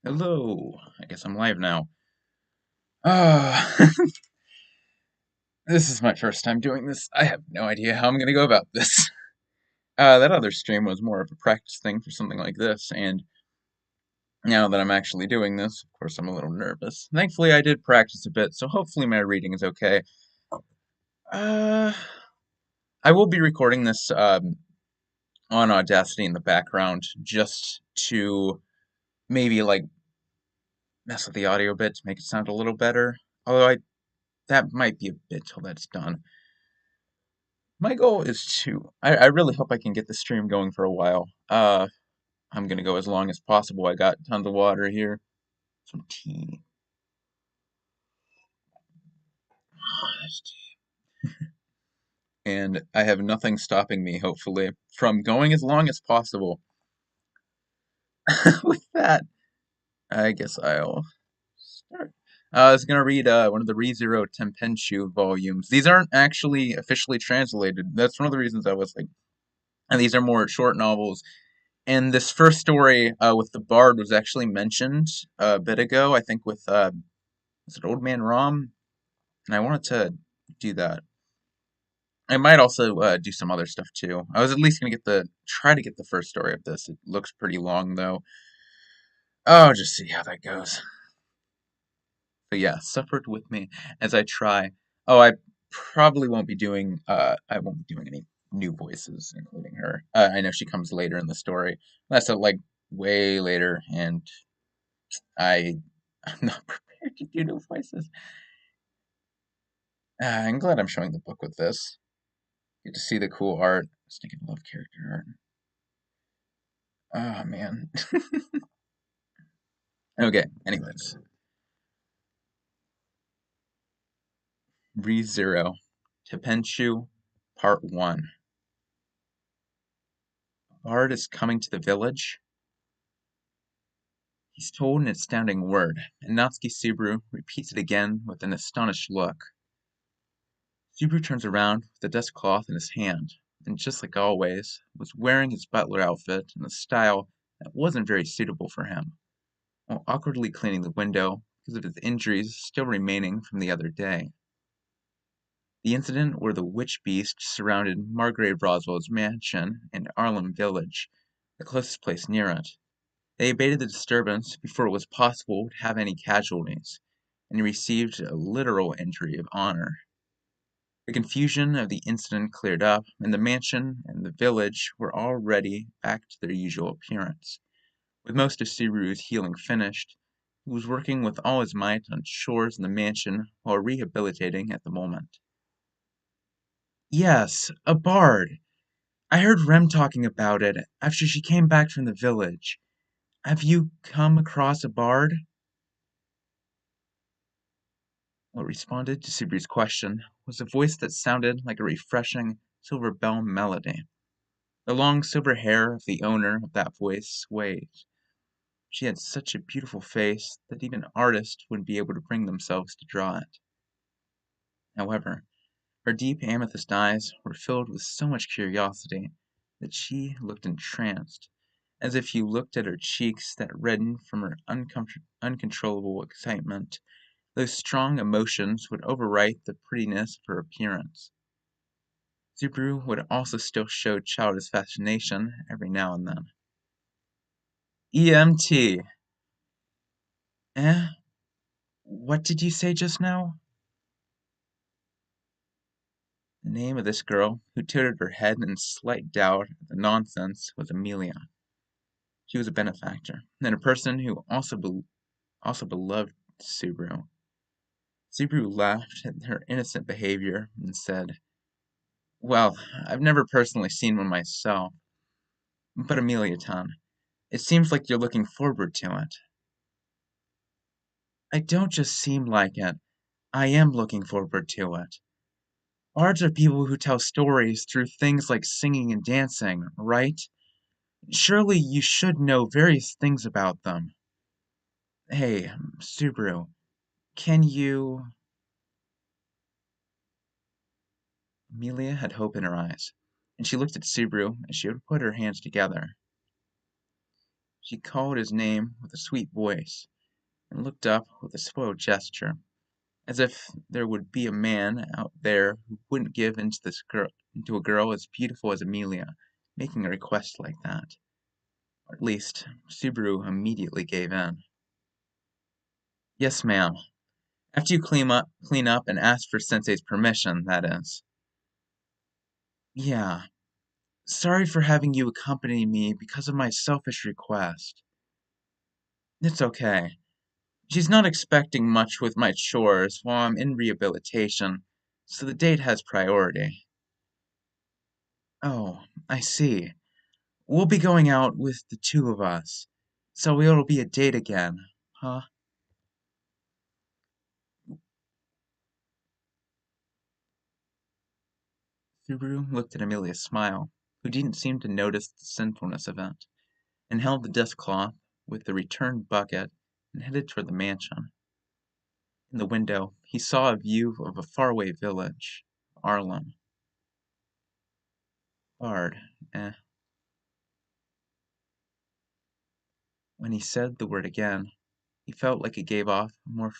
Hello. I guess I'm live now. Uh, this is my first time doing this. I have no idea how I'm gonna go about this. That other stream was more of a practice thing for something like this, and now that I'm actually doing this, of course, I'm a little nervous. Thankfully, I did practice a bit, so hopefully my reading is okay. Uh, I will be recording this on Audacity in the background just to maybe like mess with the audio a bit to make it sound a little better. Although that might be a bit till that's done. My goal is I really hope I can get the stream going for a while. I'm gonna go as long as possible. I got tons of water here, some tea. And I have nothing stopping me, hopefully, from going as long as possible. With that, I guess I'll start. I was gonna read one of the ReZero Tanpenshuu volumes. These aren't actually officially translated. That's one of the reasons I was like, and these are more short novels. And this first story with the bard was actually mentioned a bit ago, I think with is it Old Man Rom? And I wanted to do that. I might also do some other stuff too. I was at least gonna try to get the first story of this. It looks pretty long though. Oh, just see how that goes. But yeah, suffered with me as I try. Oh, I probably won't be doing. I won't be doing any new voices, including her. I know she comes later in the story. That's like way later, and I'm not prepared to do new voices. I'm glad I'm showing the book with this. Get to see the cool art. Stinking love character art. Oh man. Okay. Anyways, ReZero, Tanpenshuu, Part One. Bard is coming to the village. He's told an astounding word, and Natsuki Subaru repeats it again with an astonished look. Subaru turns around with the dust cloth in his hand, and just like always, was wearing his butler outfit in a style that wasn't very suitable for him, while awkwardly cleaning the window because of his injuries still remaining from the other day. The incident where the witch beast surrounded Margrave Roswell's mansion in Arlem Village, the closest place near it. They abated the disturbance before it was possible to have any casualties, and he received a literal injury of honor. The confusion of the incident cleared up, and the mansion and the village were already back to their usual appearance. With most of Subaru's healing finished, he was working with all his might on chores in the mansion while rehabilitating at the moment. Yes, a bard. I heard Rem talking about it after she came back from the village. Have you come across a bard? What responded to Subaru's question was a voice that sounded like a refreshing silver bell melody. The long silver hair of the owner of that voice swayed. She had such a beautiful face that even artists wouldn't be able to bring themselves to draw it. However, her deep amethyst eyes were filled with so much curiosity that she looked entranced, as if you looked at her cheeks that reddened from her uncontrollable excitement. Those strong emotions would overwrite the prettiness of her appearance. Subaru would also still show childish fascination every now and then. EMT. Eh? What did you say just now? The name of this girl, who tilted her head in slight doubt at the nonsense, was Amelia. She was a benefactor, and a person who also beloved Subaru. Subaru laughed at her innocent behavior and said, "Well, I've never personally seen one myself, but Amelia-tan, it seems like you're looking forward to it." "I don't just seem like it. I am looking forward to it. Bards are people who tell stories through things like singing and dancing, right? Surely you should know various things about them. Hey, Subaru, can you..." Amelia had hope in her eyes, and she looked at Subaru as she would put her hands together. She called his name with a sweet voice, and looked up with a spoiled gesture, as if there would be a man out there who wouldn't give into a girl as beautiful as Amelia, making a request like that. Or at least, Subaru immediately gave in. Yes, ma'am. After you clean up and ask for Sensei's permission, that is. Yeah. Sorry for having you accompany me because of my selfish request. It's okay. She's not expecting much with my chores while I'm in rehabilitation, so the date has priority. Oh, I see. We'll be going out with the two of us, so it'll be a date again, huh? Subaru looked at Amelia's smile, who didn't seem to notice the sinfulness of it, and held the dishcloth with the returned bucket and headed toward the mansion. In the window, he saw a view of a faraway village, Arlem. Bard, eh. When he said the word again, he felt like it gave off more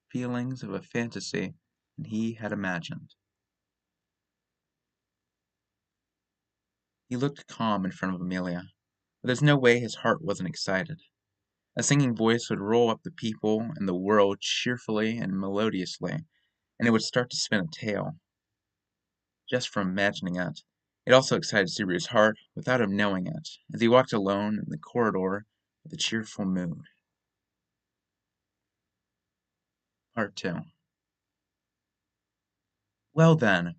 feelings of a fantasy than he had imagined. He looked calm in front of Amelia, but there's no way his heart wasn't excited. A singing voice would roll up the people and the world cheerfully and melodiously, and it would start to spin a tale. Just from imagining it, it also excited Subaru's heart without him knowing it, as he walked alone in the corridor with a cheerful mood. Part 2. Well then,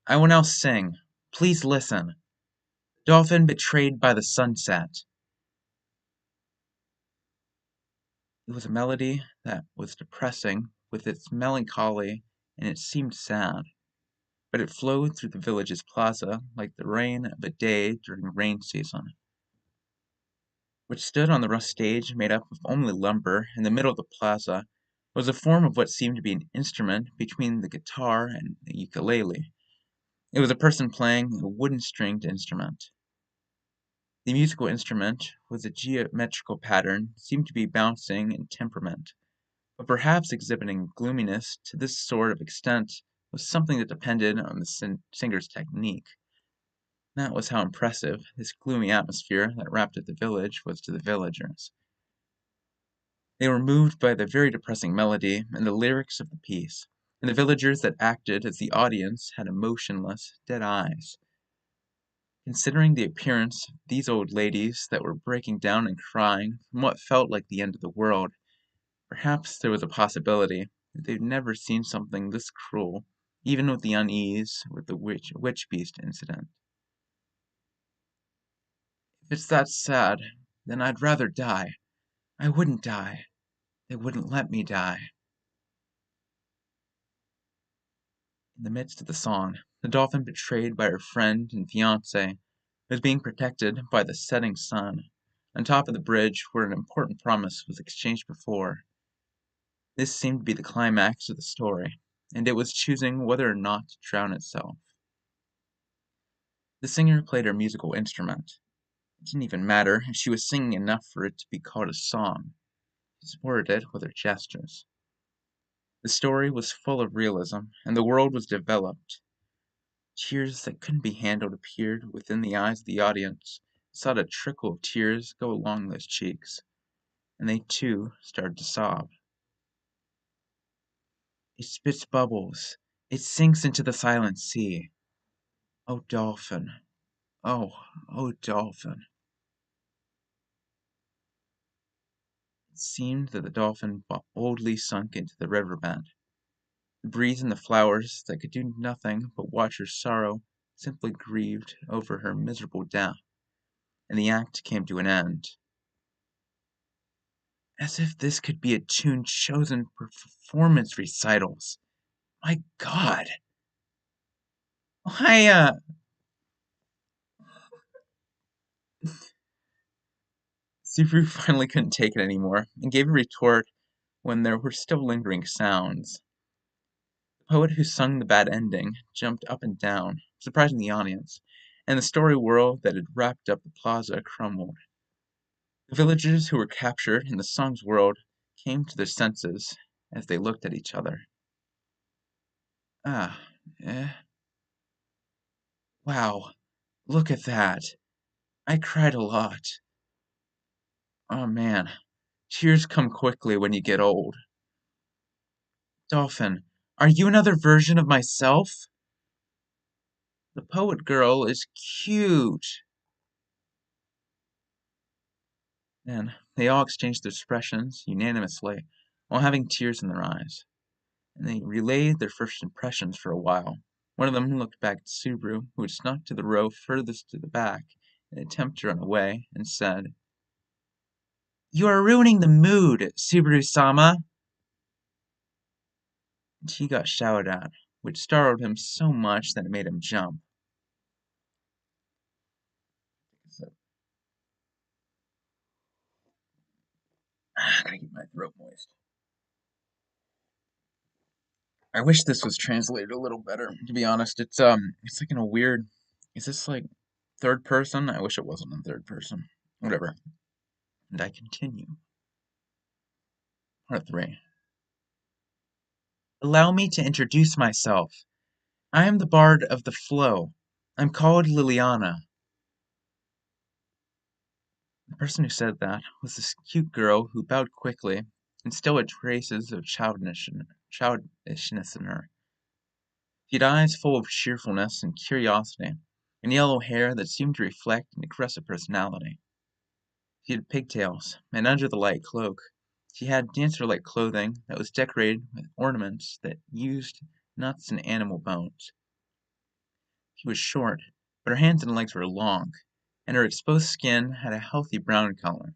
I will now sing. Please listen. Dolphin betrayed by the sunset. It was a melody that was depressing with its melancholy, and it seemed sad, but it flowed through the village's plaza like the rain of a day during rain season, which stood on the rough stage made up of only lumber in the middle of the plaza, was a form of what seemed to be an instrument between the guitar and the ukulele. It was a person playing a wooden stringed instrument. The musical instrument, with a geometrical pattern, seemed to be bouncing in temperament, but perhaps exhibiting gloominess to this sort of extent was something that depended on the singer's technique. That was how impressive this gloomy atmosphere that wrapped up the village was to the villagers. They were moved by the very depressing melody and the lyrics of the piece, and the villagers that acted as the audience had emotionless, dead eyes. Considering the appearance of these old ladies that were breaking down and crying from what felt like the end of the world, perhaps there was a possibility that they'd never seen something this cruel, even with the unease with the witch beast incident. If it's that sad, then I'd rather die. I wouldn't die. They wouldn't let me die. In the midst of the song, the dolphin betrayed by her friend and fiancé was being protected by the setting sun, on top of the bridge where an important promise was exchanged before. This seemed to be the climax of the story, and it was choosing whether or not to drown itself. The singer played her musical instrument. It didn't even matter if she was singing enough for it to be called a song. She supported it with her gestures. The story was full of realism, and the world was developed. Tears that couldn't be handled appeared within the eyes of the audience. Saw a trickle of tears go along those cheeks, and they too started to sob. It spits bubbles. It sinks into the silent sea. Oh, dolphin. Oh, oh, dolphin. It seemed that the dolphin boldly sunk into the river bed. The breeze and the flowers that could do nothing but watch her sorrow simply grieved over her miserable death, and the act came to an end. As if this could be a tune chosen for performance recitals. My God! I, Subaru finally couldn't take it anymore and gave a retort when there were still lingering sounds. The poet who sung the bad ending jumped up and down, surprising the audience, and the story world that had wrapped up the plaza crumbled. The villagers who were captured in the song's world came to their senses as they looked at each other. Ah, eh, wow, look at that. I cried a lot. Oh man, tears come quickly when you get old. Dolphin, are you another version of myself? The poet girl is cute. And they all exchanged their expressions unanimously while having tears in their eyes, and they relayed their first impressions for a while. One of them looked back at Subaru, who had snuck to the row furthest to the back in an attempt to run away, and said, "You are ruining the mood, Subaru-sama." And he got shouted at, which startled him so much that it made him jump. So, gotta keep my throat moist. I wish this was translated a little better, to be honest. It's like in a weird, is this like third person? I wish it wasn't in third person. Whatever. And I continue. Part 3. Allow me to introduce myself. I am the bard of the flow. I'm called Liliana. The person who said that was this cute girl who bowed quickly and still had traces of childishness in her. She had eyes full of cheerfulness and curiosity, and yellow hair that seemed to reflect an aggressive personality. She had pigtails, and under the light cloak, she had dancer-like clothing that was decorated with ornaments that used nuts and animal bones. She was short, but her hands and legs were long, and her exposed skin had a healthy brown color.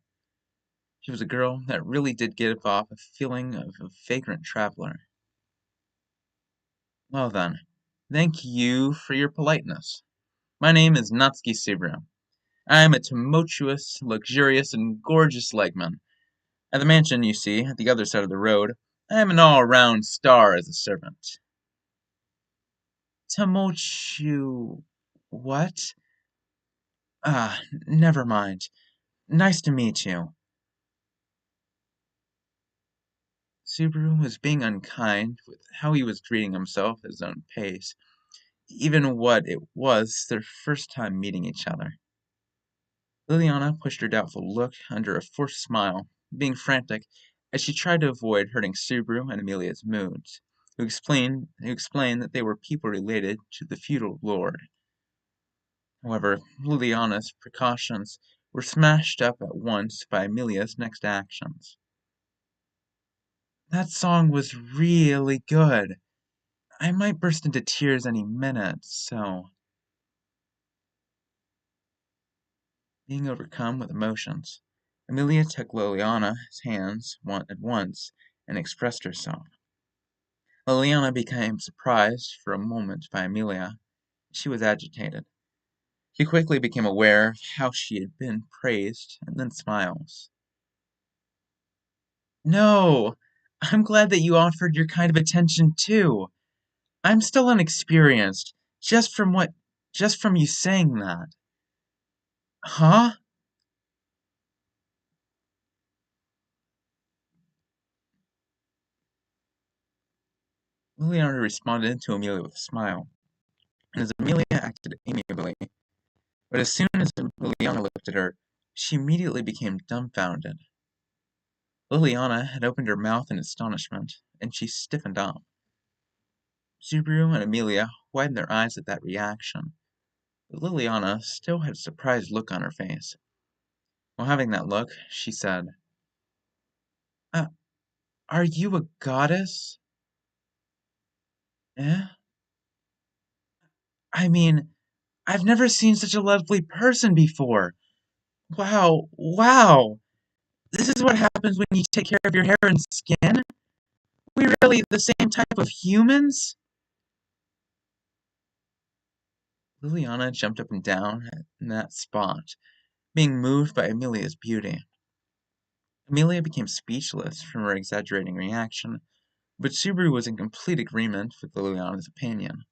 She was a girl that really did give off a feeling of a vagrant traveler. Well then, thank you for your politeness. My name is Natsuki Subaru. I am a tumultuous, luxurious, and gorgeous legman. At the mansion, you see, at the other side of the road, I am an all-round star as a servant. Tumultu... what? Ah, never mind. Nice to meet you. Subaru was being unkind with how he was treating himself at his own pace, even what it was their first time meeting each other. Liliana pushed her doubtful look under a forced smile, being frantic as she tried to avoid hurting Subaru and Amelia's moods, who explained that they were people related to the feudal lord. However, Liliana's precautions were smashed up at once by Amelia's next actions. That song was really good. I might burst into tears any minute, so. Being overcome with emotions, Amelia took Liliana's hands at once and expressed herself. Liliana became surprised for a moment by Amelia. She was agitated. She quickly became aware of how she had been praised, and then smiles. No! I'm glad that you offered your kind of attention too. I'm still inexperienced, just from you saying that. Huh? Liliana responded to Amelia with a smile, and as Amelia acted amiably, but as soon as Liliana looked at her, she immediately became dumbfounded. Liliana had opened her mouth in astonishment, and she stiffened up. Subaru and Amelia widened their eyes at that reaction, but Liliana still had a surprised look on her face. While having that look, she said, uh, are you a goddess? Eh? I mean, I've never seen such a lovely person before. Wow, wow! This is what happens when you take care of your hair and skin? We really the same type of humans? Liliana jumped up and down in that spot, being moved by Amelia's beauty. Amelia became speechless from her exaggerating reaction, but Subaru was in complete agreement with Liliana's opinion.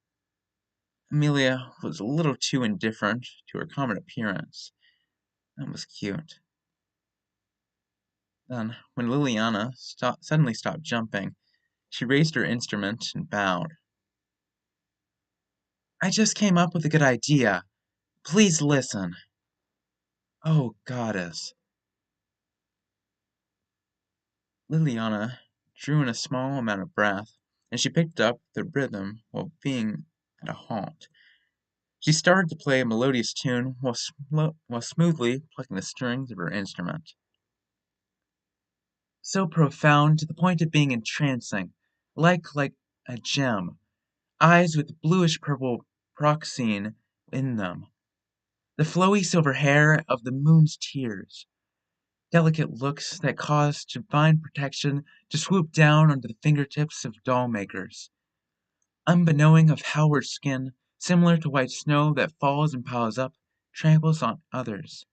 Amelia was a little too indifferent to her common appearance, and was cute. Then, when Liliana suddenly stopped jumping, she raised her instrument and bowed. I just came up with a good idea. Please listen. Oh, goddess. Liliana drew in a small amount of breath, and she picked up the rhythm while being at a halt. She started to play a melodious tune while smoothly plucking the strings of her instrument. So profound to the point of being entrancing, like a gem, eyes with bluish-purple peroxene in them, the flowy silver hair of the moon's tears, delicate looks that caused divine protection to swoop down onto the fingertips of doll-makers, unbeknowing of how her skin, similar to white snow that falls and piles up, tramples on others.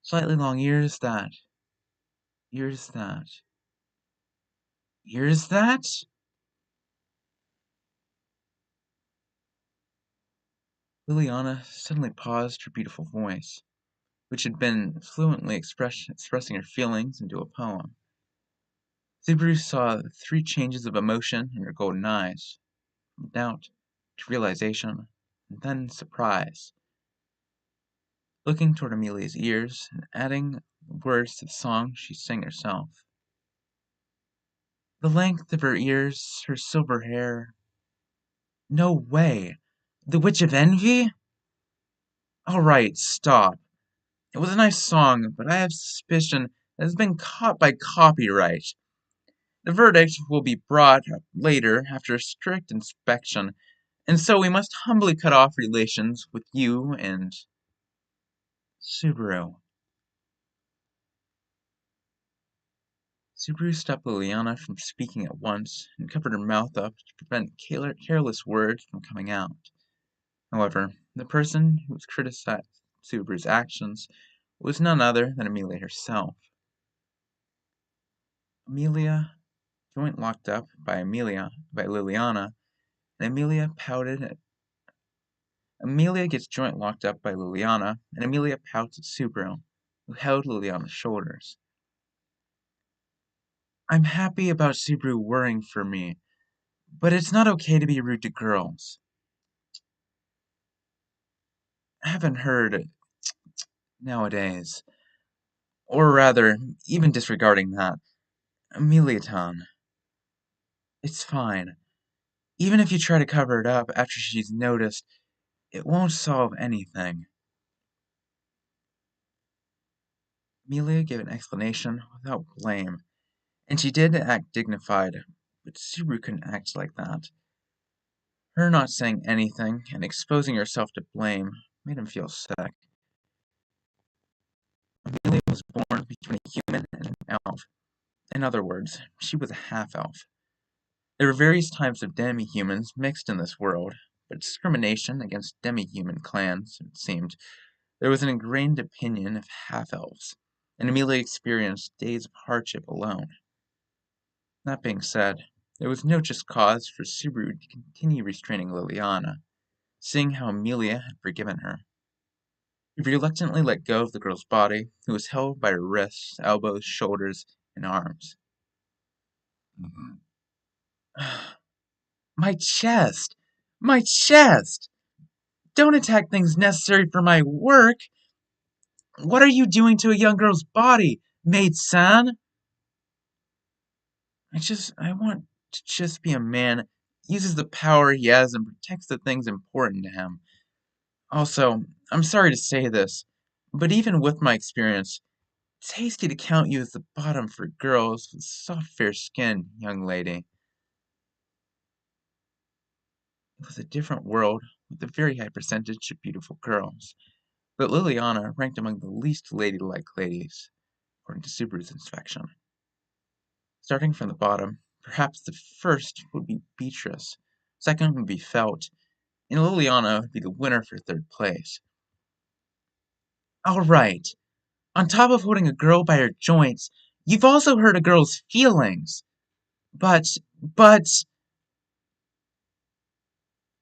Slightly long ears that, ears that? Liliana suddenly paused her beautiful voice, which had been fluently expressing her feelings into a poem. Subaru saw the three changes of emotion in her golden eyes, from doubt to realization, and then surprise. Looking toward Amelia's ears and adding words to the song she sang herself. The length of her ears, her silver hair. No way! The Witch of Envy? Alright, stop. It was a nice song, but I have suspicion that it has been caught by copyright. The verdict will be brought up later after a strict inspection, and so we must humbly cut off relations with you and Subaru. Subaru stopped Liliana from speaking at once and covered her mouth up to prevent careless words from coming out. However, the person who was criticizing Subaru's actions was none other than Amelia herself. Amelia, joint locked up by Liliana, and Amelia gets joint locked up by Liliana, and Amelia pouts at Subaru, who held Liliana's shoulders. I'm happy about Subaru worrying for me, but it's not okay to be rude to girls. I haven't heard nowadays. Or rather, even disregarding that, Amelia-tan, it's fine. Even if you try to cover it up after she's noticed, it won't solve anything. Amelia gave an explanation without blame, and she did act dignified, but Subaru couldn't act like that. Her not saying anything and exposing herself to blame made him feel sick. Amelia was born between a human and an elf. In other words, she was a half-elf. There were various types of demi-humans mixed in this world, but discrimination against demi-human clans, it seemed. There was an ingrained opinion of half-elves, and Amelia experienced days of hardship alone. That being said, there was no just cause for Subaru to continue restraining Liliana, seeing how Amelia had forgiven her. He reluctantly let go of the girl's body, who was held by her wrists, elbows, shoulders, and arms. My chest! My chest! Don't attack things necessary for my work! What are you doing to a young girl's body, maid-san? I want to just be a man, uses the power he has and protects the things important to him. Also, I'm sorry to say this, but even with my experience, it's hasty to count you as the bottom for girls with soft fair skin, young lady. It was a different world, with a very high percentage of beautiful girls, but Liliana ranked among the least ladylike ladies, according to Subaru's inspection. Starting from the bottom, perhaps the first would be Beatrice, second would be Felt, and Liliana would be the winner for third place. Alright, on top of holding a girl by her joints, you've also hurt a girl's feelings. But...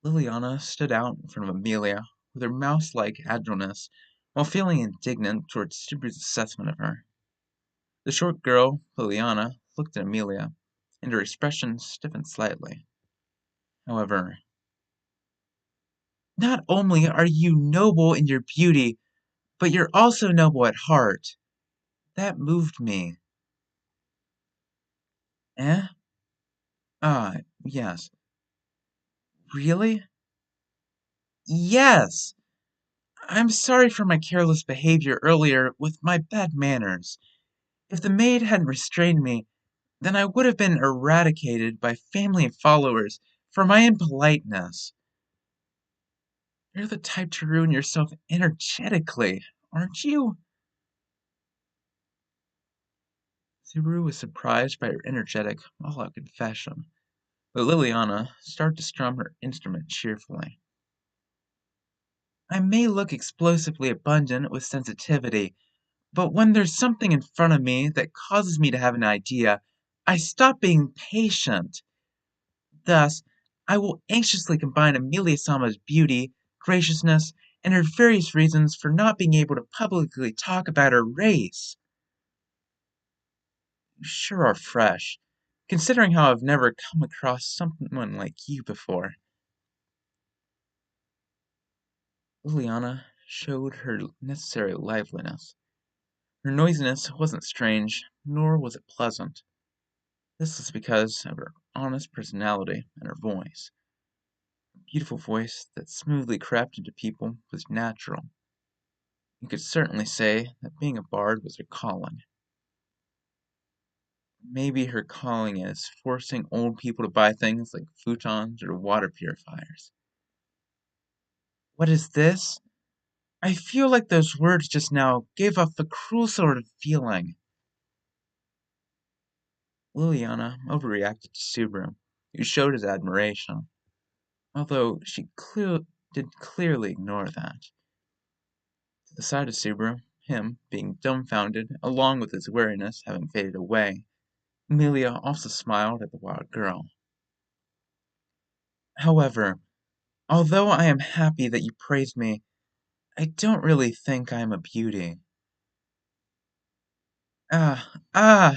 Liliana stood out in front of Amelia with her mouse-like agileness while feeling indignant towards Subaru's assessment of her. The short girl, Liliana, looked at Amelia, and her expression stiffened slightly. However, not only are you noble in your beauty, but you're also noble at heart. That moved me. Eh? Ah, yes. Really? Yes! I'm sorry for my careless behavior earlier with my bad manners. If the maid hadn't restrained me, then I would have been eradicated by family and followers for my impoliteness. You're the type to ruin yourself energetically, aren't you? Subaru was surprised by her energetic, all-out confession, but Liliana started to strum her instrument cheerfully. I may look explosively abundant with sensitivity, but when there's something in front of me that causes me to have an idea, I stop being patient. Thus, I will anxiously combine Amelia Sama's beauty, graciousness, and her various reasons for not being able to publicly talk about her race. You sure are fresh, considering how I've never come across someone like you before. Liliana showed her necessary liveliness. Her noisiness wasn't strange, nor was it pleasant. This was because of her honest personality and her voice. Her beautiful voice that smoothly crept into people was natural. You could certainly say that being a bard was her calling. Maybe her calling is forcing old people to buy things like futons or water purifiers. What is this? I feel like those words just now gave off a cruel sort of feeling. Liliana overreacted to Subaru, who showed his admiration, although she did clearly ignore that. To the side of Subaru, him being dumbfounded, along with his weariness having faded away, Amelia also smiled at the wild girl. However, although I am happy that you praise me, I don't really think I am a beauty. Ah,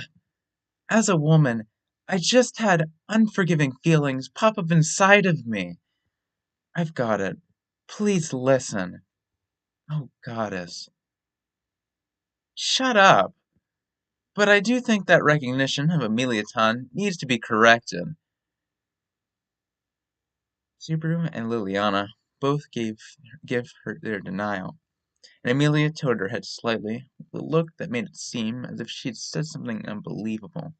as a woman, I just had unforgiving feelings pop up inside of me. I've got it. Please listen. Oh, goddess. Shut up. But I do think that recognition of Ameliaton needs to be corrected. Subaru and Liliana both give her their denial, and Amelia tilted her head slightly, with a look that made it seem as if she had said something unbelievable,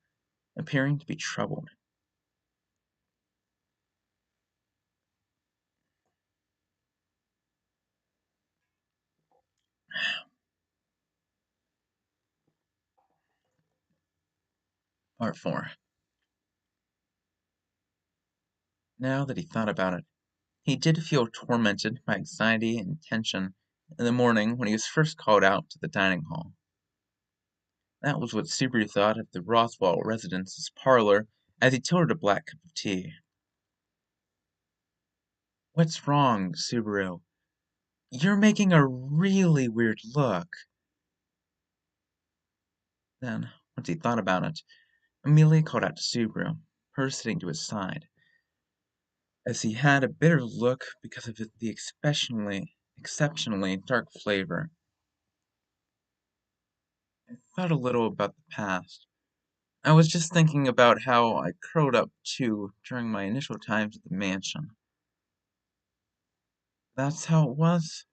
appearing to be troubled. Part 4. Now that he thought about it, he did feel tormented by anxiety and tension in the morning when he was first called out to the dining hall. That was what Subaru thought of the Roswell residence's parlor as he tilted a black cup of tea. What's wrong, Subaru? You're making a really weird look. Then, once he thought about it, Amelia called out to Subaru, her sitting to his side, as he had a bitter look because of the exceptionally dark flavor. I thought a little about the past. I was just thinking about how I curled up too during my initial times at the mansion. That's how it was?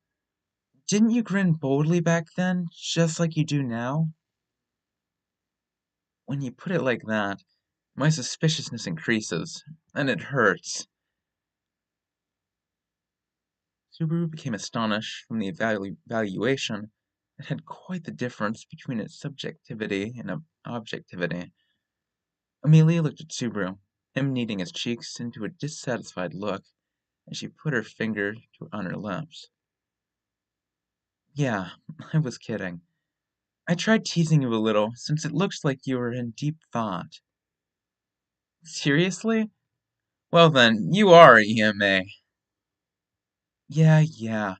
Didn't you grin boldly back then, just like you do now? When you put it like that, my suspiciousness increases, and it hurts. Subaru became astonished from the evaluation. It had quite the difference between its subjectivity and objectivity. Amelia looked at Subaru, him kneading his cheeks into a dissatisfied look, as she put her finger on her lips. Yeah, I was kidding. I tried teasing you a little, since it looks like you were in deep thought. Seriously? Well then, you are EMA. Yeah.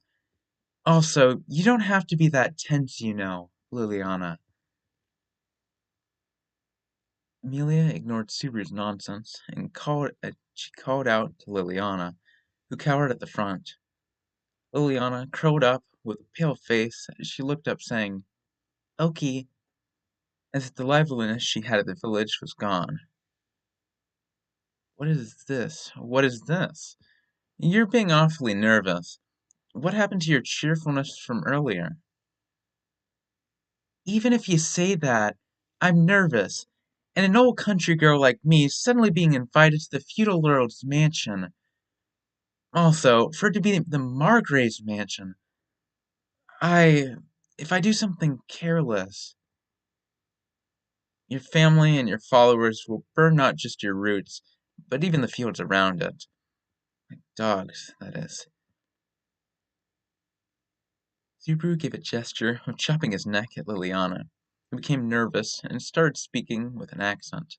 Also, you don't have to be that tense, Liliana. Amelia ignored Subaru's nonsense and she called out to Liliana, who cowered at the front. Liliana curled up with a pale face as she looked up, saying, "Okie," as if the liveliness she had at the village was gone. What is this? What is this? You're being awfully nervous. What happened to your cheerfulness from earlier? Even if you say that, I'm nervous. And an old country girl like me suddenly being invited to the feudal lord's mansion. Also, for it to be the Margrave's mansion. I. If I do something careless, your family and your followers will burn not just your roots, but even the fields around it. Like dogs, that is. Subaru gave a gesture of chopping his neck at Liliana, who became nervous and started speaking with an accent.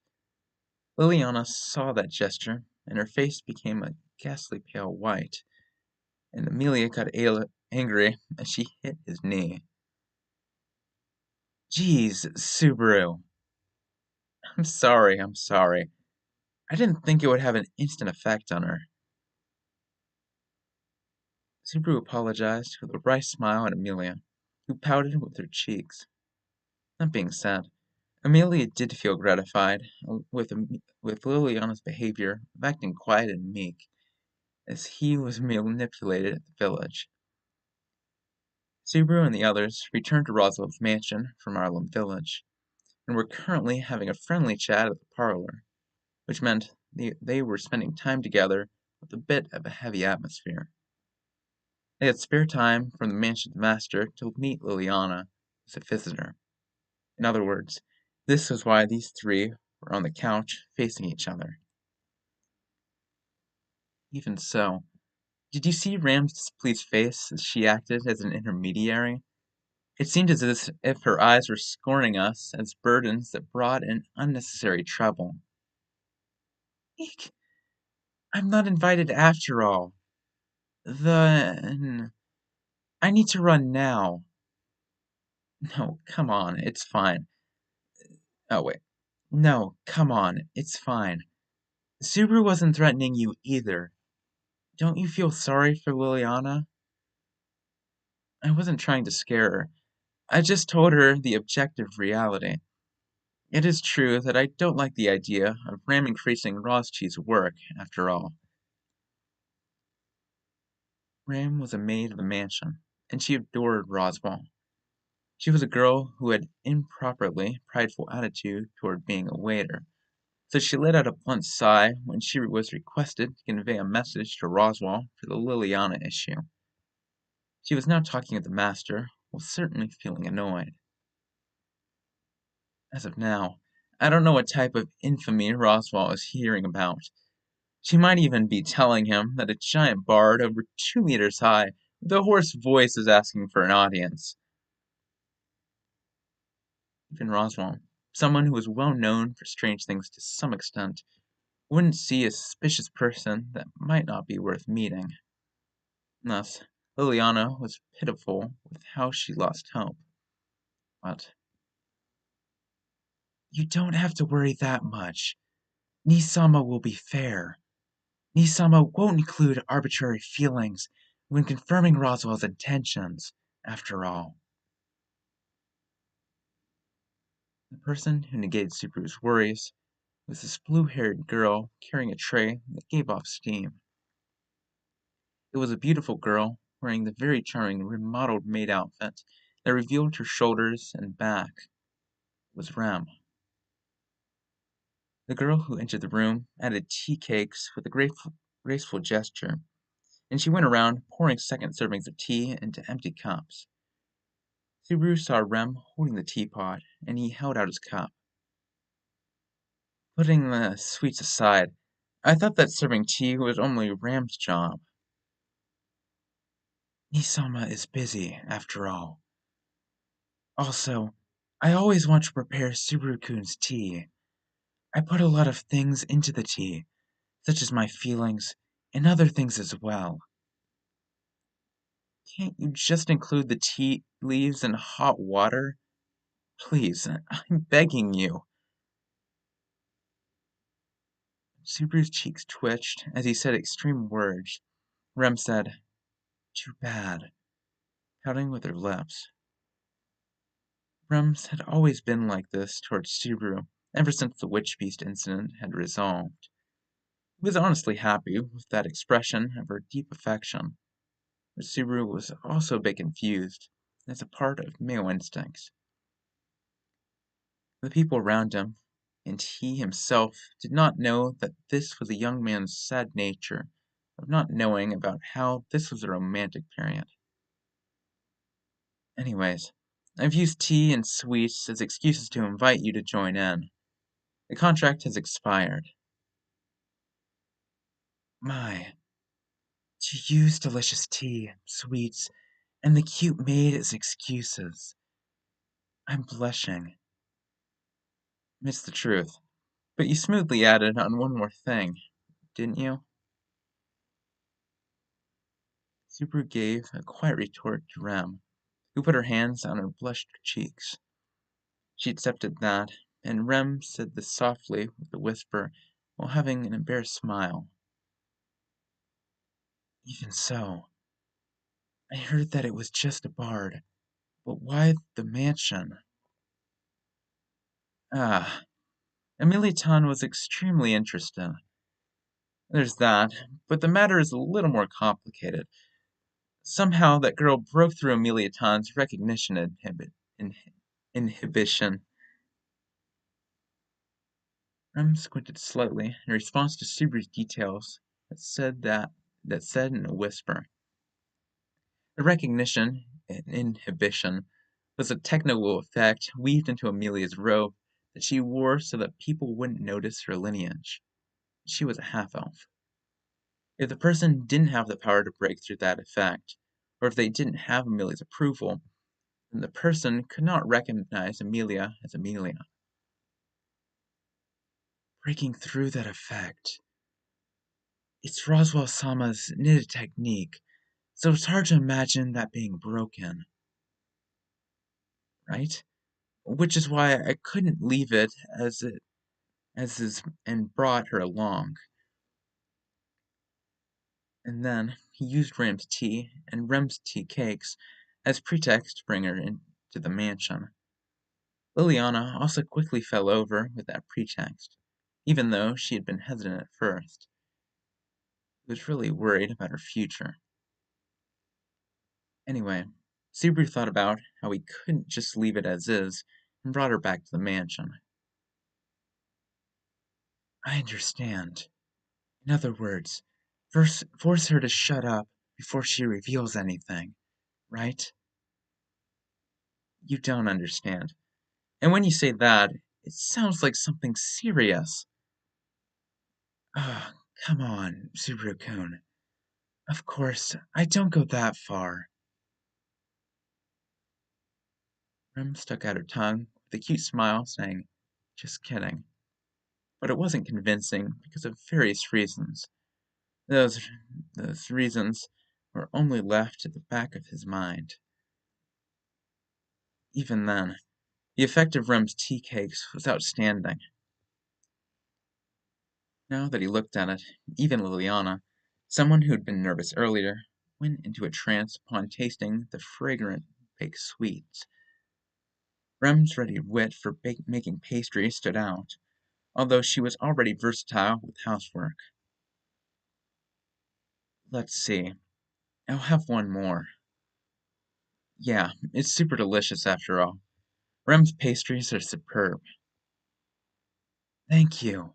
Liliana saw that gesture, and her face became a ghastly pale white, and Amelia got angry as she hit his knee. Geez, Subaru. I'm sorry. I didn't think it would have an instant effect on her. Subaru apologized with a wry smile at Amelia, who pouted with her cheeks. That being said, Amelia did feel gratified with Liliana's behavior of acting quiet and meek, as he was manipulated at the village. Subaru and the others returned to Roswell's mansion from Harlem Village, and were currently having a friendly chat at the parlor, which meant they were spending time together with a bit of a heavy atmosphere. They had spare time from the mansion's master to meet Liliana as a visitor. In other words, this was why these three were on the couch facing each other. Even so, did you see Ram's displeased face as she acted as an intermediary? It seemed as if her eyes were scorning us as burdens that brought in unnecessary trouble. Eek! I'm not invited after all. I need to run now. No, come on, it's fine. Oh, wait. No, come on, it's fine. Subaru wasn't threatening you either. Don't you feel sorry for Liliana? I wasn't trying to scare her. I just told her the objective reality. It is true that I don't like the idea of Ram increasing Roschi's work, after all. Ram was a maid of the mansion, and she adored Roswell. She was a girl who had improperly prideful attitude toward being a waiter, so she let out a blunt sigh when she was requested to convey a message to Roswell for the Liliana issue. She was now talking with the master, while certainly feeling annoyed. As of now, I don't know what type of infamy Roswell is hearing about. She might even be telling him that a giant bard over 2 meters high with a hoarse voice is asking for an audience. Even Roswell, someone who was well known for strange things to some extent, wouldn't see a suspicious person that might not be worth meeting. Thus, Liliana was pitiful with how she lost hope. But you don't have to worry that much. Nisama will be fair. Nisama won't include arbitrary feelings when confirming Roswell's intentions, after all. The person who negated Subaru's worries was this blue-haired girl carrying a tray that gave off steam. It was a beautiful girl wearing the very charming remodeled maid outfit that revealed her shoulders and back. It was Rem. The girl who entered the room added tea cakes with a graceful gesture, and she went around pouring second servings of tea into empty cups. Subaru saw Rem holding the teapot, and he held out his cup. Putting the sweets aside, I thought that serving tea was only Ram's job. Nisama is busy, after all. Also, I always want to prepare Subaru-kun's tea. I put a lot of things into the tea, such as my feelings, and other things as well. Can't you just include the tea leaves in hot water? Please, I'm begging you. Subaru's cheeks twitched as he said extreme words. Rem said, "Too bad," pouting with her lips. Rems had always been like this towards Subaru, ever since the witch beast incident had resolved. He was honestly happy with that expression of her deep affection, but Subaru was also a bit confused, as a part of male instincts. The people around him, and he himself, did not know that this was a young man's sad nature of not knowing about how this was a romantic period. Anyways, I've used tea and sweets as excuses to invite you to join in. The contract has expired. My, to use delicious tea, sweets, and the cute maid as excuses. I'm blushing. It's the truth. But you smoothly added on one more thing, didn't you? Subaru gave a quiet retort to Rem, who put her hands on her blushed cheeks. She accepted that, and Rem said this softly with a whisper, while having an embarrassed smile. Even so, I heard that it was just a bard, but why the mansion? Ah, Emiliatan was extremely interested. There's that, but the matter is a little more complicated. Somehow that girl broke through Emiliatan's recognition inhibition. Rem squinted slightly in response to Subaru's details that said in a whisper. The recognition inhibition was a technical effect weaved into Amelia's robe that she wore so that people wouldn't notice her lineage. She was a half-elf. If the person didn't have the power to break through that effect, or if they didn't have Amelia's approval, then the person could not recognize Amelia as Amelia. Breaking through that effect. It's Roswell Sama's knitted technique, so it's hard to imagine that being broken, right? Which is why I couldn't leave it as is and brought her along. And then he used Rem's tea and Rem's tea cakes as pretext to bring her into the mansion. Liliana also quickly fell over with that pretext, even though she had been hesitant at first. She was really worried about her future. Anyway, Subaru thought about how he couldn't just leave it as is and brought her back to the mansion. I understand. In other words, first force her to shut up before she reveals anything, right? You don't understand. And when you say that, it sounds like something serious. Ah, come on, Subaru-kun. Of course, I don't go that far. Rem stuck out her tongue with a cute smile, saying, just kidding. But it wasn't convincing because of various reasons. Those, those reasons were only left at the back of his mind. Even then, the effect of Rem's tea cakes was outstanding. Now that he looked at it, even Liliana, someone who'd been nervous earlier, went into a trance upon tasting the fragrant baked sweets. Rem's ready wit for making pastry stood out, although she was already versatile with housework. Let's see. I'll have one more. Yeah, it's super delicious after all. Rem's pastries are superb. Thank you.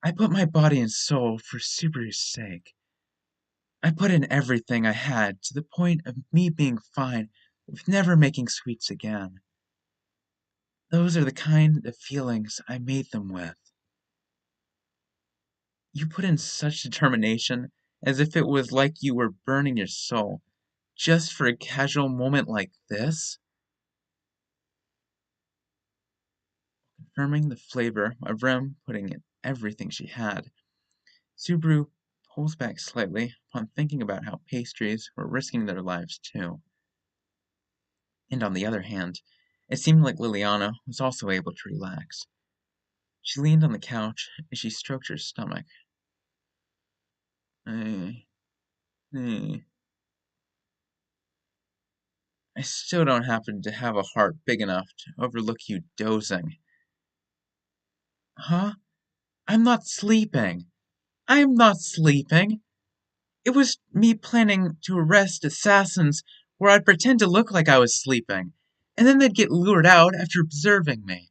I put my body and soul for Subaru's sake. I put in everything I had to the point of me being fine with never making sweets again. Those are the kind of feelings I made them with. You put in such determination as if it was like you were burning your soul just for a casual moment like this? Confirming the flavor of Rem putting in everything she had, Subaru pulls back slightly upon thinking about how pastries were risking their lives too. And on the other hand, it seemed like Liliana was also able to relax. She leaned on the couch and she stroked her stomach. I, I, I still don't happen to have a heart big enough to overlook you dozing. Huh? I'm not sleeping. I'm not sleeping. It was me planning to arrest assassins where I'd pretend to look like I was sleeping, and then they'd get lured out after observing me.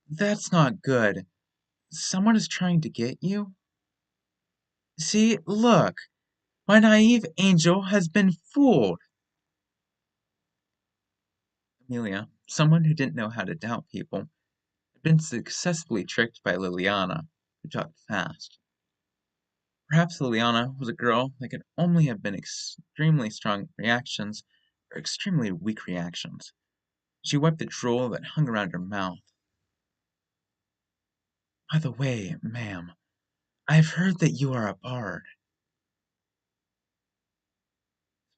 That's not good. Someone is trying to get you? See, look, my naive angel has been fooled. Amelia, someone who didn't know how to doubt people, had been successfully tricked by Liliana, who talked fast. Perhaps Liliana was a girl that could only have been extremely strong reactions or extremely weak reactions. She wiped the drool that hung around her mouth. By the way, ma'am, I've heard that you are a bard.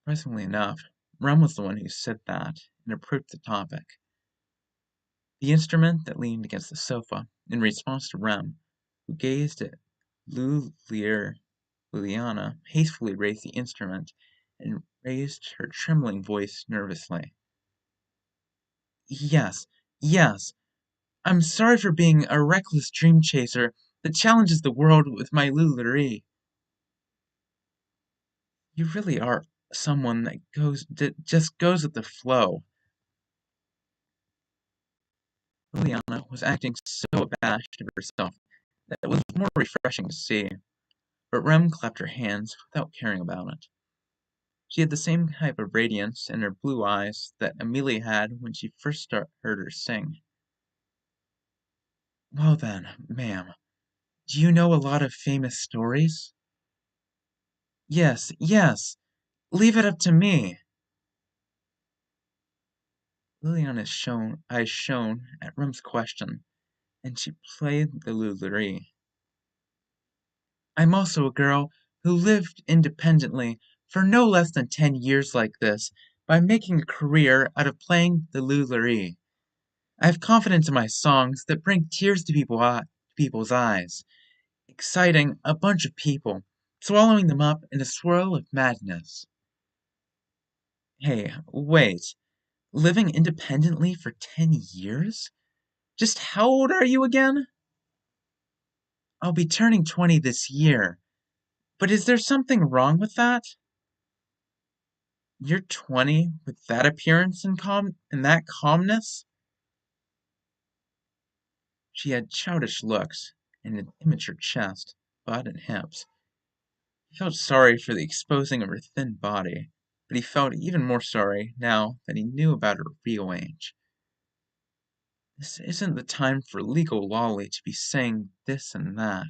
Surprisingly enough, Rem was the one who said that and approached the topic. The instrument that leaned against the sofa, in response to Rem, who gazed at Liliana, hastily raised the instrument and raised her trembling voice nervously. Yes, yes, I'm sorry for being a reckless dream chaser that challenges the world with my Lullery. You really are someone that just goes with the flow. Liliana was acting so abashed of herself that it was more refreshing to see, but Rem clapped her hands without caring about it. She had the same type of radiance in her blue eyes that Amelia had when she first heard her sing. Well then, ma'am, do you know a lot of famous stories? Yes, yes, leave it up to me. Liliana's eyes shone at Rem's question, and she played the lullery. I'm also a girl who lived independently for no less than 10 years like this by making a career out of playing the lullery. I have confidence in my songs that bring tears to people's eyes, exciting a bunch of people, swallowing them up in a swirl of madness. Hey, wait, living independently for 10 years? Just how old are you again? I'll be turning 20 this year. But is there something wrong with that? You're 20 with that appearance and that calmness? She had childish looks and an immature chest, butt, and hips. He felt sorry for the exposing of her thin body, but he felt even more sorry now that he knew about her real age. This isn't the time for legal lolly to be saying this and that.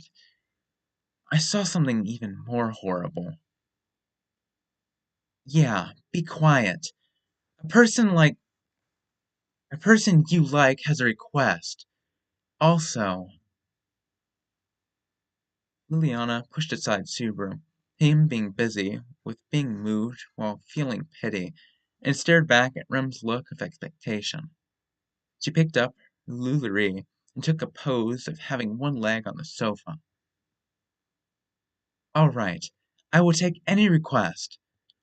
I saw something even more horrible. Yeah, be quiet. A person like a person you like has a request. Also, Liliana pushed aside Subaru, him being busy with being moved while feeling pity, and stared back at Rem's look of expectation. She picked up her Lullery and took a pose of having one leg on the sofa. All right, I will take any request.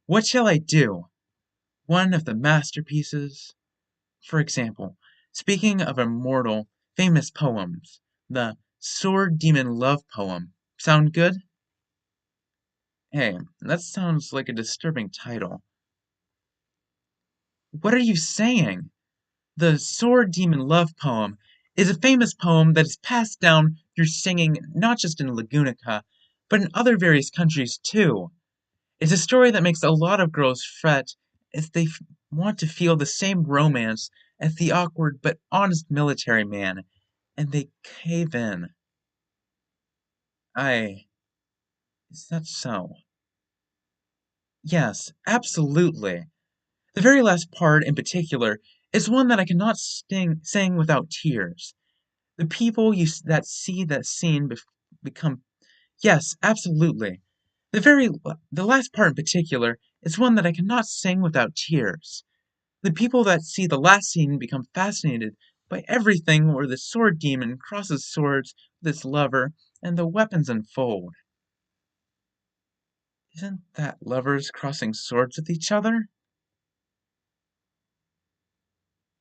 What shall I do? One of the masterpieces? For example, speaking of immortal, famous poems, the Sword Demon Love poem. Sound good? Hey, that sounds like a disturbing title. What are you saying? The Sword Demon Love poem is a famous poem that is passed down through singing not just in Lagunica, but in other various countries too. It's a story that makes a lot of girls fret if they want to feel the same romance as the awkward but honest military man, and they cave in. I. Is that so? Yes, absolutely. The very last part in particular is one that I cannot sing without tears. The people that see that scene become. Yes, absolutely. The last part in particular is one that I cannot sing without tears. The people that see the last scene become fascinated by everything where the sword demon crosses swords with its lover and the weapons unfold. Isn't that lovers crossing swords with each other?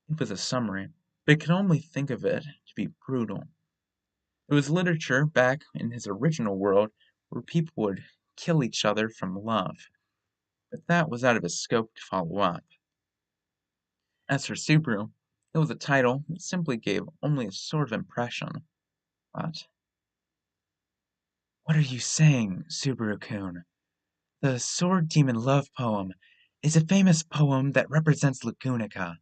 It was a summary, but I could only think of it to be brutal. It was literature back in his original world where people would kill each other from love, but that was out of his scope to follow up. As for Subaru, it was a title that simply gave only a sort of impression. But what are you saying, Subaru-kun? The Sword Demon Love Poem is a famous poem that represents Lagunica.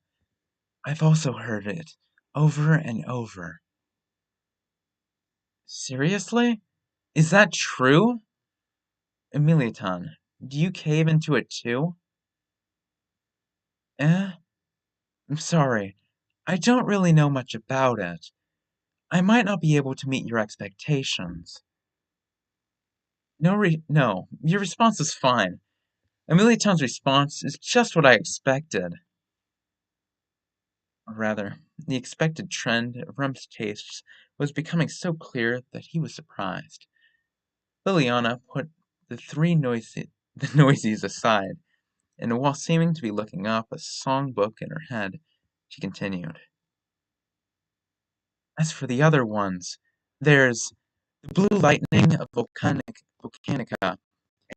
I've also heard it over and over. Seriously? Is that true? Emiliatan, do you cave into it too? Eh? I'm sorry. I don't really know much about it. I might not be able to meet your expectations. No, your response is fine. Emiliatan's response is just what I expected. Or rather, the expected trend of Rum's tastes was becoming so clear that he was surprised. Liliana put the noisies aside, and while seeming to be looking up a songbook in her head, she continued. As for the other ones, there's the blue lightning of Volcanica,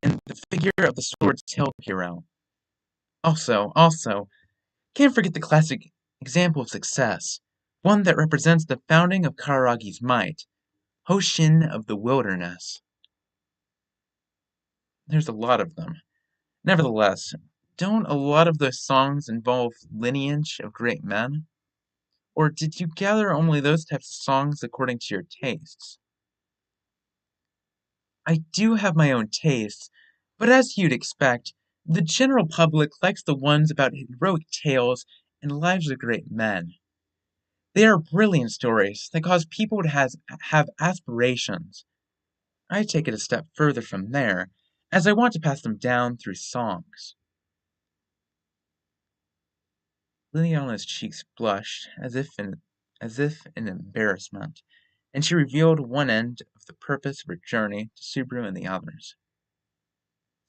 and the figure of the Sword's Hill hero. Also, can't forget the classic example of success, one that represents the founding of Kararagi's might, Hoshin of the Wilderness. There's a lot of them. Nevertheless, don't a lot of those songs involve lineage of great men? Or did you gather only those types of songs according to your tastes? I do have my own tastes, but as you'd expect, the general public likes the ones about heroic tales and lives of great men. They are brilliant stories that cause people to have aspirations. I take it a step further from there, as I want to pass them down through songs. Liliana's cheeks blushed as if in embarrassment, and she revealed one end of the purpose of her journey to Subaru and the others.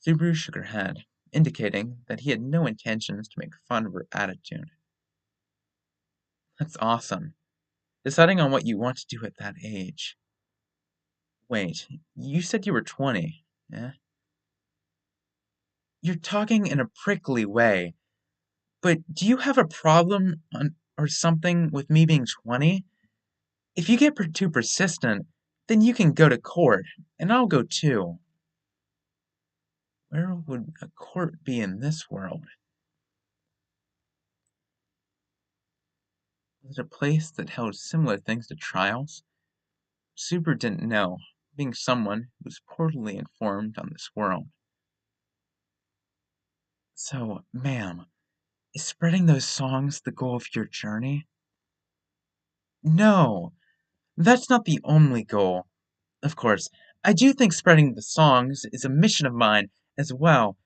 Subaru shook her head, indicating that he had no intentions to make fun of her attitude. That's awesome. Deciding on what you want to do at that age. Wait, you said you were 20, eh? You're talking in a prickly way, but do you have a problem or something with me being 20? If you get too persistent, then you can go to court, and I'll go too. Where would a court be in this world? Was it a place that held similar things to trials? Super didn't know, being someone who was poorly informed on this world. So, ma'am, is spreading those songs the goal of your journey? No, that's not the only goal. Of course, I do think spreading the songs is a mission of mine as well,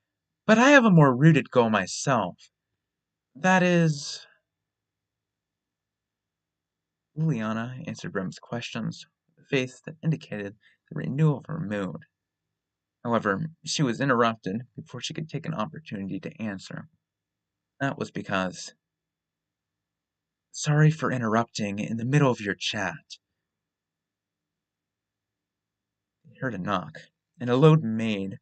but I have a more rooted goal myself. That is... Liliana answered Rem's questions with a face that indicated the renewal of her mood. However, she was interrupted before she could take an opportunity to answer. That was because... Sorry for interrupting in the middle of your chat. He heard a knock, and a low maid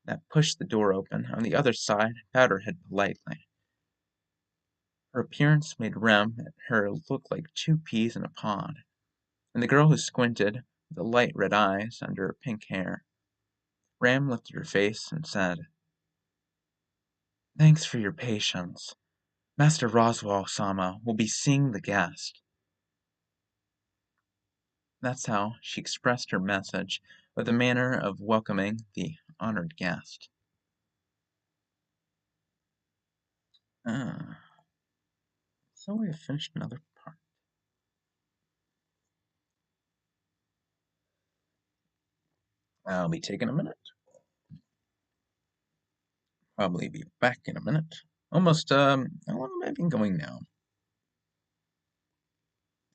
that pushed the door open on the other side bowed her head politely. Her appearance made Rem and her look like two peas in a pod, and the girl who squinted with the light red eyes under her pink hair. Ram lifted her face and said, Thanks for your patience. Master Roswell-sama will be seeing the guest. That's how she expressed her message, with a manner of welcoming the honored guest. Ah, so we have finished another part. I'll be taking a minute. Probably be back in a minute. Almost, how long have I been going now?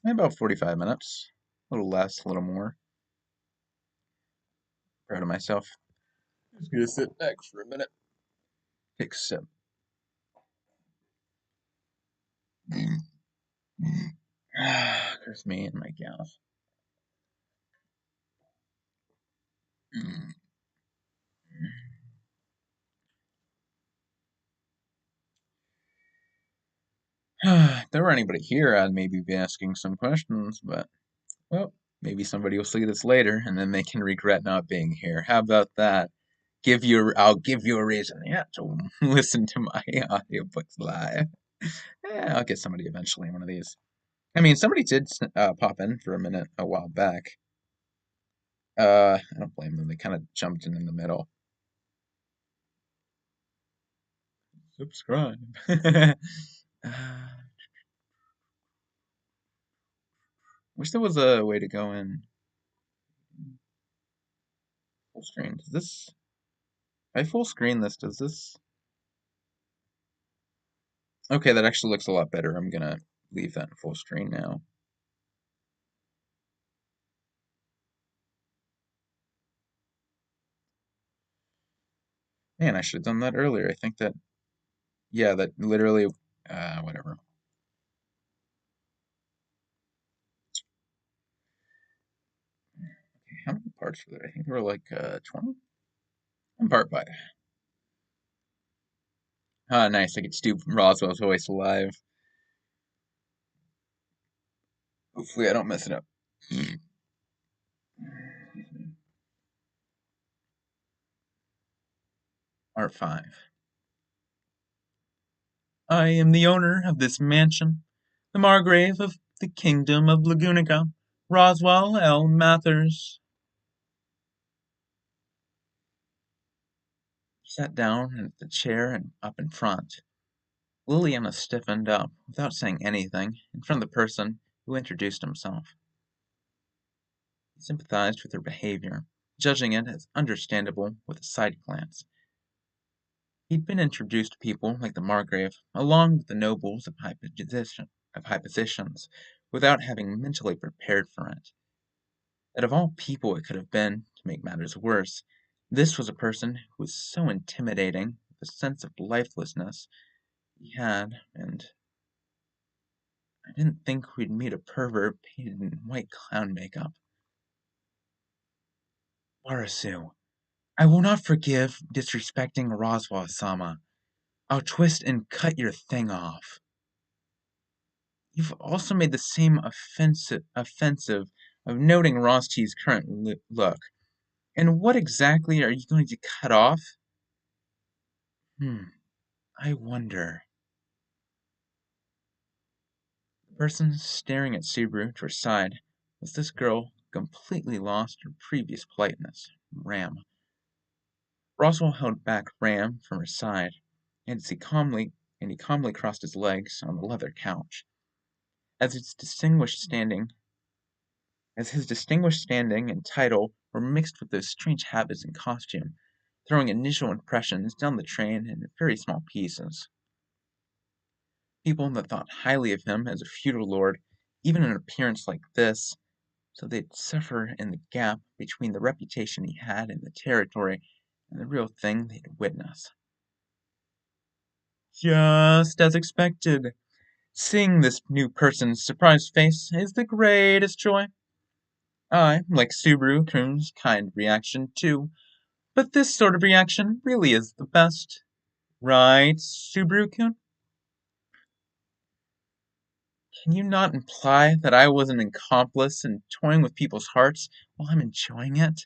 About 45 minutes. A little less, a little more. Proud of myself. Just gonna sit back for a minute. Take a sip. There's me and my gal. If there were anybody here, I'd maybe be asking some questions, but, well, maybe somebody will see this later and then they can regret not being here. How about that? I'll give you a reason, yeah, to listen to my audiobooks live. Yeah, I'll get somebody eventually one of these. I mean, somebody did pop in for a minute a while back. I don't blame them. They kind of jumped in the middle. Subscribe. Wish there was a way to go in full screen. Does this? If I full screen this, does this? Okay, that actually looks a lot better. I'm gonna leave that in full screen now. Man, I should have done that earlier. I think that, yeah, that literally, whatever. Okay, how many parts were there? I think there were like 20. I'm part by. Ah, nice. I get Stu Roswell's voice live. Hopefully, I don't mess it up. Part 5. I am the owner of this mansion, the Margrave of the Kingdom of Lagunica, Roswell L. Mathers. He sat down in the chair and up in front. Liliana stiffened up, without saying anything, in front of the person who introduced himself. He sympathized with her behavior, judging it as understandable with a side glance. He'd been introduced to people like the Margrave, along with the nobles of high positions, without having mentally prepared for it. That of all people it could have been, to make matters worse, this was a person who was so intimidating, with a sense of lifelessness he had, and I didn't think we'd meet a pervert painted in white clown makeup. Warasu, I will not forgive disrespecting Roswa-sama. I'll twist and cut your thing off. You've also made the same offensive of noting Rosti's current look. And what exactly are you going to cut off? I wonder. The person staring at Subaru to her side was this girl completely lost her previous politeness, Ram. Roswell held back Ram from her side, and he calmly crossed his legs on the leather couch. As his distinguished standing and title were mixed with those strange habits and costume, throwing initial impressions down the train in very small pieces. People that thought highly of him as a feudal lord, even an appearance like this, so they'd suffer in the gap between the reputation he had in the territory and the real thing they'd witness. Just as expected. Seeing this new person's surprised face is the greatest joy. I, like Subaru-kun's kind reaction too, but this sort of reaction really is the best. Right, Subaru-kun? Can you not imply that I was an accomplice in toying with people's hearts while I'm enjoying it?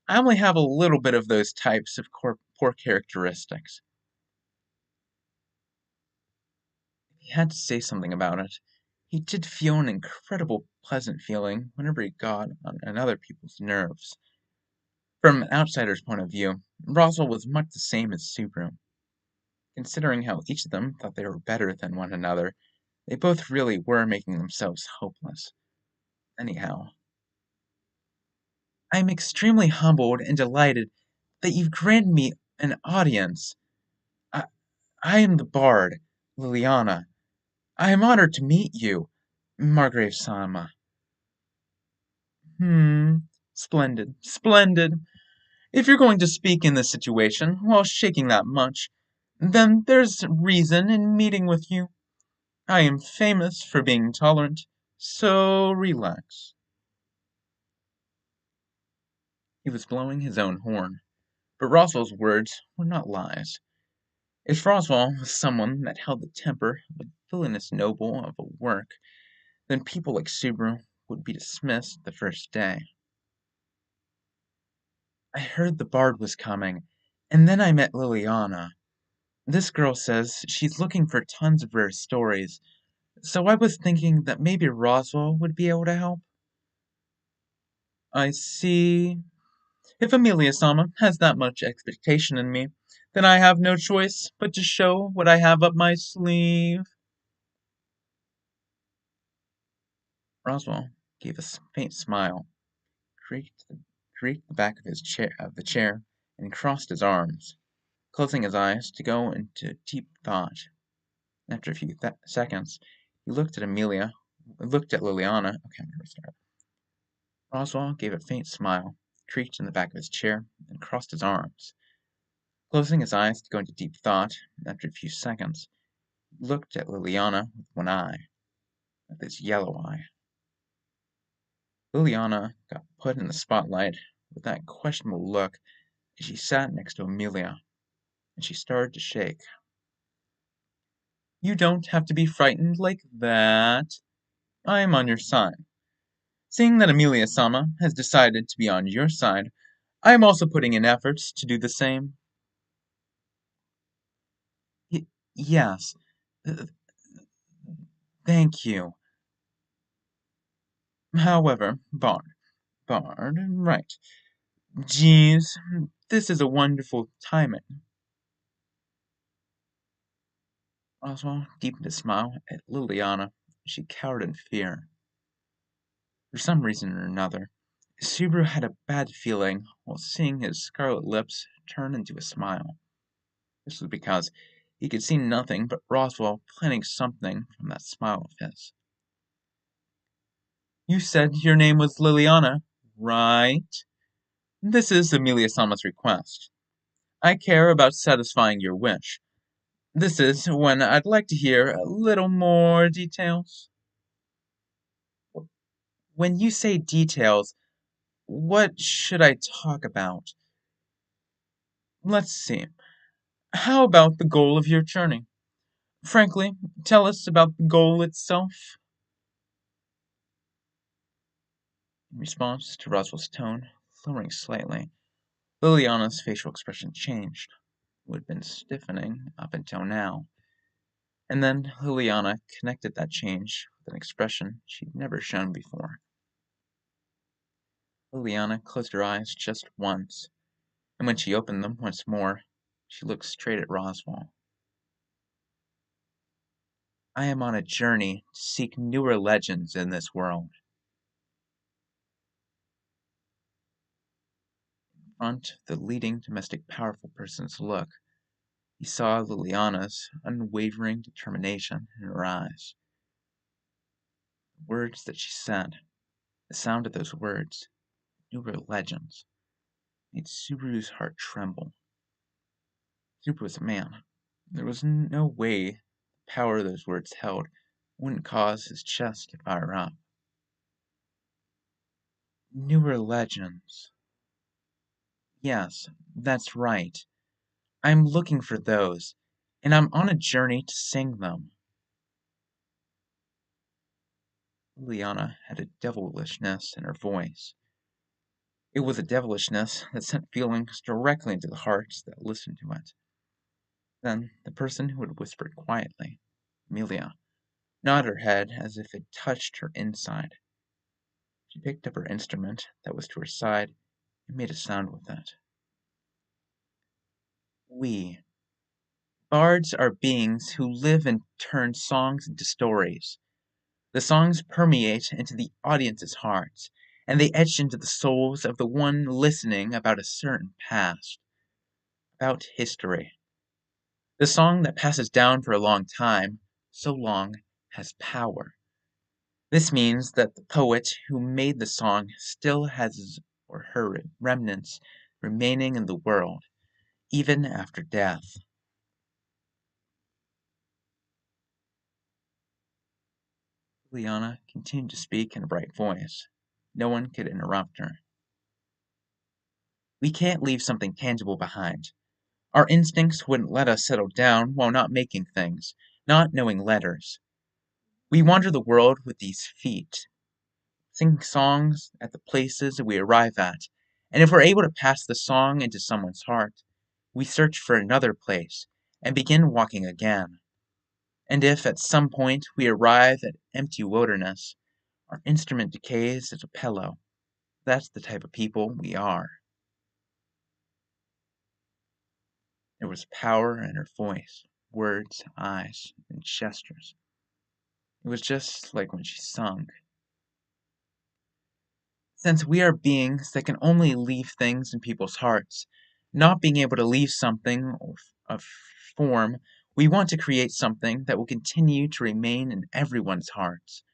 I only have a little bit of those types of poor characteristics. He had to say something about it. He did feel an incredible pleasant feeling whenever he got on other people's nerves. From an outsider's point of view, Roswell was much the same as Subaru. Considering how each of them thought they were better than one another, they both really were making themselves hopeless. Anyhow, I am extremely humbled and delighted that you've granted me an audience. I, I am the bard, Liliana. I am honored to meet you. Margrave-sama. Hmm, splendid, splendid. If you're going to speak in this situation while shaking that much, then there's reason in meeting with you. I am famous for being tolerant, so relax. He was blowing his own horn, but Roswell's words were not lies. If Roswell was someone that held the temper of a villainous noble of a work, then people like Subaru would be dismissed the first day. I heard the bard was coming, and then I met Liliana. This girl says she's looking for tons of rare stories, so I was thinking that maybe Roswell would be able to help. I see. If Amelia-sama has that much expectation in me, then I have no choice but to show what I have up my sleeve. Roswell gave a faint smile, creaked the back of the chair, and crossed his arms, closing his eyes to go into deep thought. After a few seconds, he looked at Liliana. Okay, I'm gonna restart. Roswell gave a faint smile, creaked in the back of his chair, and crossed his arms, closing his eyes to go into deep thought. After a few seconds, he looked at Liliana with one eye, with his yellow eye. Liliana got put in the spotlight with that questionable look as she sat next to Amelia, and she started to shake. You don't have to be frightened like that. I am on your side. Seeing that Amelia-sama has decided to be on your side, I am also putting in efforts to do the same. Y- yes. Th- Thank you. However, Bard, right. Jeez, this is a wonderful timing. Oswald deepened a smile at Liliana. She cowered in fear. For some reason or another, Subaru had a bad feeling while seeing his scarlet lips turn into a smile. This was because he could see nothing but Roswell planning something from that smile of his. You said your name was Liliana, right? This is Amelia Sama's request. I care about satisfying your wish. This is when I'd like to hear a little more details. When you say details, what should I talk about? Let's see. How about the goal of your journey? Frankly, tell us about the goal itself. In response to Roswell's tone, lowering slightly, Liliana's facial expression changed. It had been stiffening up until now. And then Liliana connected that change with an expression she'd never shown before. Liliana closed her eyes just once, and when she opened them once more, she looked straight at Roswell. I am on a journey to seek newer legends in this world. In front of the leading domestic powerful person's look, he saw Liliana's unwavering determination in her eyes. The words that she said, the sound of those words, newer legends, made Subaru's heart tremble. Subaru was a man. There was no way the power those words held wouldn't cause his chest to fire up. Newer legends. Yes, that's right. I'm looking for those, and I'm on a journey to sing them. Liliana had a devilishness in her voice. It was a devilishness that sent feelings directly into the hearts that listened to it. Then the person who had whispered quietly, Amelia, nodded her head as if it touched her inside. She picked up her instrument that was to her side and made a sound with it. We. Bards are beings who live and turn songs into stories. The songs permeate into the audience's hearts, and they etch into the souls of the one listening about a certain past, about history. The song that passes down for a long time, so long, has power. This means that the poet who made the song still has his or her remnants remaining in the world, even after death. Liana continued to speak in a bright voice. No one could interrupt her. We can't leave something tangible behind. Our instincts wouldn't let us settle down while not making things, not knowing letters. We wander the world with these feet, sing songs at the places we arrive at, and if we're able to pass the song into someone's heart, we search for another place and begin walking again. And if at some point we arrive at empty wilderness, our instrument decays as a pillow. That's the type of people we are. There was power in her voice, words, eyes, and gestures. It was just like when she sung. Since we are beings that can only leave things in people's hearts, not being able to leave something of form, we want to create something that will continue to remain in everyone's hearts.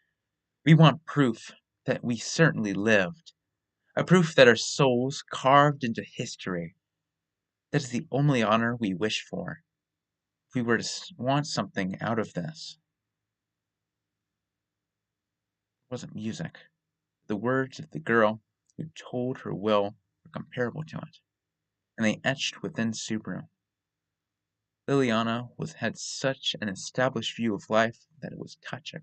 We want proof that we certainly lived, a proof that our souls carved into history. That is the only honor we wish for. If we were to want something out of this, it wasn't music. The words of the girl who told her will were comparable to it, and they etched within Subaru. Liliana had such an established view of life that it was touching.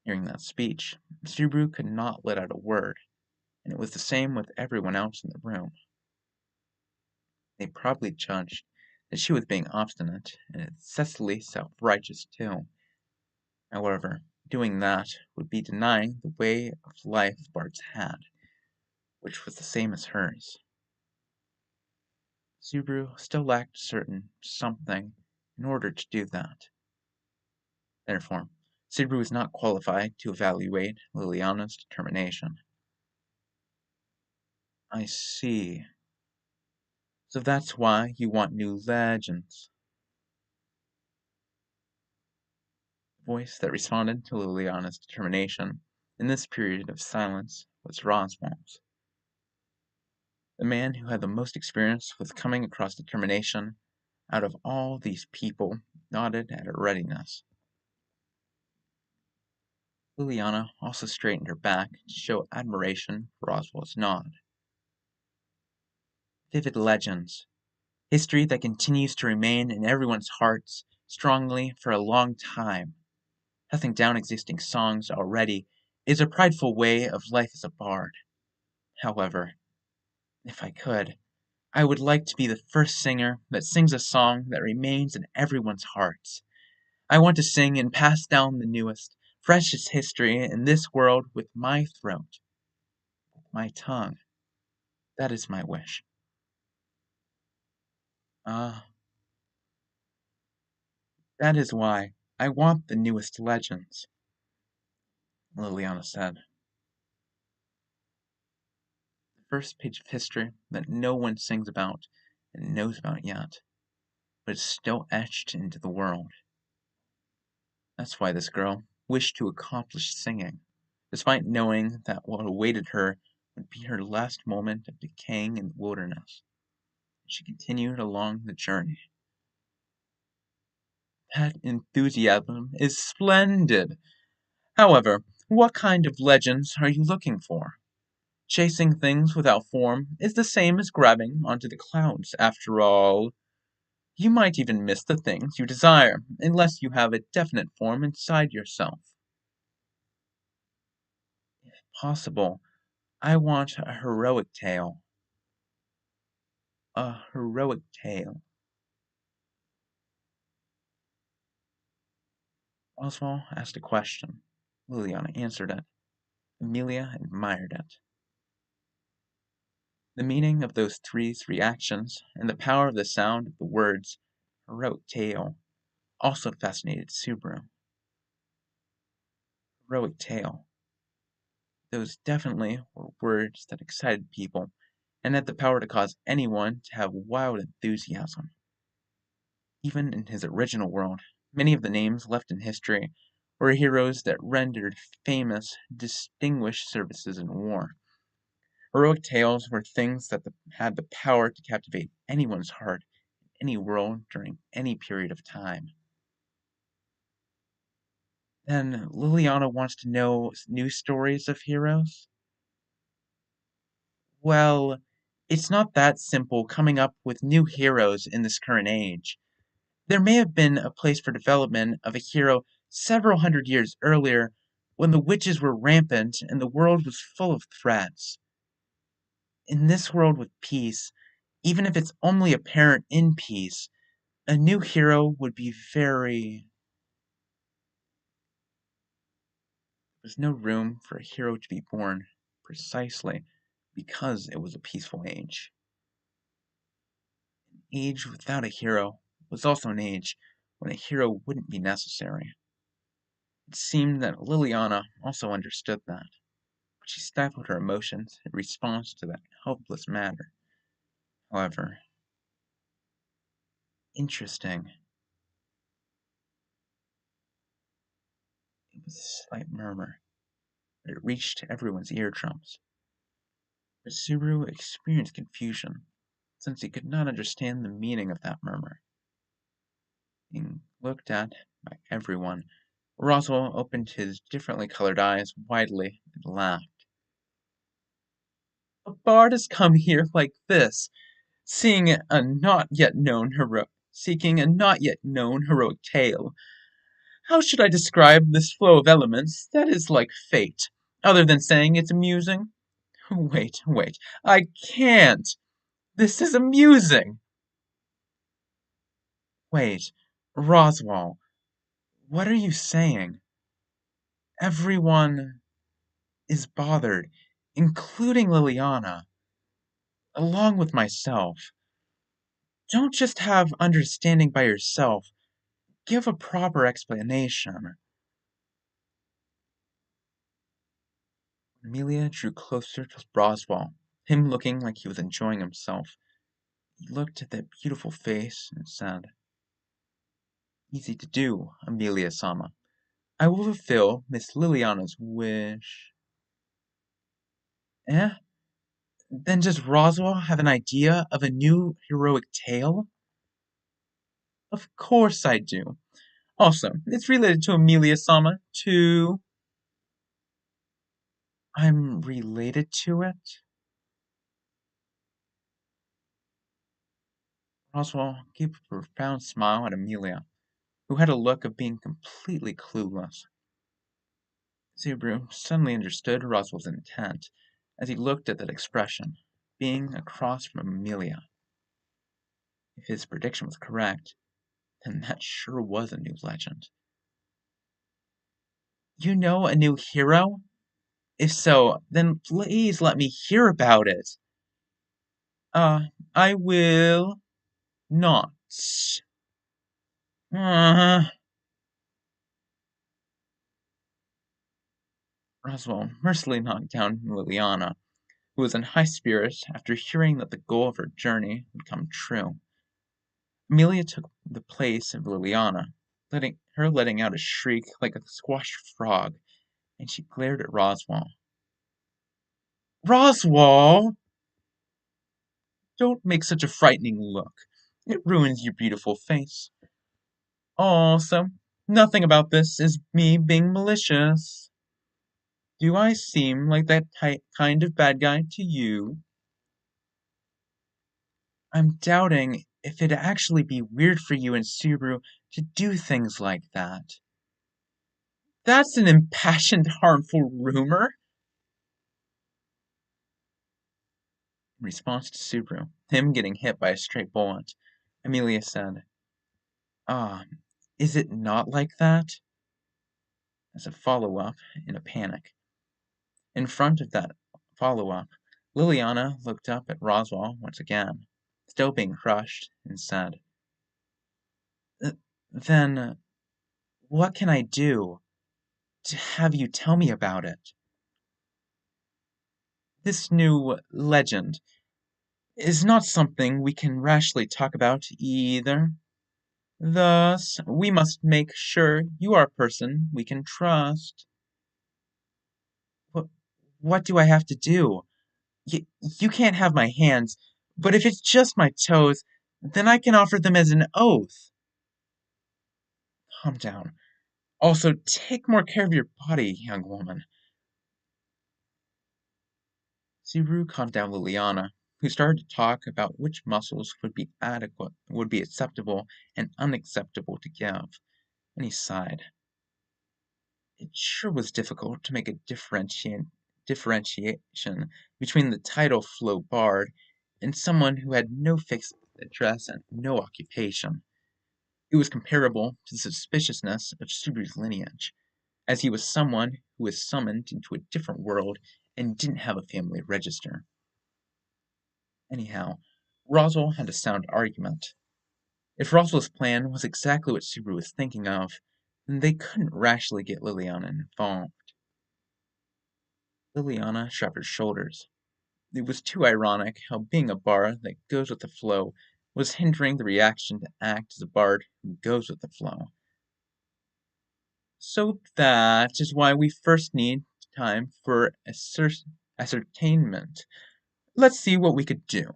Hearing that speech, Subaru could not let out a word, and it was the same with everyone else in the room. They probably judged that she was being obstinate and excessively self-righteous too. However, doing that would be denying the way of life Bart's had, which was the same as hers. Subaru still lacked a certain something in order to do that. Therefore, Subaru was not qualified to evaluate Liliana's determination. I see. So that's why you want new legends. The voice that responded to Liliana's determination in this period of silence was Roswell's. The man who had the most experience with coming across determination out of all these people nodded at her readiness. Liliana also straightened her back to show admiration for Roswell's nod. Vivid legends, history that continues to remain in everyone's hearts strongly for a long time. Passing down existing songs already is a prideful way of life as a bard. However, if I could, I would like to be the first singer that sings a song that remains in everyone's hearts. I want to sing and pass down the newest, freshest history in this world with my throat, my tongue. That is my wish. Ah, that is why I want the newest legends, Liliana said. The first page of history that no one sings about and knows about yet, but is still etched into the world. That's why this girl wished to accomplish singing, despite knowing that what awaited her would be her last moment of decaying in the wilderness. She continued along the journey. That enthusiasm is splendid. However, what kind of legends are you looking for? Chasing things without form is the same as grabbing onto the clouds, after all. You might even miss the things you desire, unless you have a definite form inside yourself. If possible, I want a heroic tale. A heroic tale. Oswald asked a question. Liliana answered it. Amelia admired it. The meaning of those three reactions, and the power of the sound of the words heroic tale, also fascinated Subaru. Heroic tale. Those definitely were words that excited people, and had the power to cause anyone to have wild enthusiasm. Even in his original world, many of the names left in history were heroes that rendered famous, distinguished services in war. Heroic tales were things that had the power to captivate anyone's heart in any world during any period of time. Then Liliana wants to know new stories of heroes? Well, it's not that simple coming up with new heroes in this current age. There may have been a place for development of a hero several hundred years earlier when the witches were rampant and the world was full of threats. In this world with peace, even if it's only apparent in peace, a new hero would be very. There's no room for a hero to be born, precisely because it was a peaceful age. An age without a hero was also an age when a hero wouldn't be necessary. It seemed that Liliana also understood that, but she stifled her emotions in response to that helpless matter. However, interesting. It was a slight murmur, but it reached everyone's eardrums. But Subaru experienced confusion, since he could not understand the meaning of that murmur. Being looked at by everyone, Roswell opened his differently colored eyes widely and laughed. A bard has come here like this, seeking a not yet known heroic tale. How should I describe this flow of elements that is like fate, other than saying it's amusing? Wait, I can't! This is amusing! Wait, Roswell, what are you saying? Everyone is bothered, including Liliana, along with myself. Don't just have understanding by yourself. Give a proper explanation. Amelia drew closer to Roswell, him looking like he was enjoying himself. He looked at that beautiful face and said, Easy to do, Amelia-sama. I will fulfill Miss Liliana's wish. Eh? Then does Roswell have an idea of a new heroic tale? Of course I do. Also, it's related to Amelia-sama, too. I'm related to it? Roswell gave a profound smile at Amelia, who had a look of being completely clueless. Subaru suddenly understood Roswell's intent as he looked at that expression, being across from Amelia. If his prediction was correct, then that sure was a new legend. You know a new hero? If so, then please let me hear about it. I will not. Uh, Roswell mercilessly knocked down Liliana, who was in high spirits after hearing that the goal of her journey would come true. Amelia took the place of Liliana, letting out a shriek like a squashed frog, and she glared at Roswell. Roswell! Don't make such a frightening look. It ruins your beautiful face. Also, nothing about this is me being malicious. Do I seem like that kind of bad guy to you? I'm doubting if it'd actually be weird for you and Subaru to do things like that. That's an impassioned, harmful rumor. In response to Subaru, him getting hit by a stray bullet, Amelia said, Ah, is it not like that? As a follow-up, in a panic. In front of that follow-up, Liliana looked up at Roswell once again, still being crushed, and said, Then, what can I do to have you tell me about it? This new legend is not something we can rashly talk about either. Thus, we must make sure you are a person we can trust. What, what do I have to do? You can't have my hands, but if it's just my toes, then I can offer them as an oath. Calm down. Also, take more care of your body, young woman. Subaru calmed down Liliana, who started to talk about which muscles would be acceptable and unacceptable to give, and he sighed. It sure was difficult to make a differentiation between the title Flo Bard and someone who had no fixed address and no occupation. It was comparable to the suspiciousness of Subaru's lineage, as he was someone who was summoned into a different world and didn't have a family register. Anyhow, Roswell had a sound argument. If Roswell's plan was exactly what Subaru was thinking of, then they couldn't rashly get Liliana involved. Liliana shrugged her shoulders. It was too ironic how being a bard that goes with the flow was hindering the reaction to act as a bard who goes with the flow. So that is why we first need time for ascertainment. Let's see what we could do.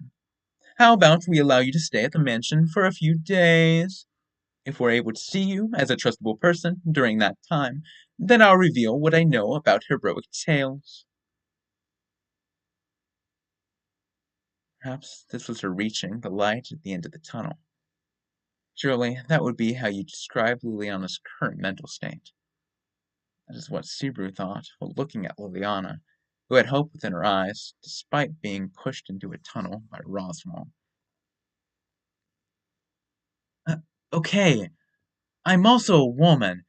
How about we allow you to stay at the mansion for a few days? If we're able to see you as a trustable person during that time, then I'll reveal what I know about heroic tales. Perhaps this was her reaching the light at the end of the tunnel. Surely that would be how you describe Liliana's current mental state. That is what Subaru thought while looking at Liliana, who had hope within her eyes, despite being pushed into a tunnel by Roswell. Uh, okay, I'm also a woman.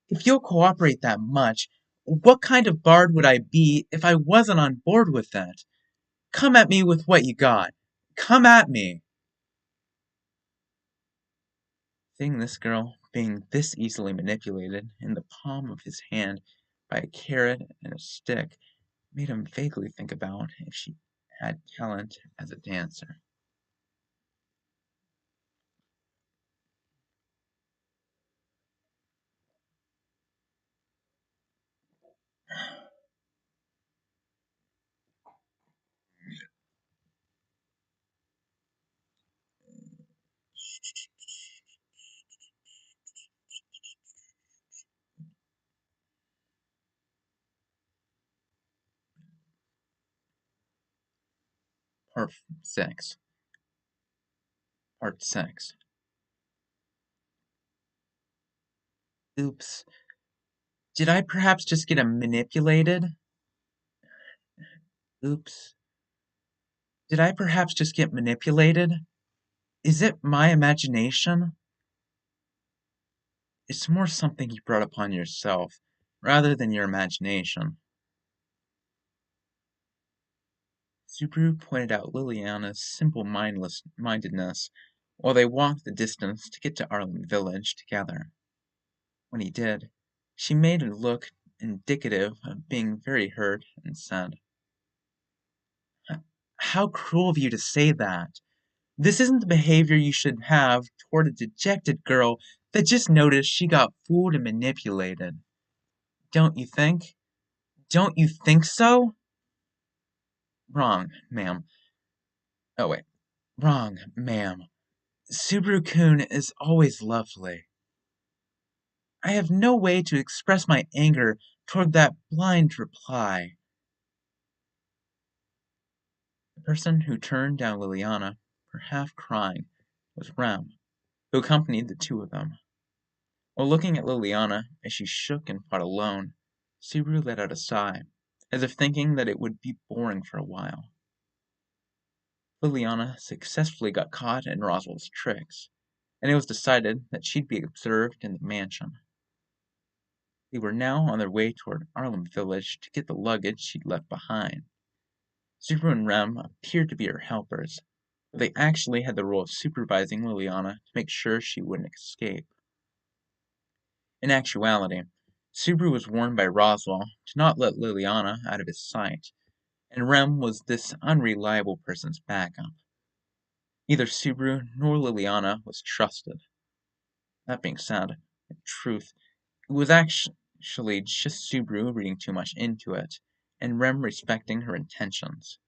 If you'll cooperate that much, what kind of bard would I be if I wasn't on board with that? Come at me with what you got. Come at me. Seeing this girl being this easily manipulated in the palm of his hand by a carrot and a stick made him vaguely think about if she had talent as a dancer. Part 6. Part 6. Oops. Did I perhaps just get manipulated? Oops. Did I perhaps just get manipulated? Is it my imagination? It's more something you brought upon yourself, rather than your imagination. Subaru pointed out Liliana's simple mindedness while they walked the distance to get to Arlen Village together. When he did, she made a look indicative of being very hurt and said, "How cruel of you to say that! This isn't the behavior you should have toward a dejected girl that just noticed she got fooled and manipulated. Don't you think? Don't you think so?" "Wrong, ma'am. Oh, wait. Wrong, ma'am. Subaru-kun is always lovely. I have no way to express my anger toward that blind reply." The person who turned down Liliana, for half crying, was Rem, who accompanied the two of them. While looking at Liliana as she shook and fought alone, Subaru let out a sigh, as if thinking that it would be boring for a while. Liliana successfully got caught in Roswell's tricks, and it was decided that she'd be observed in the mansion. They were now on their way toward Arlem Village to get the luggage she'd left behind. Subaru and Rem appeared to be her helpers, but they actually had the role of supervising Liliana to make sure she wouldn't escape. In actuality, Subaru was warned by Roswell to not let Liliana out of his sight, and Rem was this unreliable person's backup. Neither Subaru nor Liliana was trusted. That being said, in truth, it was actually just Subaru reading too much into it, and Rem respecting her intentions.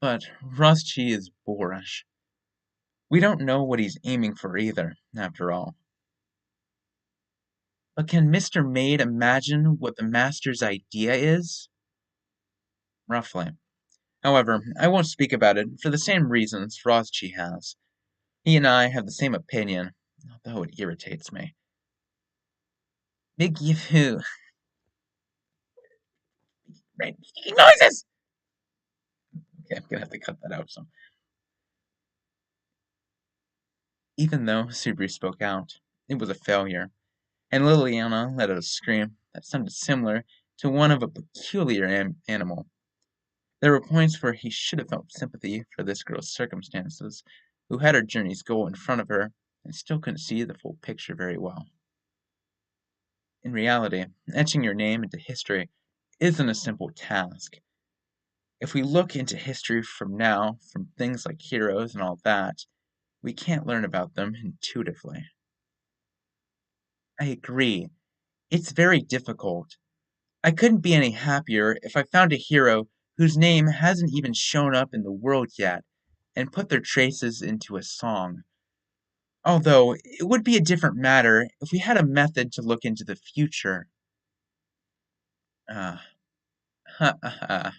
But Roschi is boorish. We don't know what he's aiming for either, after all. But can Mr. Maid imagine what the master's idea is? Roughly. However, I won't speak about it for the same reasons Roschi has. He and I have the same opinion, although it irritates me. Big Yahoo! Right, making noises! Okay, I'm gonna have to cut that out some. Even though Subaru spoke out, it was a failure, and Liliana let out a scream that sounded similar to one of a peculiar animal. There were points where he should have felt sympathy for this girl's circumstances, who had her journey's goal in front of her and still couldn't see the full picture very well. In reality, etching your name into history isn't a simple task. If we look into history from now, from things like heroes and all that, we can't learn about them intuitively. I agree. It's very difficult. I couldn't be any happier if I found a hero whose name hasn't even shown up in the world yet and put their traces into a song. Although, it would be a different matter if we had a method to look into the future. Ah, ha ha ha.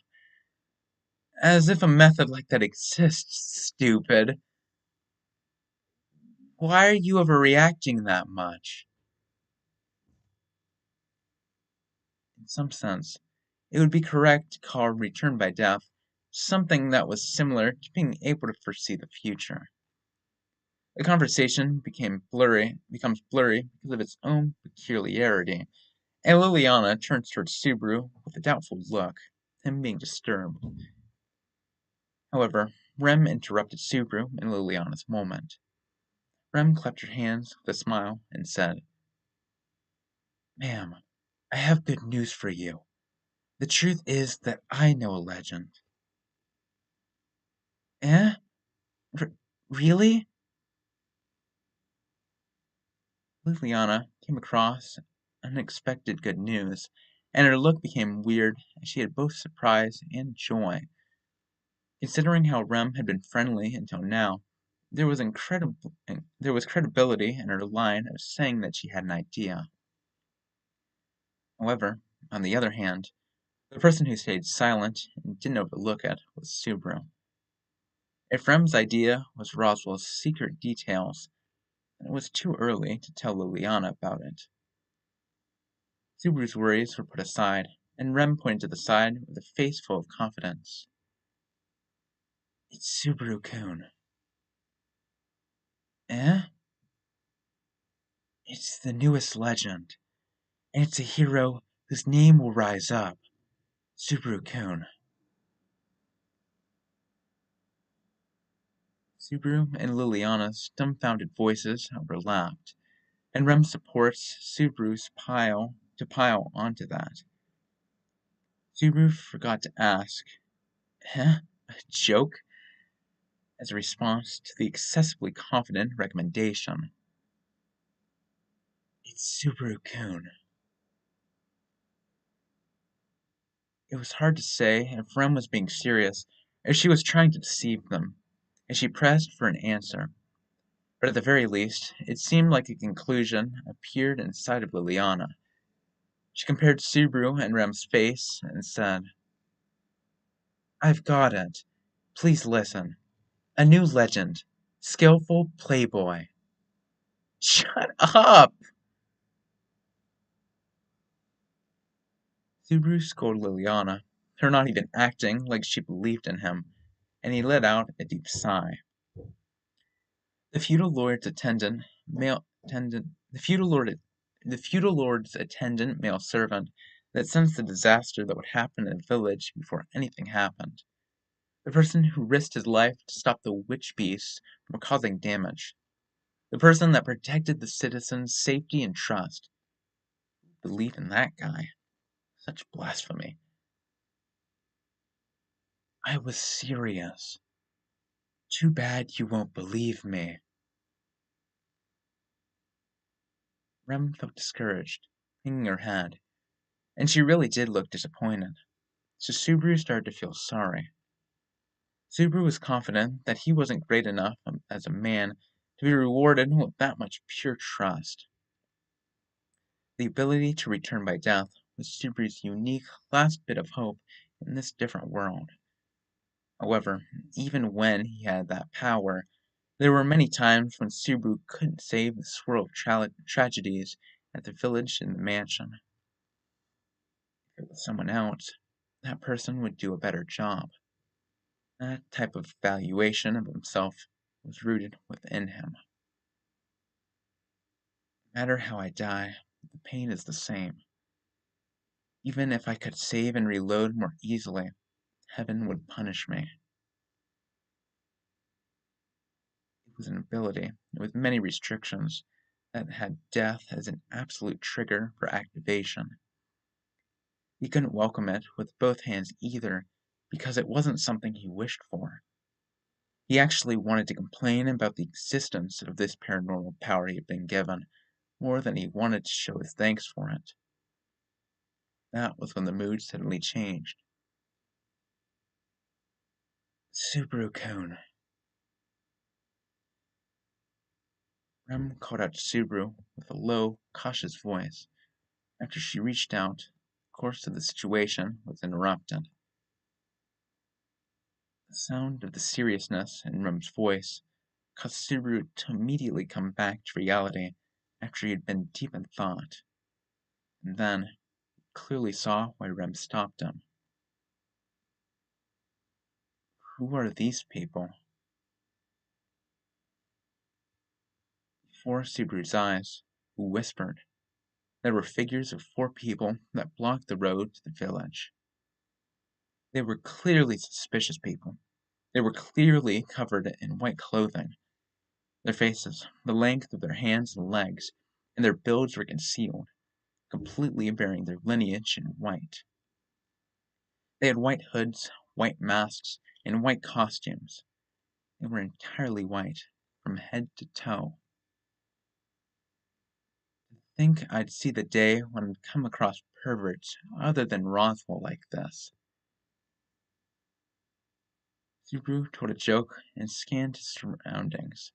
As if a method like that exists, stupid. Why are you overreacting that much? In some sense, it would be correct to call return by death something that was similar to being able to foresee the future. The conversation becomes blurry because of its own peculiarity, and Liliana turns towards Subaru with a doubtful look, him being disturbed. However, Rem interrupted Subaru in Liliana's moment. Rem clapped her hands with a smile and said, "Ma'am, I have good news for you. The truth is that I know a legend." Eh? R- really? Liliana came across unexpected good news, and her look became weird as she had both surprise and joy. Considering how Rem had been friendly until now, there was credibility in her line of saying that she had an idea. However, on the other hand, the person who stayed silent and didn't overlook it was Subaru. If Rem's idea was Roswell's secret details, then it was too early to tell Liliana about it. Subaru's worries were put aside, and Rem pointed to the side with a face full of confidence. "It's Subaru-kun." Eh? "It's the newest legend, and it's a hero whose name will rise up. Subaru-kun." Subaru and Liliana's dumbfounded voices overlapped, and Rem supports Subaru's pile onto that. Subaru forgot to ask, "Huh? A joke?" as a response to the excessively confident recommendation. "It's Subaru-kun." It was hard to say if Rem was being serious or if she was trying to deceive them, and she pressed for an answer. But at the very least, it seemed like a conclusion appeared inside of Liliana. She compared Subaru and Rem's face and said, "I've got it. Please listen. A new legend. Skillful playboy." Shut up! Subaru scolded Liliana, her not even acting like she believed in him, and he let out a deep sigh. The feudal lord's attendant, male attendant, the feudal lord's attendant male servant that sensed the disaster that would happen in the village before anything happened. The person who risked his life to stop the witch beasts from causing damage. The person that protected the citizens' safety and trust. Believe in that guy. Such blasphemy. I was serious. Too bad you won't believe me. Rem felt discouraged, hanging her head, and she really did look disappointed, so Subaru started to feel sorry. Subaru was confident that he wasn't great enough as a man to be rewarded with that much pure trust. The ability to return by death was Subaru's unique last bit of hope in this different world. However, even when he had that power, there were many times when Subaru couldn't save the swirl of tragedies at the village and the mansion. If it was someone else, that person would do a better job. That type of valuation of himself was rooted within him. No matter how I die, the pain is the same. Even if I could save and reload more easily, heaven would punish me. It was an ability with many restrictions that had death as an absolute trigger for activation. He couldn't welcome it with both hands either, because it wasn't something he wished for. He actually wanted to complain about the existence of this paranormal power he had been given, more than he wanted to show his thanks for it. That was when the mood suddenly changed. Subaru-kun. Rem called out to Subaru with a low, cautious voice. After she reached out, the course of the situation was interrupted. The sound of the seriousness in Rem's voice caused Subaru to immediately come back to reality after he had been deep in thought, and then he clearly saw why Rem stopped him. Who are these people? Before Subaru's eyes, who whispered. There were figures of 4 people that blocked the road to the village. They were clearly suspicious people. They were clearly covered in white clothing. Their faces, the length of their hands and legs, and their builds were concealed, completely bearing their lineage in white. They had white hoods, white masks, and white costumes. They were entirely white, from head to toe. Think I'd see the day when I'd come across perverts other than Roswell like this. Subaru told a joke and scanned his surroundings.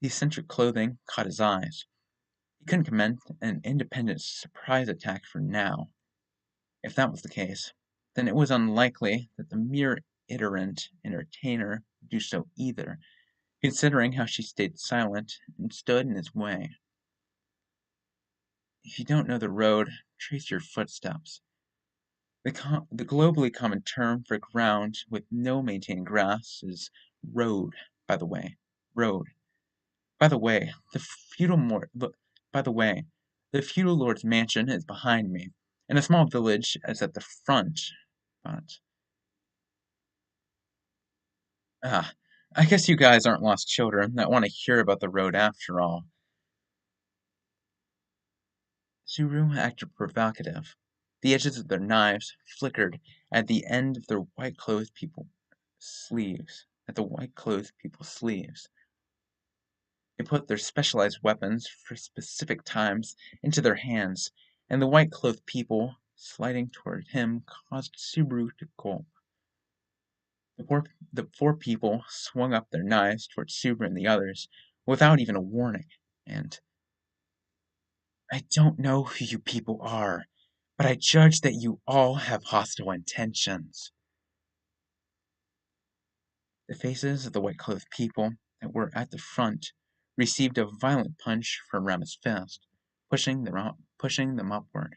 The eccentric clothing caught his eyes. He couldn't commence an independent surprise attack for now. If that was the case, then it was unlikely that the mere iterant entertainer would do so either, considering how she stayed silent and stood in his way. If you don't know the road, trace your footsteps. The globally common term for ground with no maintained grass is road, by the way. Road. By the way, the feudal lord's mansion is behind me, and a small village is at the front. But ah, I guess you guys aren't lost children that want to hear about the road after all. Suru acted provocative. The edges of their knives flickered at the end of their white-clothed people sleeves. At the white-clothed people's sleeves. They put their specialized weapons for specific times into their hands, and the white-clothed people sliding toward him caused Subaru to gulp. The 4 people swung up their knives toward Subaru and the others, without even a warning, and I don't know who you people are, but I judge that you all have hostile intentions. The faces of the white-clothed people that were at the front received a violent punch from Rama's fist, pushing them upward.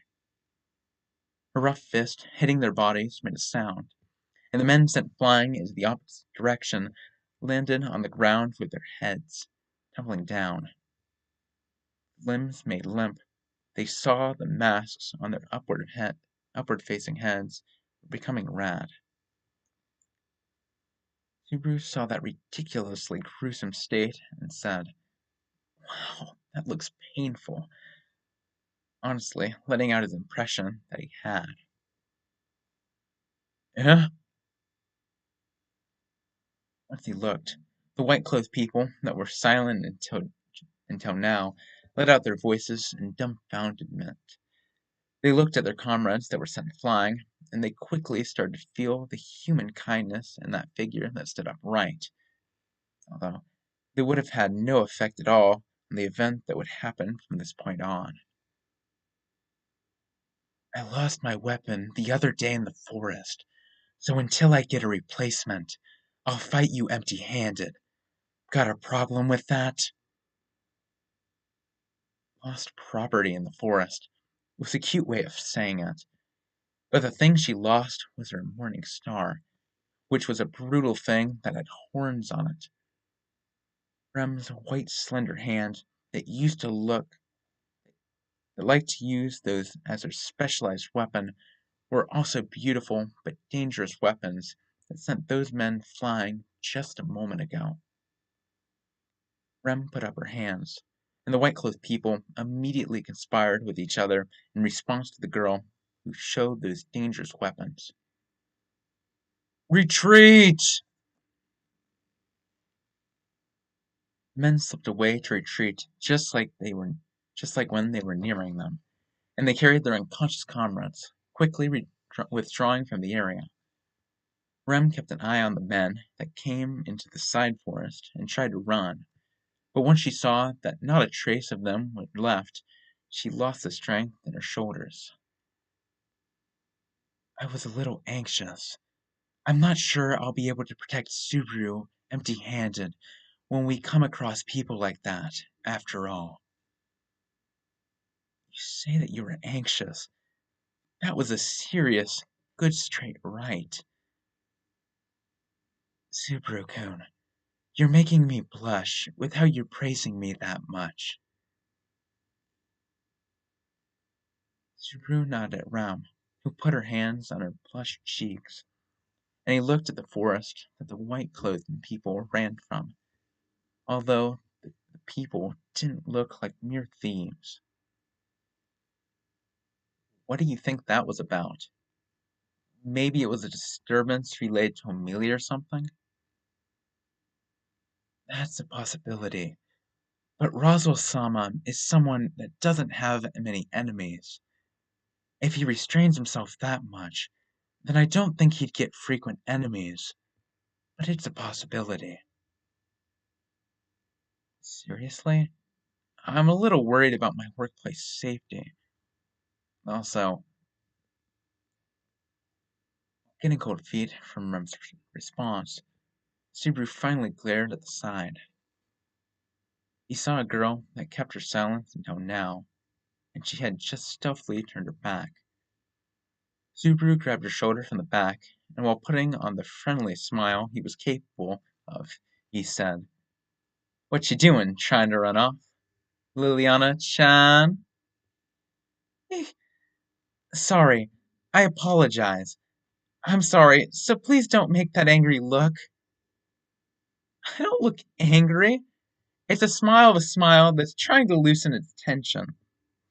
Her rough fist hitting their bodies made a sound, and the men sent flying into the opposite direction landed on the ground with their heads tumbling down. Limbs made limp. They saw the masks on their upward-facing heads were becoming rad. Subaru saw that ridiculously gruesome state and said, "Wow, that looks painful," honestly letting out his impression that he had. Yeah? Once he looked, the white-clothed people that were silent until now let out their voices in dumbfoundedment. They looked at their comrades that were sent flying, and they quickly started to feel the human kindness in that figure that stood upright, although they would have had no effect at all on the event that would happen from this point on. I lost my weapon the other day in the forest, so until I get a replacement, I'll fight you empty-handed. Got a problem with that? Lost property in the forest was a cute way of saying it, but the thing she lost was her morning star, which was a brutal thing that had horns on it. Rem's white slender hand that used to look that liked to use those as her specialized weapon were also beautiful but dangerous weapons that sent those men flying just a moment ago. Rem put up her hands, and the white-clothed people immediately conspired with each other in response to the girl who showed those dangerous weapons. Retreat! Men slipped away to retreat just like when they were nearing them, and they carried their unconscious comrades, quickly withdrawing from the area. Rem kept an eye on the men that came into the side forest and tried to run, but once she saw that not a trace of them was left, she lost the strength in her shoulders. I was a little anxious. I'm not sure I'll be able to protect Subaru empty-handed when we come across people like that, after all. You say that you were anxious. That was a serious, good straight right. Subaru-kun, you're making me blush with how you're praising me that much. Subaru nodded at Ram, who put her hands on her flushed cheeks, and he looked at the forest that the white-clothed people ran from, although the people didn't look like mere thieves. What do you think that was about? Maybe it was a disturbance related to Amelia or something? That's a possibility. But Roswell-sama is someone that doesn't have many enemies. If he restrains himself that much, then I don't think he'd get frequent enemies. But it's a possibility. Seriously? I'm a little worried about my workplace safety. Also, getting cold feet from Rem's response, Subaru finally glared at the side. He saw a girl that kept her silence until now, and she had just stealthily turned her back. Subaru grabbed her shoulder from the back, and while putting on the friendliest smile he was capable of, he said, "What you doing, trying to run off? Liliana-chan?" "Eh, sorry. I apologize. I'm sorry, so please don't make that angry look." "I don't look angry. It's a smile that's trying to loosen its tension.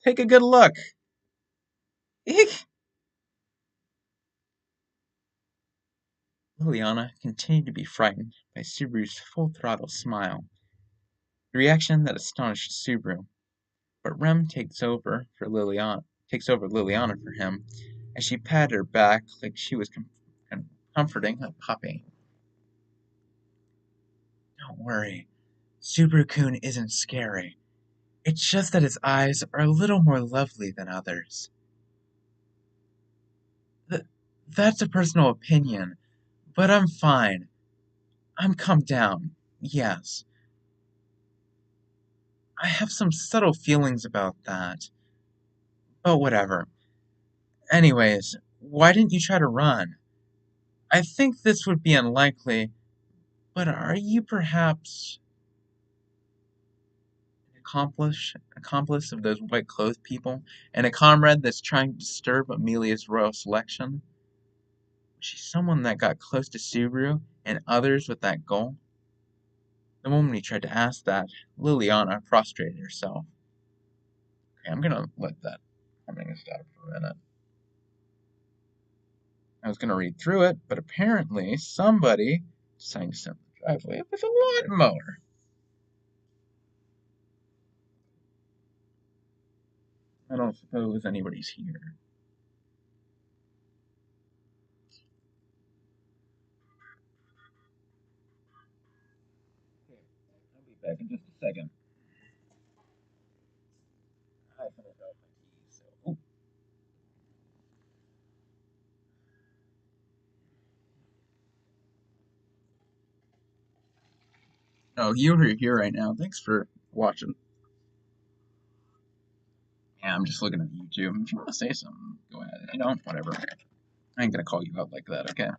Take a good look." Eek! Liliana continued to be frightened by Subaru's full-throttle smile, the reaction that astonished Subaru, but Rem takes over Liliana for him as she patted her back like she was comforting a puppy. "Don't worry, Subaru-kun isn't scary. It's just that his eyes are a little more lovely than others." Th- that's a personal opinion, but I'm fine. I'm calmed down, yes. I have some subtle feelings about that, but whatever. Anyways, why didn't you try to run? I think this would be unlikely, but are you perhaps an accomplice of those white-clothed people, and a comrade that's trying to disturb Amelia's royal selection? Was she someone that got close to Subaru and others with that goal? The moment he tried to ask that, Liliana prostrated herself. Okay, I'm gonna let that humming stop for a minute. I was gonna read through it, but apparently somebody decided to send the driveway with a lawnmower. I don't suppose anybody's here. Okay, I'll be back in just a second. I finished out my tea, so. Oh, you're here right now. Thanks for watching. Yeah, I'm just looking at YouTube. If you want to say something, go ahead. If you don't, whatever. I ain't gonna call you out like that, okay?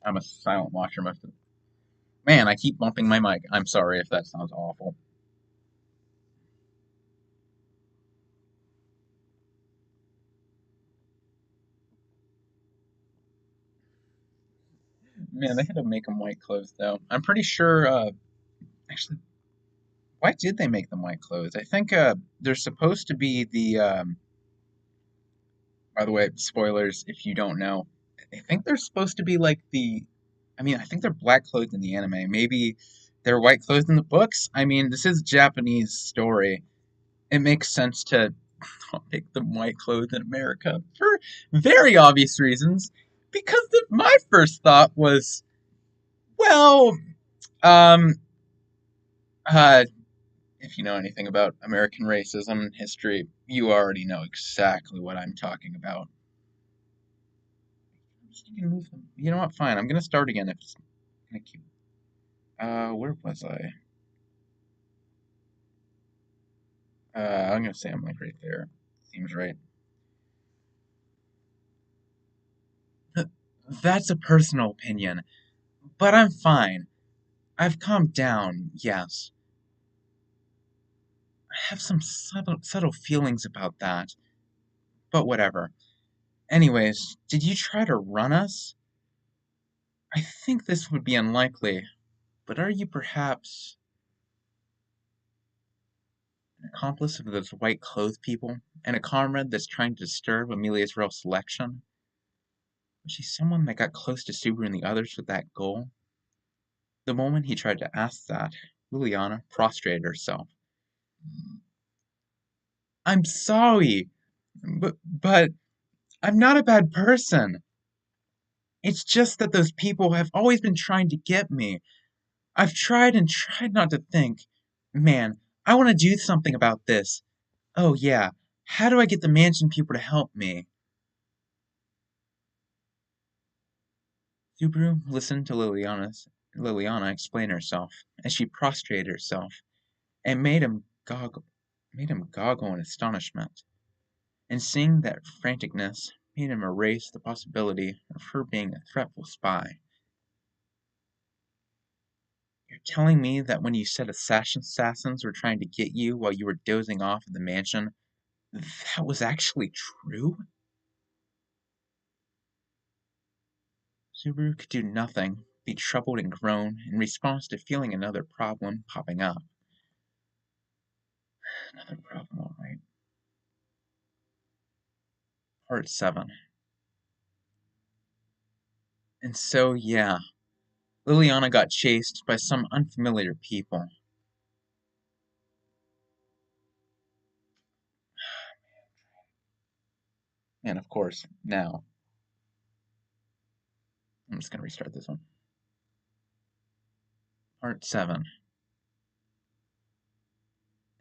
I'm a silent watcher most of the Man, I keep bumping my mic. I'm sorry if that sounds awful. Man, they had to make them white clothes, though. I'm pretty sure, actually, why did they make them white clothes? I think, they're supposed to be by the way, spoilers if you don't know. I think they're supposed to be like I think they're black clothes in the anime. Maybe they're white clothes in the books. I mean, this is a Japanese story. It makes sense to not make them white clothes in America for very obvious reasons. Because my first thought was, well, um, uh, if you know anything about American racism and history, you already know exactly what I'm talking about. I'm just gonna move them. You know what? Fine. I'm gonna start again if it's gonna keep. Where was I? I'm gonna say I'm like right there. Seems right. That's a personal opinion, but I'm fine. I've calmed down, yes. I have some subtle feelings about that, but whatever. Anyways, did you try to run us? I think this would be unlikely, but are you perhaps an accomplice of those white clothed people, and a comrade that's trying to disturb Amelia's real selection? Was she someone that got close to Subaru and the others with that goal? The moment he tried to ask that, Liliana prostrated herself. I'm sorry, but I'm not a bad person. It's just that those people have always been trying to get me. I've tried and tried not to think. Man, I want to do something about this. Oh, yeah. How do I get the mansion people to help me? Subaru listened to Liliana explain herself as she prostrated herself and made him goggle in astonishment. And seeing that franticness made him erase the possibility of her being a threatful spy. You're telling me that when you said assassins were trying to get you while you were dozing off at the mansion, that was actually true? Subaru could do nothing, be troubled and groan in response to feeling another problem popping up. Another problem, alright. Part 7. And so, yeah, Liliana got chased by some unfamiliar people. And of course, now, I'm just going to restart this one. Part 7.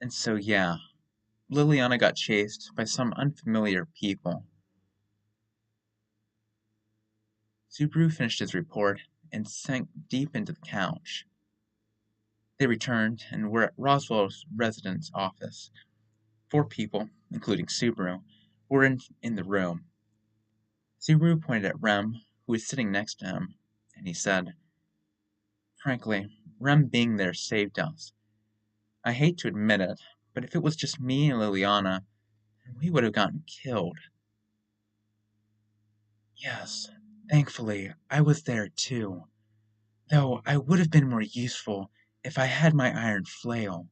And so, yeah, Liliana got chased by some unfamiliar people. Subaru finished his report and sank deep into the couch. They returned and were at Roswell's residence office. 4 people, including Subaru, were in the room. Subaru pointed at Rem, who was sitting next to him, and he said, Frankly, Rem being there saved us. I hate to admit it, but if it was just me and Liliana, we would have gotten killed. Yes, thankfully, I was there too. Though I would have been more useful if I had my iron flail.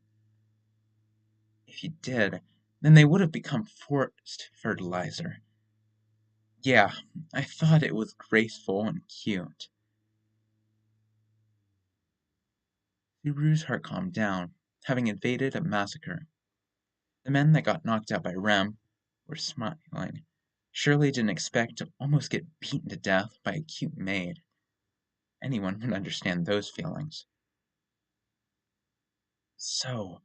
If you did, then they would have become forced fertilizer. Yeah, I thought it was graceful and cute. Subaru's heart calmed down, having evaded a massacre. The men that got knocked out by Rem were smiling. Shirley didn't expect to almost get beaten to death by a cute maid. Anyone would understand those feelings. So,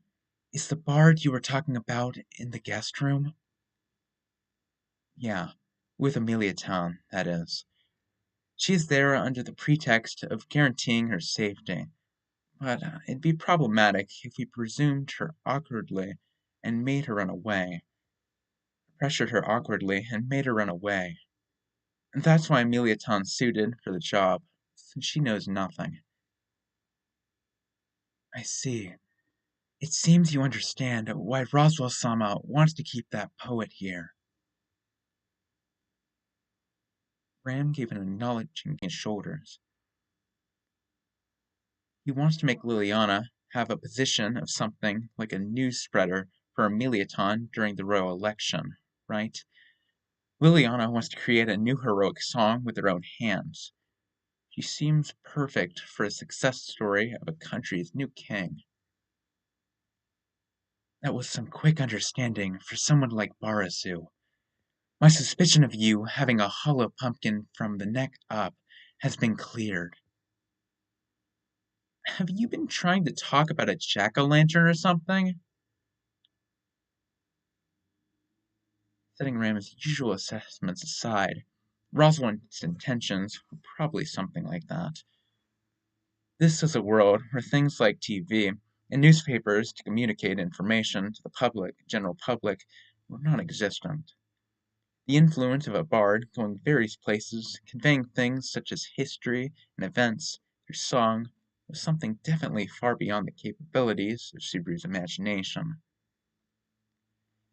is the bard you were talking about in the guest room? Yeah, with Amelia Town, that is. She is there under the pretext of guaranteeing her safety, but it'd be problematic if we presumed her awkwardly and made her run away. Pressured her awkwardly and made her run away. And that's why Amelia Town's suited for the job, since she knows nothing. I see. It seems you understand why Roswell-sama wants to keep that poet here. Ram gave an acknowledging shoulders. He wants to make Liliana have a position of something like a news spreader for Ameliaton during the royal election, right? Liliana wants to create a new heroic song with her own hands. She seems perfect for a success story of a country's new king. That was some quick understanding for someone like Barasu. My suspicion of you having a hollow pumpkin from the neck up has been cleared. Have you been trying to talk about a jack-o'-lantern or something? Setting Ram's usual assessments aside, Rosalind's intentions were probably something like that. This is a world where things like TV and newspapers to communicate information to the general public, were non-existent. The influence of a bard going various places, conveying things such as history and events through song, was something definitely far beyond the capabilities of Subaru's imagination.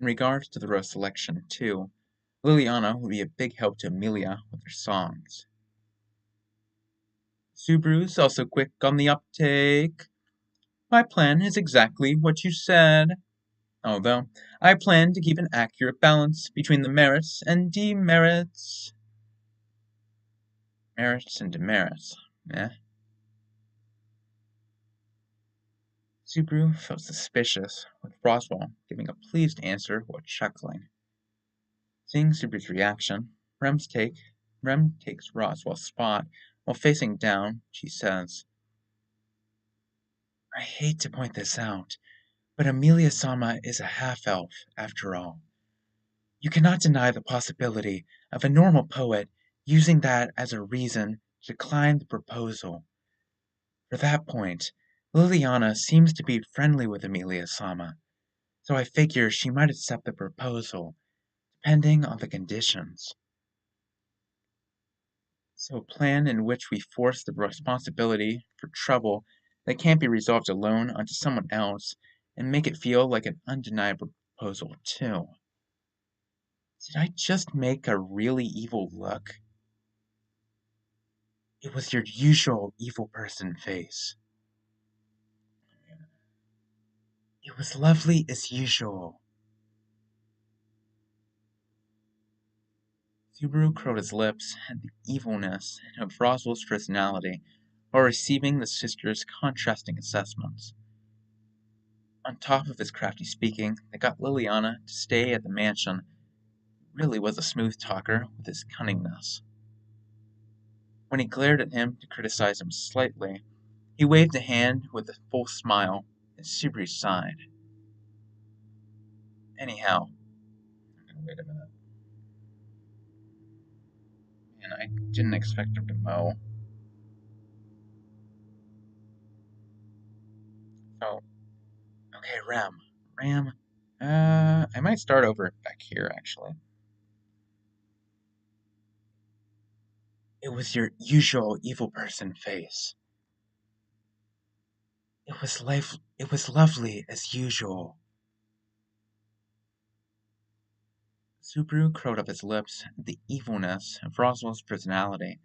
In regards to the row selection, too, Liliana would be a big help to Amelia with her songs. Subaru's also quick on the uptake. My plan is exactly what you said. Although, I plan to keep an accurate balance between the merits and demerits. Merits and demerits, eh? Subaru felt suspicious, with Roswell giving a pleased answer while chuckling. Seeing Subaru's reaction, Rem takes Roswell's spot while facing down. She says, I hate to point this out, but Amelia Sama is a half-elf, after all. You cannot deny the possibility of a normal poet using that as a reason to decline the proposal. For that point, Liliana seems to be friendly with Amelia Sama, so I figure she might accept the proposal, depending on the conditions. So a plan in which we force the responsibility for trouble that can't be resolved alone onto someone else and make it feel like an undeniable proposal too. Did I just make a really evil look? It was your usual evil person face. It was lovely as usual. Subaru curled his lips at the evilness of Roswell's personality while receiving the sisters' contrasting assessments. On top of his crafty speaking that got Liliana to stay at the mansion, he really was a smooth talker with his cunningness. When he glared at him to criticize him slightly, he waved a hand with a full smile, and Subaru sighed. Anyhow, wait a minute. Man, I didn't expect him to mow. So, okay, Ram. I might start over back here, actually. It was your usual evil person face. It was lovely as usual. Subaru curled up his lips at the evilness of Roswell's personality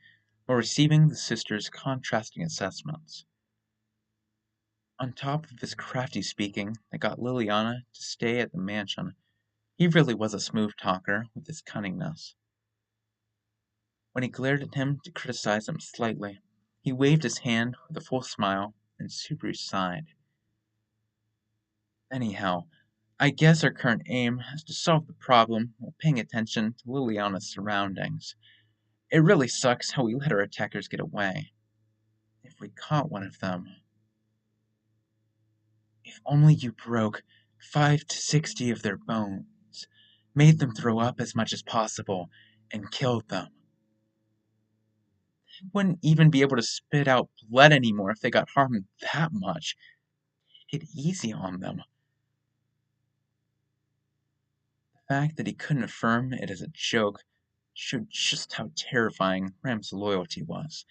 while receiving the sisters' contrasting assessments. On top of his crafty speaking that got Liliana to stay at the mansion, he really was a smooth talker with his cunningness. When he glared at him to criticize him slightly, he waved his hand with a full smile, and Subaru sighed. Anyhow, I guess our current aim is to solve the problem while paying attention to Liliana's surroundings. It really sucks how we let our attackers get away. If we caught one of them, if only you broke 5 to 60 of their bones, made them throw up as much as possible, and killed them. They wouldn't even be able to spit out blood anymore if they got harmed that much. Take it easy on them. The fact that he couldn't affirm it as a joke showed just how terrifying Ram's loyalty was.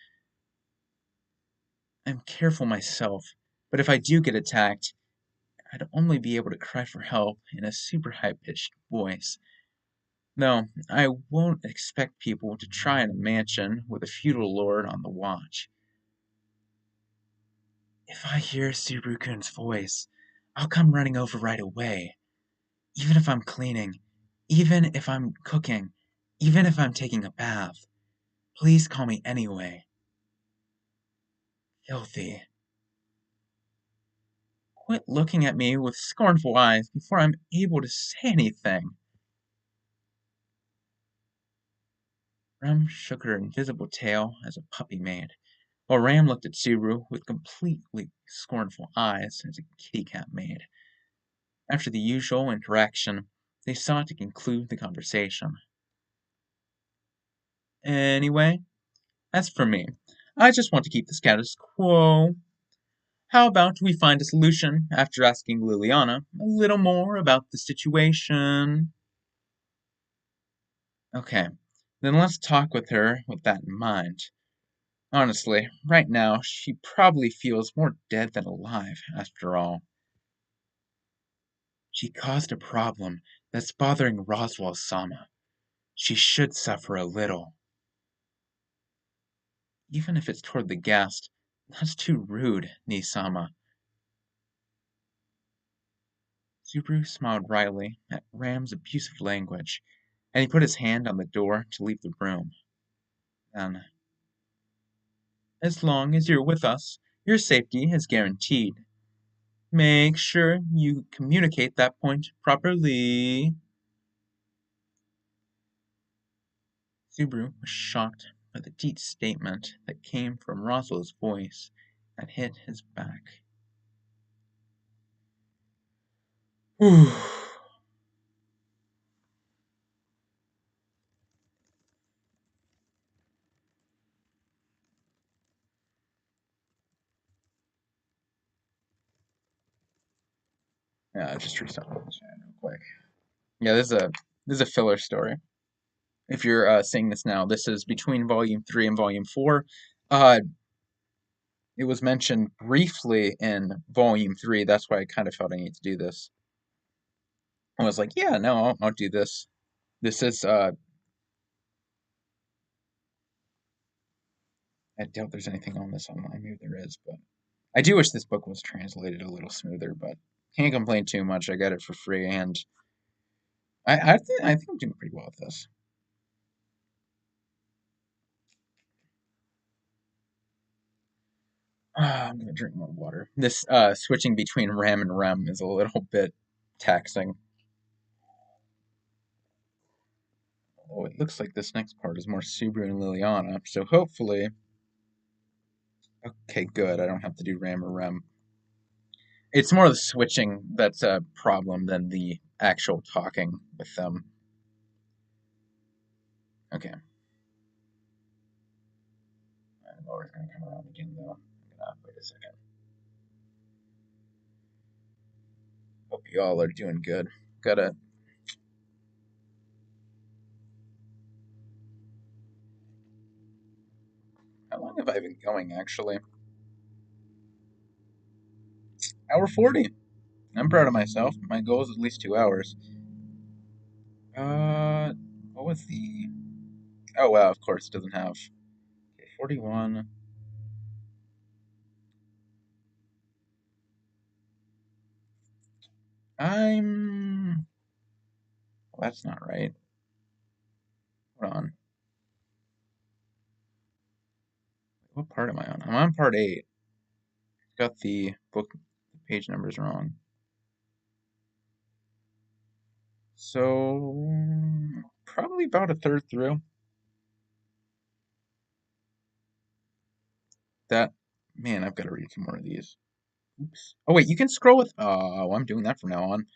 I'm careful myself, but if I do get attacked, I'd only be able to cry for help in a super high-pitched voice. No, I won't expect people to try in a mansion with a feudal lord on the watch. If I hear Subaru-kun's voice, I'll come running over right away. Even if I'm cleaning, even if I'm cooking, even if I'm taking a bath. Please call me anyway. Filthy. Quit looking at me with scornful eyes before I'm able to say anything. Ram shook her invisible tail as a puppy made, while Ram looked at Subaru with completely scornful eyes as a kitty cat made. After the usual interaction, they sought to conclude the conversation. Anyway, as for me, I just want to keep the status quo. How about we find a solution after asking Liliana a little more about the situation? Okay, then let's talk with her with that in mind. Honestly, right now, she probably feels more dead than alive, after all. She caused a problem that's bothering Roswell-sama. She should suffer a little. Even if it's toward the guest, that's too rude, Nisama. Subaru smiled wryly at Ram's abusive language, and he put his hand on the door to leave the room. Then, as long as you're with us, your safety is guaranteed. Make sure you communicate that point properly. Subaru was shocked by the deep statement that came from Roswell's voice and hit his back. Whew. Yeah, just restart the chat real quick. Yeah, this is a filler story. If you're seeing this now, this is between Volume 3 and Volume 4. Uh, it was mentioned briefly in Volume 3. That's why I kind of felt I need to do this. I was like, yeah, no, I'll do this. This is, I doubt there's anything on this online. Maybe there is, but I do wish this book was translated a little smoother, but can't complain too much. I got it for free, and I think I'm doing pretty well with this. I'm gonna drink more water. This switching between RAM and REM is a little bit taxing. Oh, it looks like this next part is more Subaru and Liliana, so hopefully... Okay, good, I don't have to do RAM or REM. It's more the switching that's a problem than the actual talking with them. Okay. I know we're gonna come around again, though. I'm gonna wait a second. Hope you all are doing good. Gotta... How long have I been going, actually? Hour 40. I'm proud of myself. My goal is at least 2 hours. Uh, what was the... Oh, wow, of course, it doesn't have... Okay, 41. I'm... Well, that's not right. Hold on. What part am I on? I'm on part 8. Got the book page numbers wrong. So, probably about a third through. That, man, I've got to read some more of these. Oops. Oh, wait, you can scroll with, oh, I'm doing that from now on.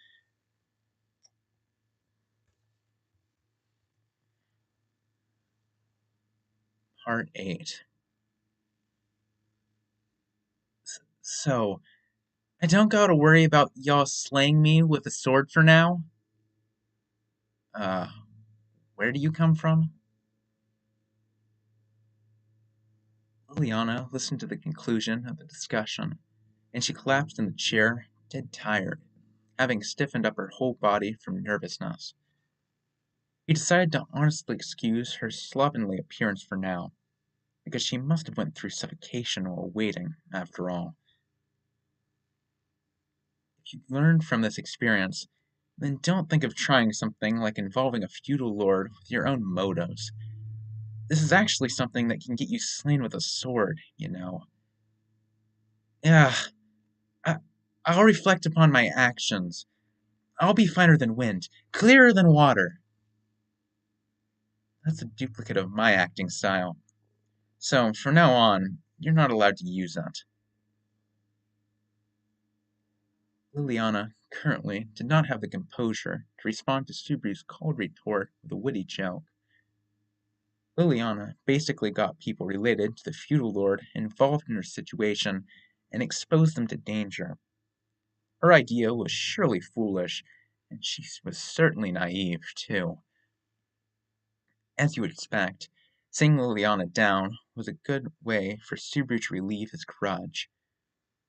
Part 8. So, I don't gotta worry about y'all slaying me with a sword for now? Uh, where do you come from? Liliana listened to the conclusion of the discussion, and she collapsed in the chair, dead tired, having stiffened up her whole body from nervousness. He decided to honestly excuse her slovenly appearance for now, because she must have went through suffocation while waiting, after all. If you learned from this experience, then don't think of trying something like involving a feudal lord with your own motives. This is actually something that can get you slain with a sword, you know. Yeah, I, I'll reflect upon my actions. I'll be finer than wind, clearer than water. That's a duplicate of my acting style. So, from now on, you're not allowed to use that. Liliana, currently, did not have the composure to respond to Subaru's cold retort with a witty joke. Liliana basically got people related to the feudal lord involved in her situation and exposed them to danger. Her idea was surely foolish, and she was certainly naive, too. As you would expect, sitting Liliana down was a good way for Subaru to relieve his grudge.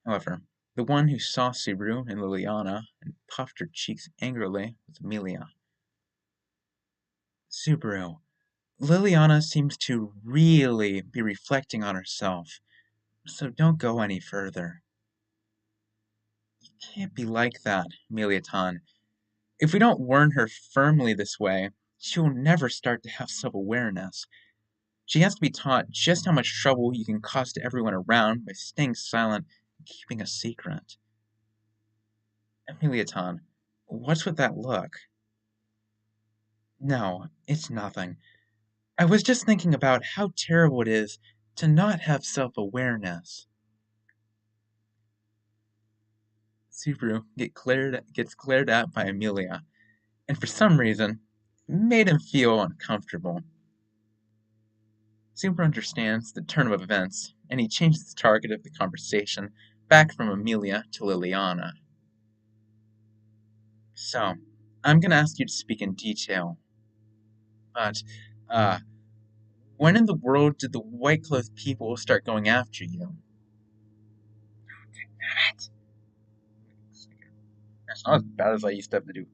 However, the one who saw Subaru and Liliana and puffed her cheeks angrily was Amelia. Subaru, Liliana seems to really be reflecting on herself, so don't go any further. You can't be like that, Amelia-tan. If we don't warn her firmly this way, she will never start to have self-awareness. She has to be taught just how much trouble you can cause to everyone around by staying silent and keeping a secret. Amelia-tan, what's with that look? No, it's nothing. I was just thinking about how terrible it is to not have self-awareness. Subaru gets glared at by Amelia, and for some reason, it made him feel uncomfortable. Subaru understands the turn of events, and he changes the target of the conversation back from Amelia to Liliana. So, I'm gonna ask you to speak in detail, but, uh, when in the world did the white-clothed people start going after you? Damn it! It's not as bad as I used to have to do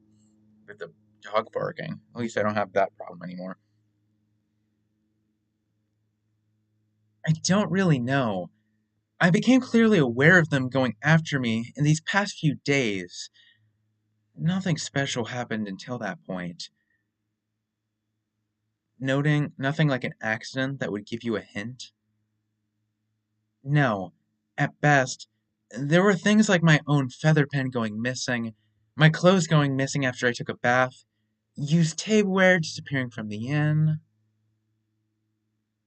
with the dog barking. At least I don't have that problem anymore. I don't really know. I became clearly aware of them going after me in these past few days. Nothing special happened until that point. Noting nothing like an accident that would give you a hint? No. At best, there were things like my own feather pen going missing, my clothes going missing after I took a bath, used tableware disappearing from the inn.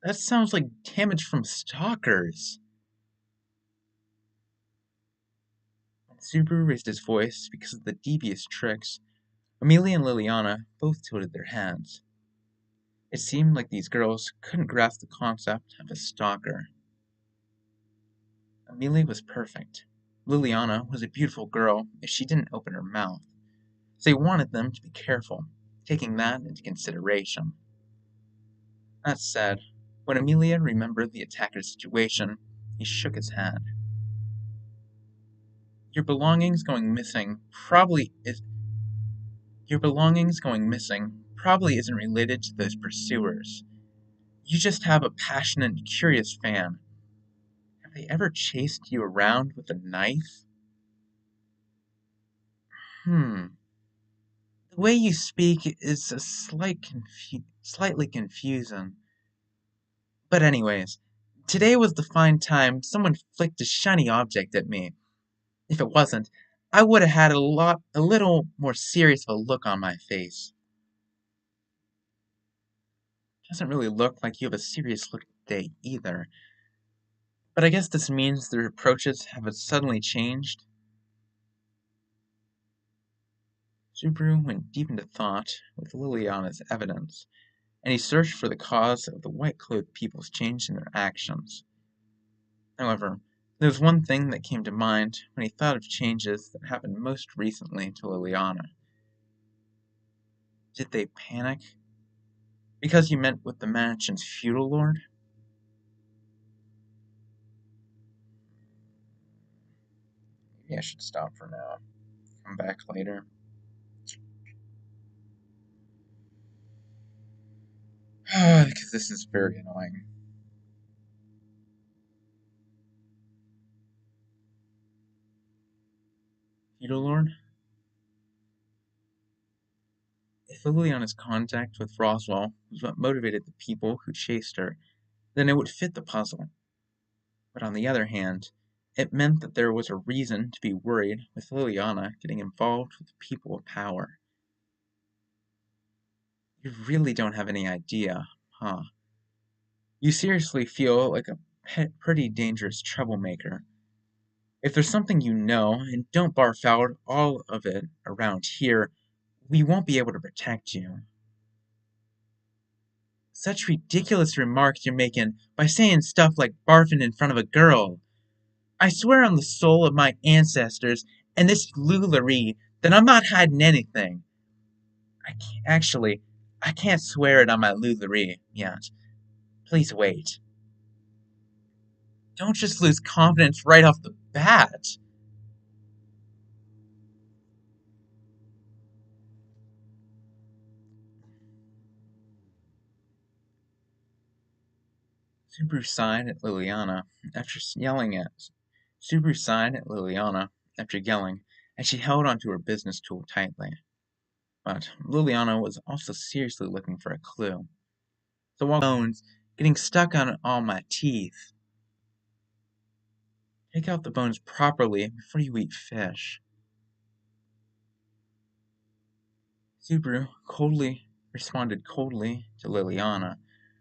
That sounds like damage from stalkers. When Subaru raised his voice because of the devious tricks, Amelia and Liliana both tilted their heads. It seemed like these girls couldn't grasp the concept of a stalker. Amelia was perfect. Liliana was a beautiful girl if she didn't open her mouth. So they wanted them to be careful, taking that into consideration. That said, when Amelia remembered the attacker's situation, he shook his head. Your belongings going missing probably is Your belongings going missing probably isn't related to those pursuers. You just have a passionate and curious fan. Have they ever chased you around with a knife? Hmm. The way you speak is a slightly confusing. But anyways, today was the fine time someone flicked a shiny object at me. If it wasn't, I would have had a little more serious of a look on my face. Doesn't really look like you have a serious look today either. But I guess this means their approaches have suddenly changed. Subaru went deep into thought with Liliana's evidence, and he searched for the cause of the white-clothed people's change in their actions. However, there was one thing that came to mind when he thought of changes that happened most recently to Liliana. Did they panic? Because you met with the mansion's feudal lord? Maybe I should stop for now. Come back later. Because this is very annoying. Feudal lord? If Liliana's contact with Roswell was what motivated the people who chased her, then it would fit the puzzle. But on the other hand, it meant that there was a reason to be worried with Liliana getting involved with the people of power. You really don't have any idea, huh? You seriously feel like a pretty dangerous troublemaker. If there's something you know, and don't barf out all of it around here, we won't be able to protect you. Such ridiculous remarks you're making by saying stuff like barfing in front of a girl. I swear on the soul of my ancestors and this Lularie that I'm not hiding anything. Actually, I can't swear it on my Lularie yet. Please wait. Don't just lose confidence right off the bat. Subaru sighed at Liliana after yelling at Subaru sighed at Liliana after yelling, and she held onto her business tool tightly. But Liliana was also seriously looking for a clue. So while bones getting stuck on all my teeth, take out the bones properly before you eat fish. Subaru coldly responded coldly to Liliana,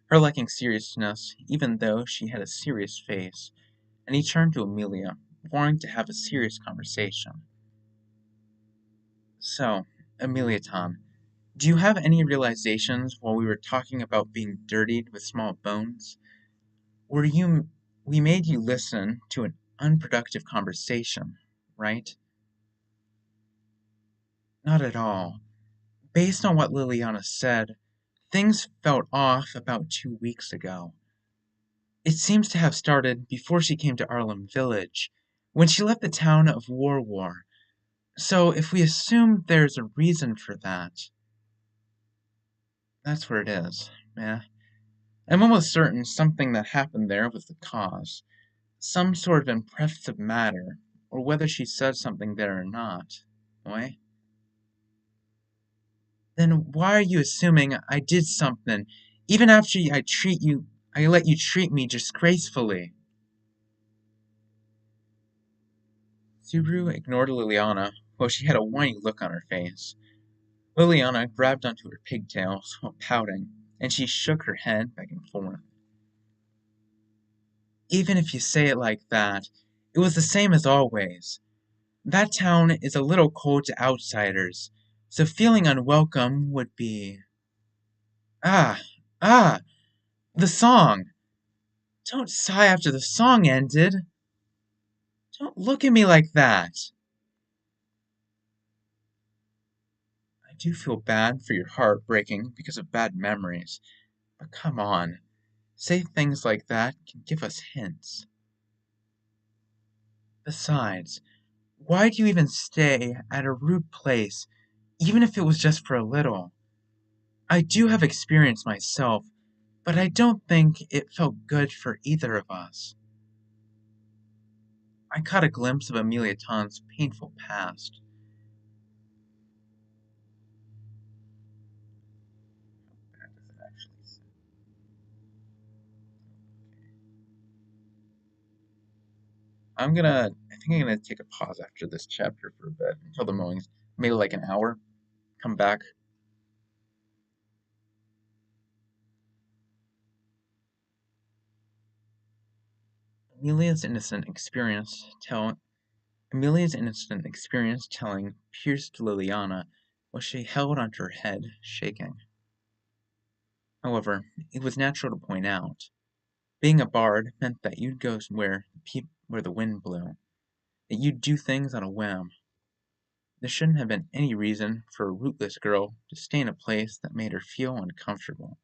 her lacking seriousness even though she had a serious face, and he turned to Amelia, wanting to have a serious conversation. So, Amelia Tom, do you have any realizations while we were talking about being dirtied with small bones? Were you we made you listen to an unproductive conversation, right? Not at all. Based on what Liliana said, things felt off about 2 weeks ago. It seems to have started before she came to Arlem Village, when she left the town of War. So if we assume there's a reason for that, that's where it is. Yeah. I'm almost certain something that happened there was the cause. Some sort of impressive matter, or whether she said something there or not. Why? Then why are you assuming I did something, even after I let you treat me disgracefully? Subaru ignored Liliana, while she had a whiny look on her face. Liliana grabbed onto her pigtails while pouting, and she shook her head back and forth. Even if you say it like that, it was the same as always. That town is a little cold to outsiders, so feeling unwelcome would be. Ah, ah, the song! Don't sigh after the song ended! Don't look at me like that! I do feel bad for your heart breaking because of bad memories, but come on. Say things like that can give us hints. Besides, why do you even stay at a rude place, even if it was just for a little? I do have experience myself, but I don't think it felt good for either of us. I caught a glimpse of Amelia Todd's painful past. That doesn't actually say. I'm gonna, I think I'm gonna take a pause after this chapter for a bit until the mowing's maybe like an hour. Come back. Amelia's innocent experience tell Amelia's innocent experience telling pierced Liliana while she held onto her head, shaking. However, it was natural to point out. Being a bard meant that you'd go where the wind blew, that you'd do things on a whim. There shouldn't have been any reason for a rootless girl to stay in a place that made her feel uncomfortable.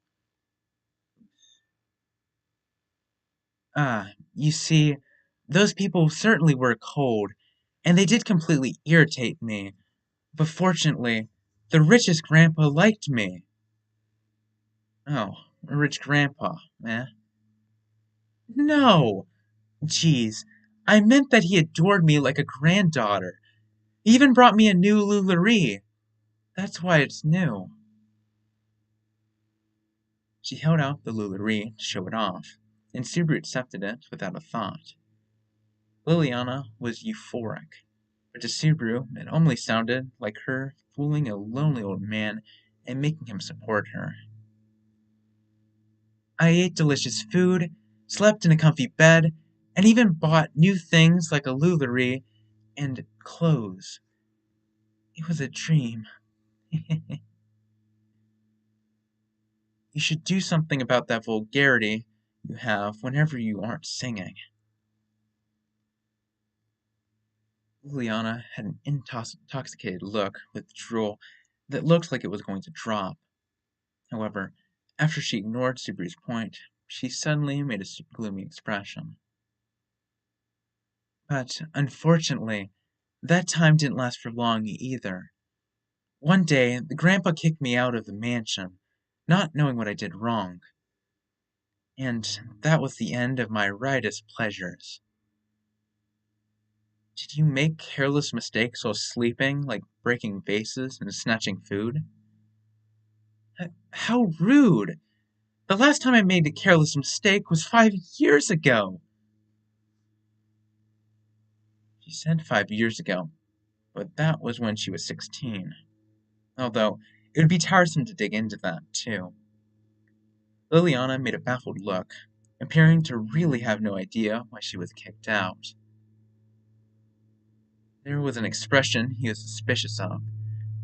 Ah, you see, those people certainly were cold, and they did completely irritate me. But fortunately, the richest grandpa liked me. Oh, a rich grandpa, eh? No! Geez, I meant that he adored me like a granddaughter. He even brought me a new Lularie. That's why it's new. She held out the Lularie to show it off, and Subaru accepted it without a thought. Liliana was euphoric, but to Subaru it only sounded like her fooling a lonely old man and making him support her. I ate delicious food, slept in a comfy bed, and even bought new things like a Lularie and clothes. It was a dream. You should do something about that vulgarity you have whenever you aren't singing. Liliana had an intoxicated look with drool that looked like it was going to drop. However, after she ignored Subaru's point, she suddenly made a gloomy expression. But, unfortunately, that time didn't last for long either. One day, the grandpa kicked me out of the mansion, not knowing what I did wrong. And that was the end of my riotous pleasures. Did you make careless mistakes while sleeping, like breaking vases and snatching food? How rude! The last time I made a careless mistake was 5 years ago. She said 5 years ago, but that was when she was 16. Although, it would be tiresome to dig into that, too. Liliana made a baffled look, appearing to really have no idea why she was kicked out. There was an expression he was suspicious of,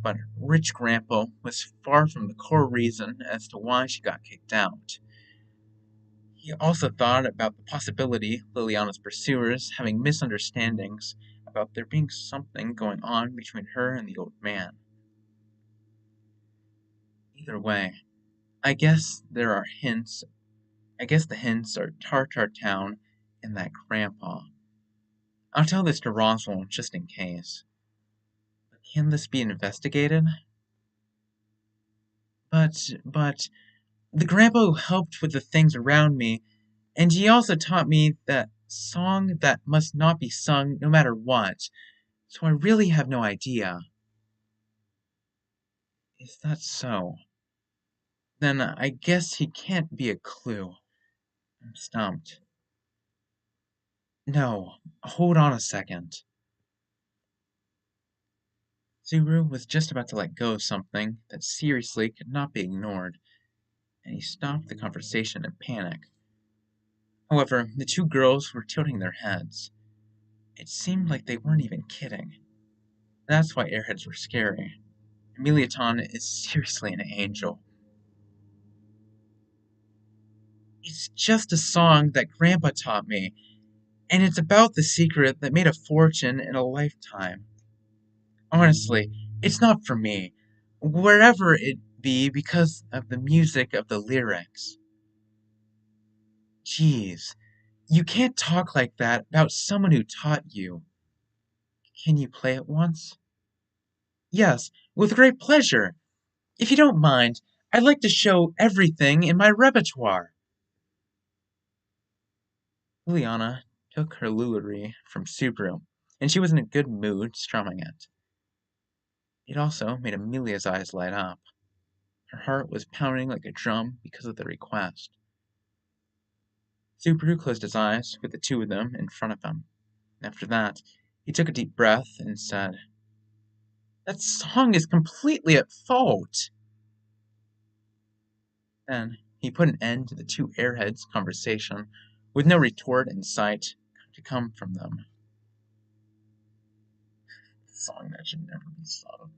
but Rich Grandpa was far from the core reason as to why she got kicked out. He also thought about the possibility Liliana's pursuers having misunderstandings about there being something going on between her and the old man. Either way, I guess there are hints. I guess the hints are Tartar Town and that grandpa. I'll tell this to Roswell just in case. But can this be investigated? But, the grandpa who helped with the things around me, and he also taught me that song that must not be sung no matter what, so I really have no idea. Is that so? Then I guess he can't be a clue. I'm stumped. No, hold on a second. Subaru was just about to let go of something that seriously could not be ignored, and he stopped the conversation in panic. However, the two girls were tilting their heads. It seemed like they weren't even kidding. That's why airheads were scary. Emiliaton is seriously an angel. It's just a song that Grandpa taught me, and it's about the secret that made a fortune in a lifetime. Honestly, it's not for me, wherever it be because of the music of the lyrics. Jeez, you can't talk like that about someone who taught you. Can you play it once? Yes, with great pleasure. If you don't mind, I'd like to show everything in my repertoire. Liliana took her Lullery from Subaru, and she was in a good mood strumming it. It also made Amelia's eyes light up. Her heart was pounding like a drum because of the request. Subaru closed his eyes with the two of them in front of him. After that, He took a deep breath and said, "That song is completely at fault." Then he put an end to the two airheads' conversation, with no retort in sight to come from them. A song that should never be sung.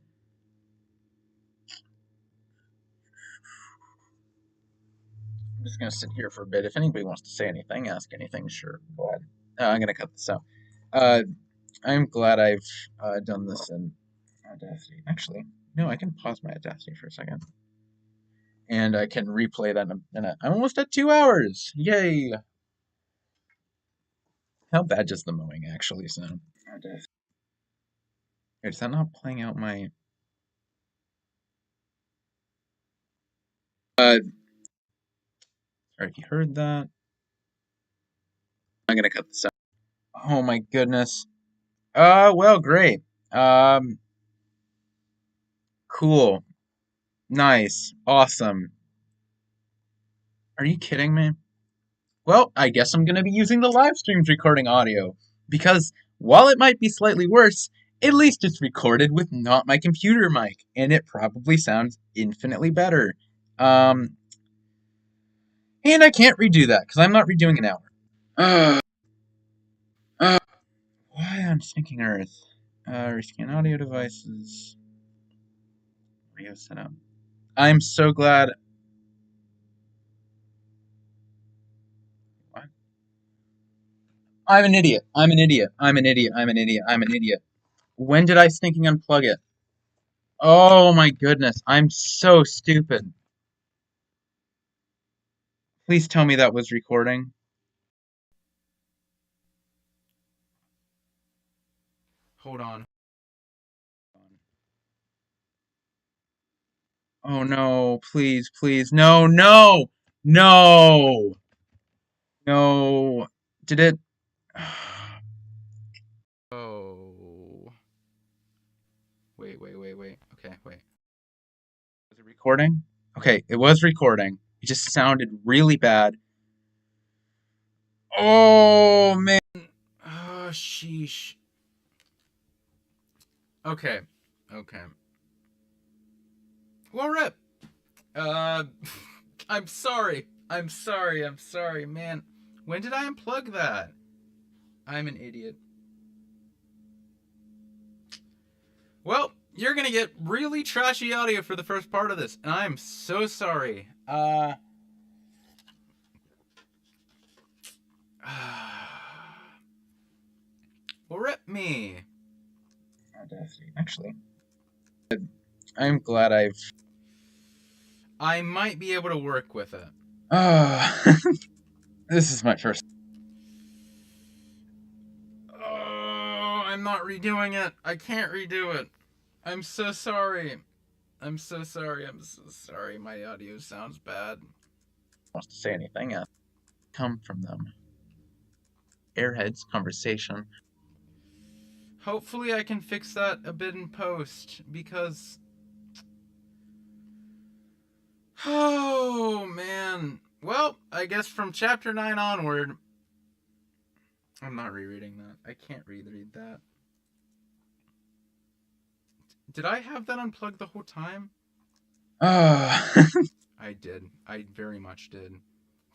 I'm just gonna sit here for a bit. If anybody wants to say anything, ask anything, sure, go ahead. I'm gonna cut this out. I'm glad I've done this in Audacity. Actually, no, I can pause my Audacity for a second. And I can replay that in a I'm almost at 2 hours! Yay! How bad does the mowing actually sound? Audacity. Wait, is that not playing out my... Sorry if you heard that. I'm gonna cut this out. Oh my goodness. Well, great. Cool. Nice. Awesome. Are you kidding me? Well, I guess I'm gonna be using the live stream's recording audio. Because, while it might be slightly worse, at least it's recorded with not my computer mic, and it probably sounds infinitely better. And I can't redo that, because I'm not redoing an hour. Why on stinking earth? Rescan audio devices. Audio setup. I'm so glad... What? I'm an idiot. I'm an idiot. I'm an idiot. I'm an idiot. I'm an idiot. When did I stinking unplug it? Oh my goodness. I'm so stupid. Please tell me that was recording. Hold on. Oh no, please, please. No, no! No! No. Did it... Oh. Wait. Okay, wait. Was it recording? Okay, it was recording. It just sounded really bad. Oh, man. Oh, sheesh. Okay. Well, rip. I'm sorry. I'm sorry, man. When did I unplug that? I'm an idiot. Well, you're gonna get really trashy audio for the first part of this, and I'm so sorry. Well, rip me. Audacity. Actually, I'm glad I might be able to work with it. This is my first... Oh, I'm not redoing it. I can't redo it. I'm so sorry. I'm so sorry. My audio sounds bad. Wants to say anything? Come from them. Airheads conversation. Hopefully I can fix that a bit in post, because... Oh, man. Well, I guess from chapter 9 onward... I'm not rereading that. I can't reread that. Did I have that unplugged the whole time? I did. I very much did.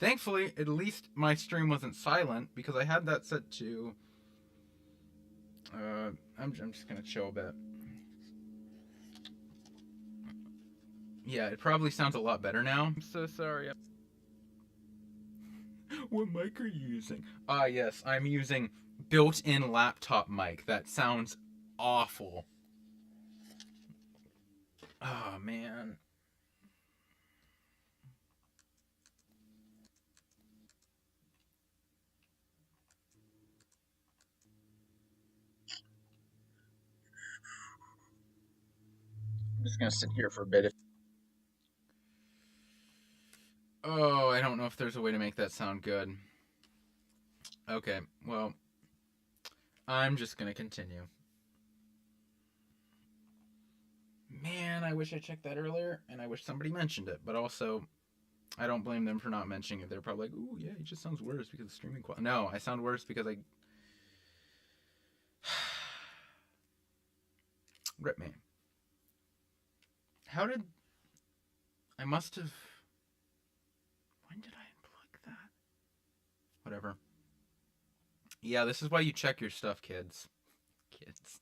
Thankfully, at least my stream wasn't silent, because I had that set to... I'm just gonna chill a bit. Yeah, it probably sounds a lot better now. I'm so sorry. What mic are you using? Yes, I'm using built-in laptop mic. That sounds awful. Oh, man. I'm just gonna sit here for a bit. Oh, I don't know if there's a way to make that sound good. Okay, well, I'm just gonna continue. Man, I wish I checked that earlier, and I wish somebody mentioned it, but also, I don't blame them for not mentioning it. They're probably like, ooh, yeah, it just sounds worse because of streaming quality. No, I sound worse because Rip me. How did... I must have... When did I unplug that? Whatever. Yeah, this is why you check your stuff, kids. Kids.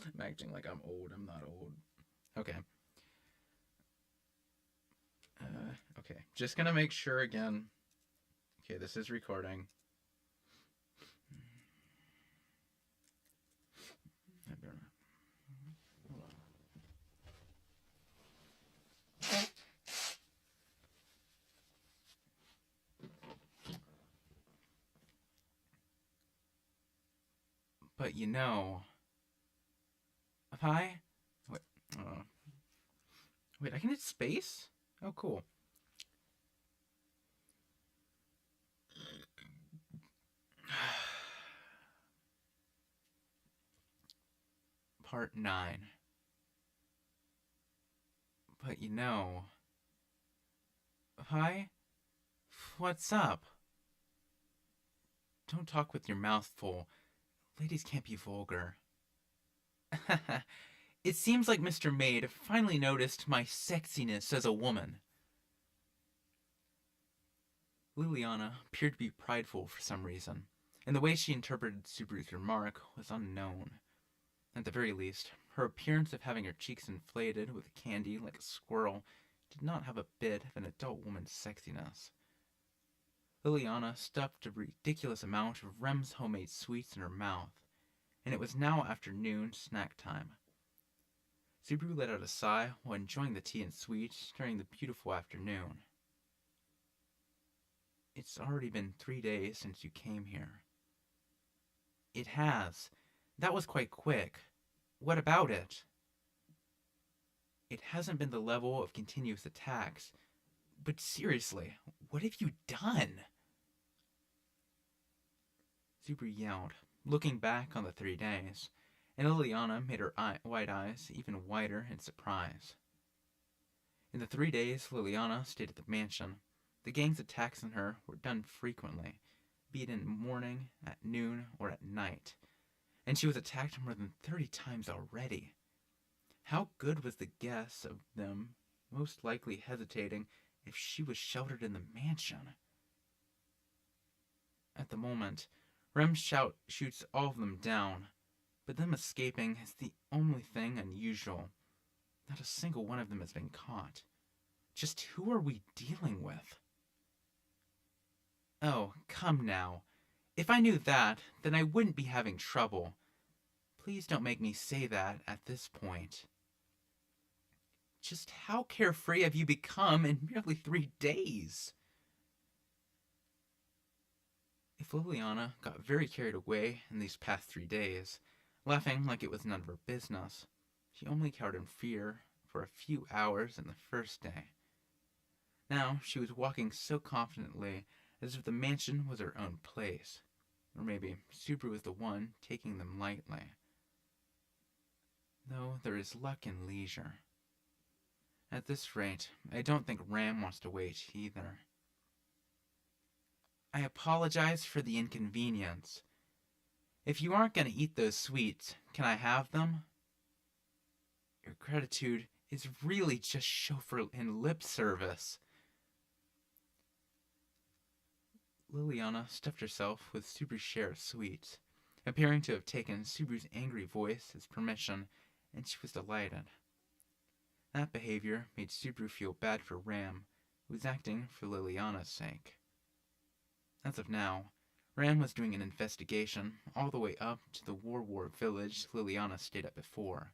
I'm acting like I'm old. I'm not old. Okay. Okay. Just gonna make sure again. Okay, this is recording. But you know, if I... Wait, wait, I can hit space? Oh, cool. Part 9. But you know... Hi? What's up? Don't talk with your mouth full. Ladies can't be vulgar. It seems like Mr. Maid finally noticed my sexiness as a woman. Liliana appeared to be prideful for some reason, and the way she interpreted Subaru's remark was unknown. At the very least, her appearance of having her cheeks inflated with candy like a squirrel did not have a bit of an adult woman's sexiness. Liliana stuffed a ridiculous amount of Rem's homemade sweets in her mouth, and it was now afternoon snack time. Subaru let out a sigh while enjoying the tea and sweets during the beautiful afternoon. It's already been 3 days since you came here. It has. That was quite quick. What about it? It hasn't been the level of continuous attacks. But seriously, what have you done? Subaru yelled, looking back on the 3 days, and Liliana made her white eyes even wider in surprise. In the 3 days Liliana stayed at the mansion, the gang's attacks on her were done frequently, be it in the morning, at noon, or at night, and she was attacked more than 30 times already. How good was the guess of them most likely hesitating if she was sheltered in the mansion? At the moment, Rem shoots all of them down, but them escaping is the only thing unusual. Not a single one of them has been caught. Just who are we dealing with? Oh, come now. If I knew that, then I wouldn't be having trouble. Please don't make me say that at this point. Just how carefree have you become in merely 3 days? If Liliana got very carried away in these past 3 days, laughing like it was none of her business, she only cowered in fear for a few hours in the first day. Now she was walking so confidently as if the mansion was her own place. Or maybe Subaru was the one taking them lightly. Though there is luck in leisure. At this rate, I don't think Ram wants to wait either. I apologize for the inconvenience. If you aren't going to eat those sweets, can I have them? Your gratitude is really just chauffeur and lip service. Liliana stuffed herself with Subaru's share of sweets, appearing to have taken Subaru's angry voice as permission, and she was delighted. That behavior made Subaru feel bad for Ram, who was acting for Liliana's sake. As of now, Ram was doing an investigation all the way up to the War village Liliana stayed at before.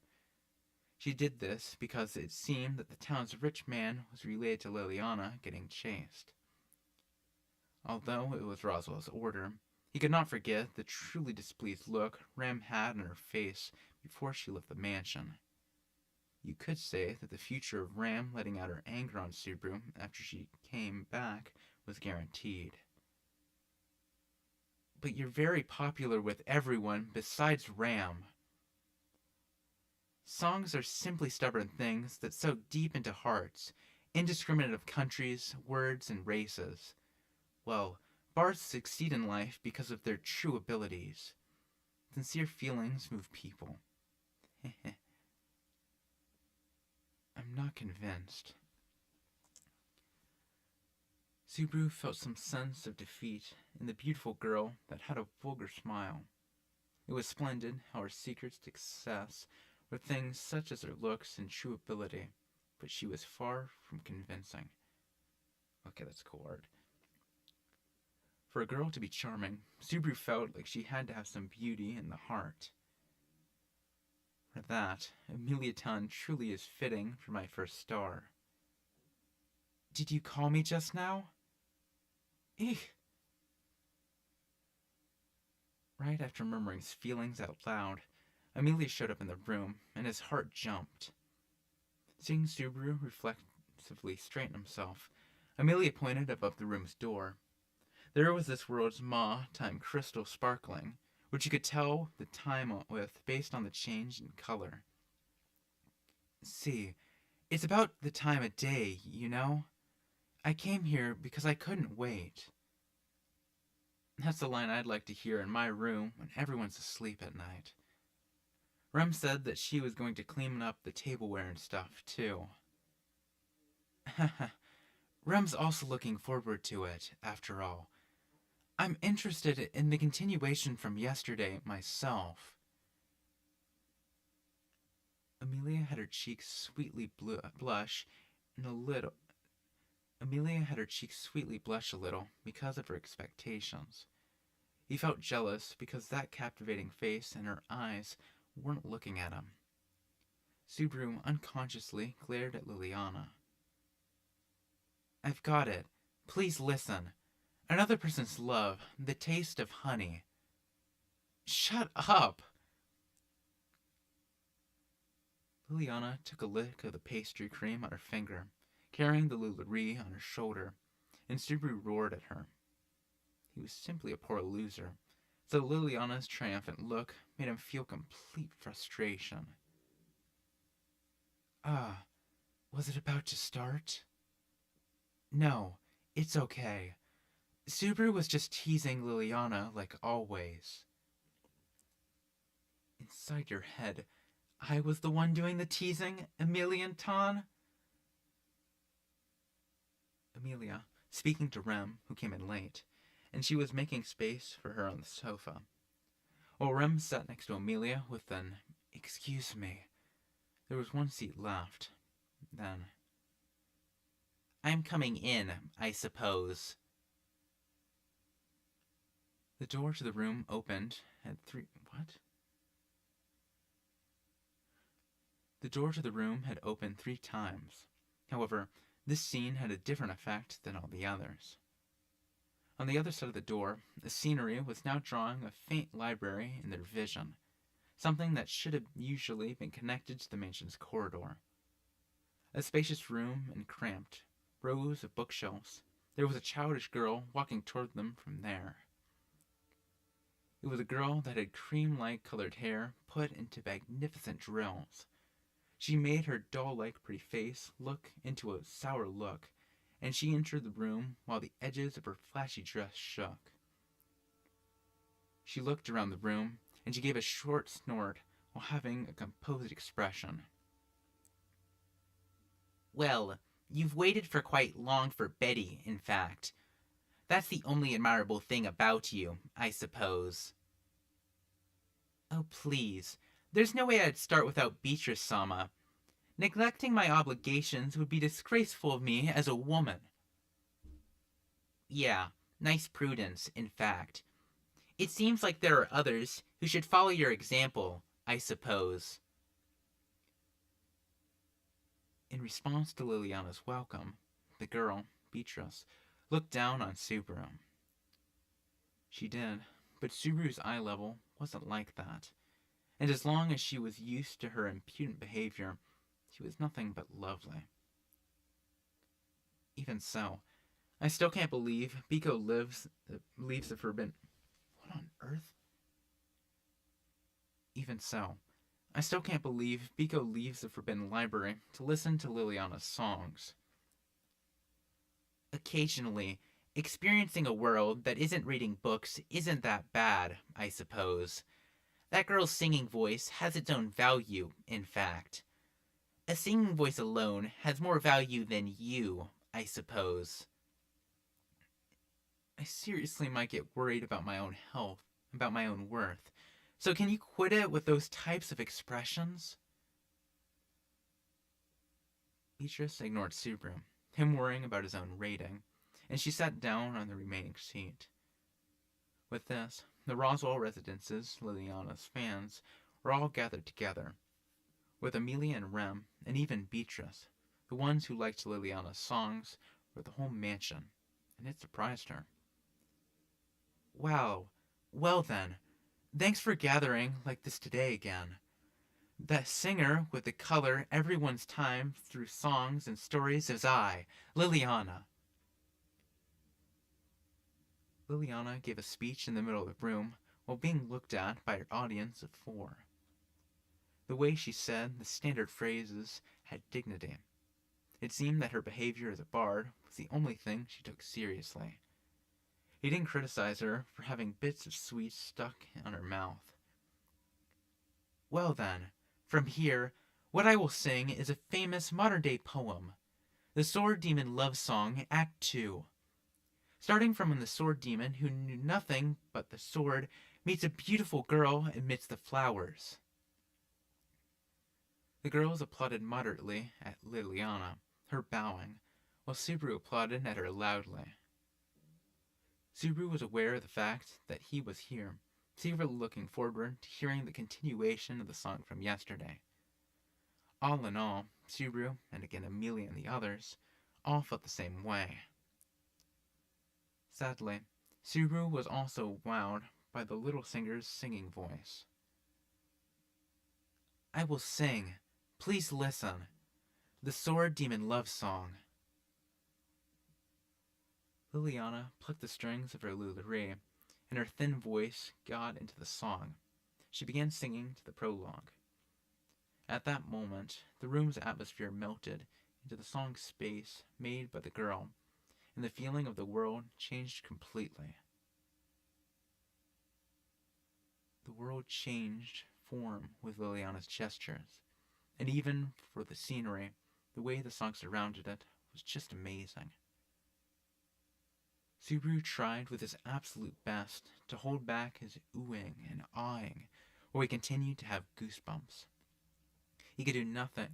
She did this because it seemed that the town's rich man was related to Liliana getting chased. Although it was Roswell's order, he could not forget the truly displeased look Ram had on her face before she left the mansion. You could say that the future of Ram letting out her anger on Subaru after she came back was guaranteed. But you're very popular with everyone besides Ram. Songs are simply stubborn things that soak deep into hearts, indiscriminate of countries, words, and races. Well, bards succeed in life because of their true abilities. Sincere feelings move people. convinced. Subaru felt some sense of defeat in the beautiful girl that had a vulgar smile. It was splendid how her secrets to success were things such as her looks and true ability, but she was far from convincing. Okay, that's a cool word. For a girl to be charming, Subaru felt like she had to have some beauty in the heart. For that, Amelia Tan truly is fitting for my first star. Did you call me just now? Eek! Right after murmuring his feelings out loud, Amelia showed up in the room, and his heart jumped. Seeing Subaru reflexively straighten himself, Amelia pointed above the room's door. There was this world's time crystal sparkling, which you could tell the time with based on the change in color. See, it's about the time of day, you know? I came here because I couldn't wait. That's the line I'd like to hear in my room when everyone's asleep at night. Rem said that she was going to clean up the tableware and stuff, too. Rem's also looking forward to it, after all. I'm interested in the continuation from yesterday myself. Amelia had her cheeks sweetly blush a little because of her expectations. He felt jealous because that captivating face and her eyes weren't looking at him. Subaru unconsciously glared at Liliana. I've got it. Please listen. Another person's love, the taste of honey. Shut up! Liliana took a lick of the pastry cream on her finger, carrying the Lularie on her shoulder, and Subaru roared at her. He was simply a poor loser, so Liliana's triumphant look made him feel complete frustration. Ah, was it about to start? No, it's okay. Subaru was just teasing Liliana like always. Inside your head, I was the one doing the teasing, Amelia Tan? Amelia, speaking to Rem, who came in late, and she was making space for her on the sofa. While Rem sat next to Amelia with an, "Excuse me," there was one seat left. Then, I'm coming in, I suppose. The door to the room opened at The door to the room had opened 3 times. However, this scene had a different effect than all the others. On the other side of the door, the scenery was now drawing a faint library in their vision, something that should have usually been connected to the mansion's corridor. A spacious room and cramped, rows of bookshelves. There was a childish girl walking toward them from there. It was a girl that had cream-like colored hair put into magnificent drills. She made her doll-like pretty face look into a sour look, and she entered the room while the edges of her flashy dress shook. She looked around the room, and she gave a short snort while having a composed expression. Well, you've waited for quite long for Betty, in fact. That's the only admirable thing about you, I suppose. Oh, please. There's no way I'd start without Beatrice-sama. Neglecting my obligations would be disgraceful of me as a woman. Yeah, nice prudence, in fact. It seems like there are others who should follow your example, I suppose. In response to Liliana's welcome, the girl, Beatrice, looked down on Subaru. She did, but Subaru's eye level wasn't like that, and as long as she was used to her impudent behavior, she was nothing but lovely. Even so, I still can't believe Biko leaves the forbidden... What on earth? Even so, I still can't believe Biko leaves the Forbidden Library to listen to Liliana's songs. Occasionally, experiencing a world that isn't reading books isn't that bad, I suppose. That girl's singing voice has its own value, in fact. A singing voice alone has more value than you, I suppose. I seriously might get worried about my own health, about my own worth. So can you quit it with those types of expressions? Beatrice ignored Subaru, him worrying about his own rating, and she sat down on the remaining seat. With this, the Roswell Residence's Liliana's fans were all gathered together, with Amelia and Rem, and even Beatrice, the ones who liked Liliana's songs, were the whole mansion, and it surprised her. Wow, well then, thanks for gathering like this today again. That singer with the color everyone's time through songs and stories is I, Liliana. Liliana gave a speech in the middle of the room while being looked at by her audience of 4. The way she said the standard phrases had dignity. It seemed that her behavior as a bard was the only thing she took seriously. He didn't criticize her for having bits of sweets stuck on her mouth. Well then, from here, what I will sing is a famous modern-day poem, the Sword Demon Love Song, Act 2. Starting from when the Sword Demon, who knew nothing but the sword, meets a beautiful girl amidst the flowers. The girls applauded moderately at Liliana, her bowing, while Subaru applauded at her loudly. Subaru was aware of the fact that he was here, secretly looking forward to hearing the continuation of the song from yesterday. All in all, Subaru, and again Amelia and the others, all felt the same way. Sadly, Subaru was also wowed by the little singer's singing voice. I will sing. Please listen. The Sword Demon Love Song. Liliana plucked the strings of her lulere, and her thin voice got into the song. She began singing to the prologue. At that moment, the room's atmosphere melted into the song space made by the girl, and the feeling of the world changed completely. The world changed form with Liliana's gestures, and even for the scenery, the way the song surrounded it was just amazing. Subaru tried with his absolute best to hold back his oohing and awing, while he continued to have goosebumps. He could do nothing.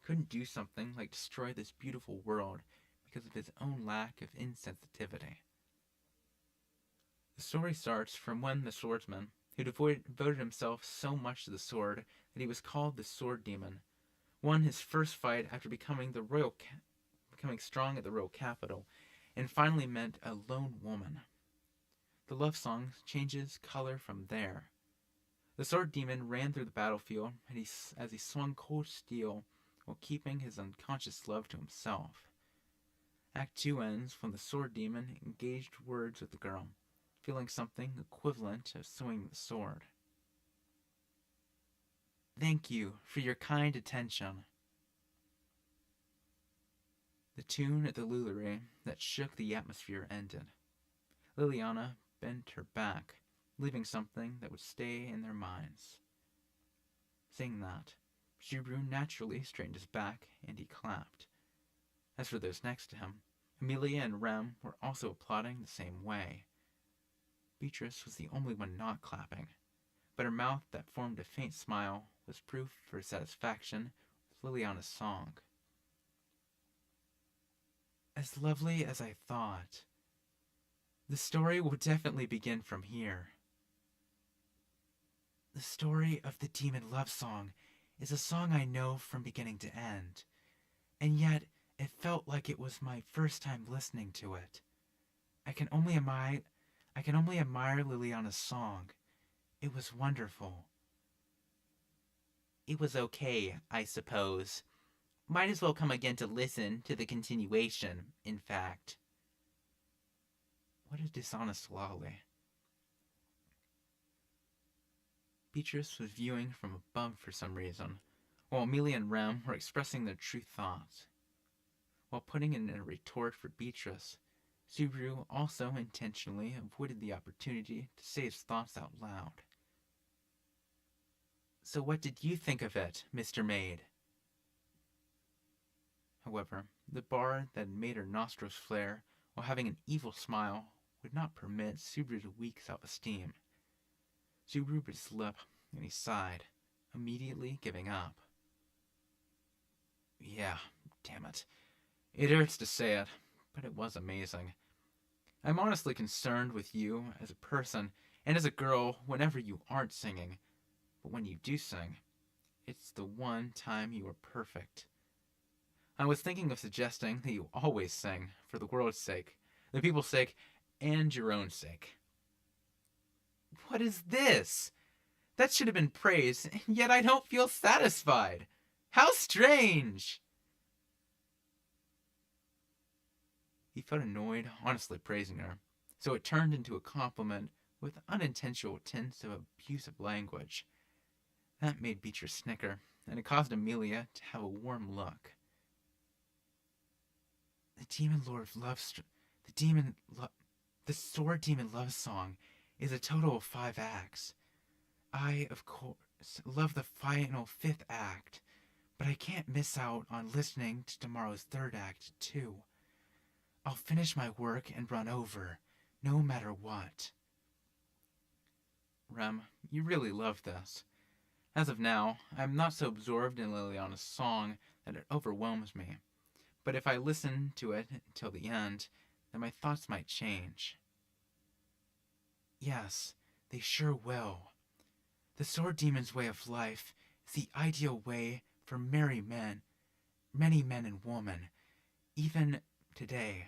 Couldn't do something like destroy this beautiful world because of his own lack of insensitivity. The story starts from when the swordsman, who devoted himself so much to the sword that he was called the Sword Demon, won his first fight after becoming strong at the royal capital, and finally met a lone woman. The love song changes color from there. The Sword Demon ran through the battlefield as he swung cold steel while keeping his unconscious love to himself. Act 2 ends when the Sword Demon engaged words with the girl, feeling something equivalent of swinging the sword. Thank you for your kind attention. The tune at the lulere that shook the atmosphere ended. Liliana bent her back, leaving something that would stay in their minds. Saying that, Subaru naturally straightened his back and he clapped. As for those next to him, Amelia and Rem were also applauding the same way. Beatrice was the only one not clapping, but her mouth that formed a faint smile was proof of her satisfaction with Liliana's song. As lovely as I thought. The story will definitely begin from here. The story of the Demon Love Song is a song I know from beginning to end, and yet it felt like it was my first time listening to it. I can only admire Liliana's song. It was wonderful. It was okay, I suppose. Might as well come again to listen to the continuation, in fact. What a dishonest lolly. Beatrice was viewing from above for some reason, while Amelia and Rem were expressing their true thoughts. While putting in a retort for Beatrice, Subaru also intentionally avoided the opportunity to say his thoughts out loud. So what did you think of it, Mr. Maid? However, the bar that made her nostrils flare while having an evil smile would not permit Subaru to weak self-esteem. Subaru bit his lip, and he sighed, immediately giving up. Yeah, damn it. It hurts to say it, but it was amazing. I'm honestly concerned with you as a person and as a girl whenever you aren't singing, but when you do sing, it's the one time you are perfect. I was thinking of suggesting that you always sing, for the world's sake, the people's sake, and your own sake. What is this? That should have been praise, and yet I don't feel satisfied. How strange! He felt annoyed, honestly praising her, so it turned into a compliment with unintentional tints of abusive language. That made Beatrice snicker, and it caused Amelia to have a warm look. The Sword Demon Love Song is a total of 5 acts. I, of course, love the final 5th act, but I can't miss out on listening to tomorrow's 3rd act, too. I'll finish my work and run over, no matter what. Rem, you really love this. As of now, I'm not so absorbed in Liliana's song that it overwhelms me. But if I listen to it until the end, then my thoughts might change. Yes, they sure will. The Sword Demon's way of life is the ideal way for many men and women, even today.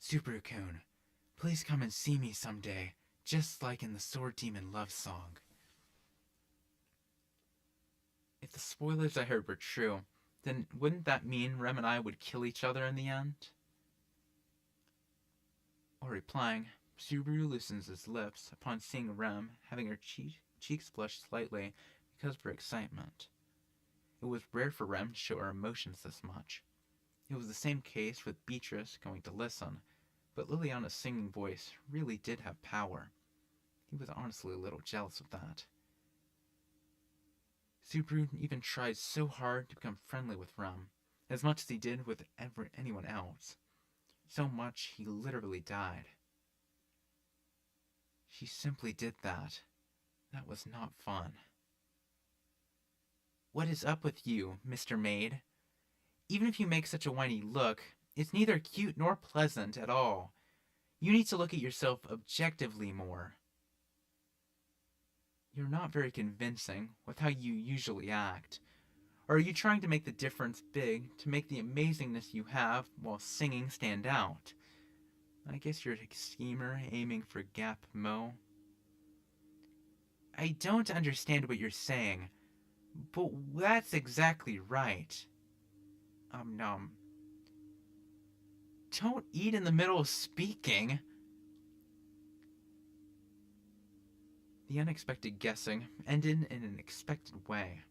Subaru-kun, please come and see me someday, just like in the Sword Demon Love Song. If the spoilers I heard were true, then wouldn't that mean Rem and I would kill each other in the end? Or replying, Subaru loosens his lips upon seeing Rem having her cheeks blush slightly because of her excitement. It was rare for Rem to show her emotions this much. It was the same case with Beatrice going to listen, but Liliana's singing voice really did have power. He was honestly a little jealous of that. Subaru even tried so hard to become friendly with Rem, as much as he did with anyone else. So much he literally died. She simply did that. That was not fun. What is up with you, Mr. Maid? Even if you make such a whiny look, it's neither cute nor pleasant at all. You need to look at yourself objectively more. You're not very convincing with how you usually act. Or are you trying to make the difference big to make the amazingness you have while singing stand out? I guess you're a schemer aiming for Gap Mo. I don't understand what you're saying, but that's exactly right. Nom. Don't eat in the middle of speaking. The unexpected guessing ended in an expected way.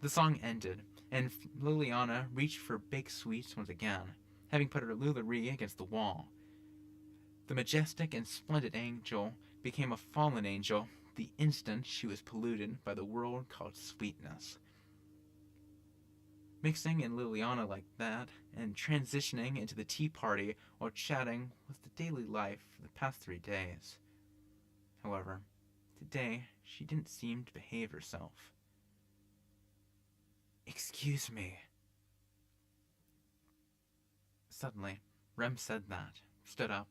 The song ended, and Liliana reached for big sweets once again, having put her Lularie against the wall. The majestic and splendid angel became a fallen angel the instant she was polluted by the world called sweetness. Mixing in Liliana like that, and transitioning into the tea party while chatting was the daily life for the past 3 days. However, today she didn't seem to behave herself. Excuse me. Suddenly, Rem said that, stood up,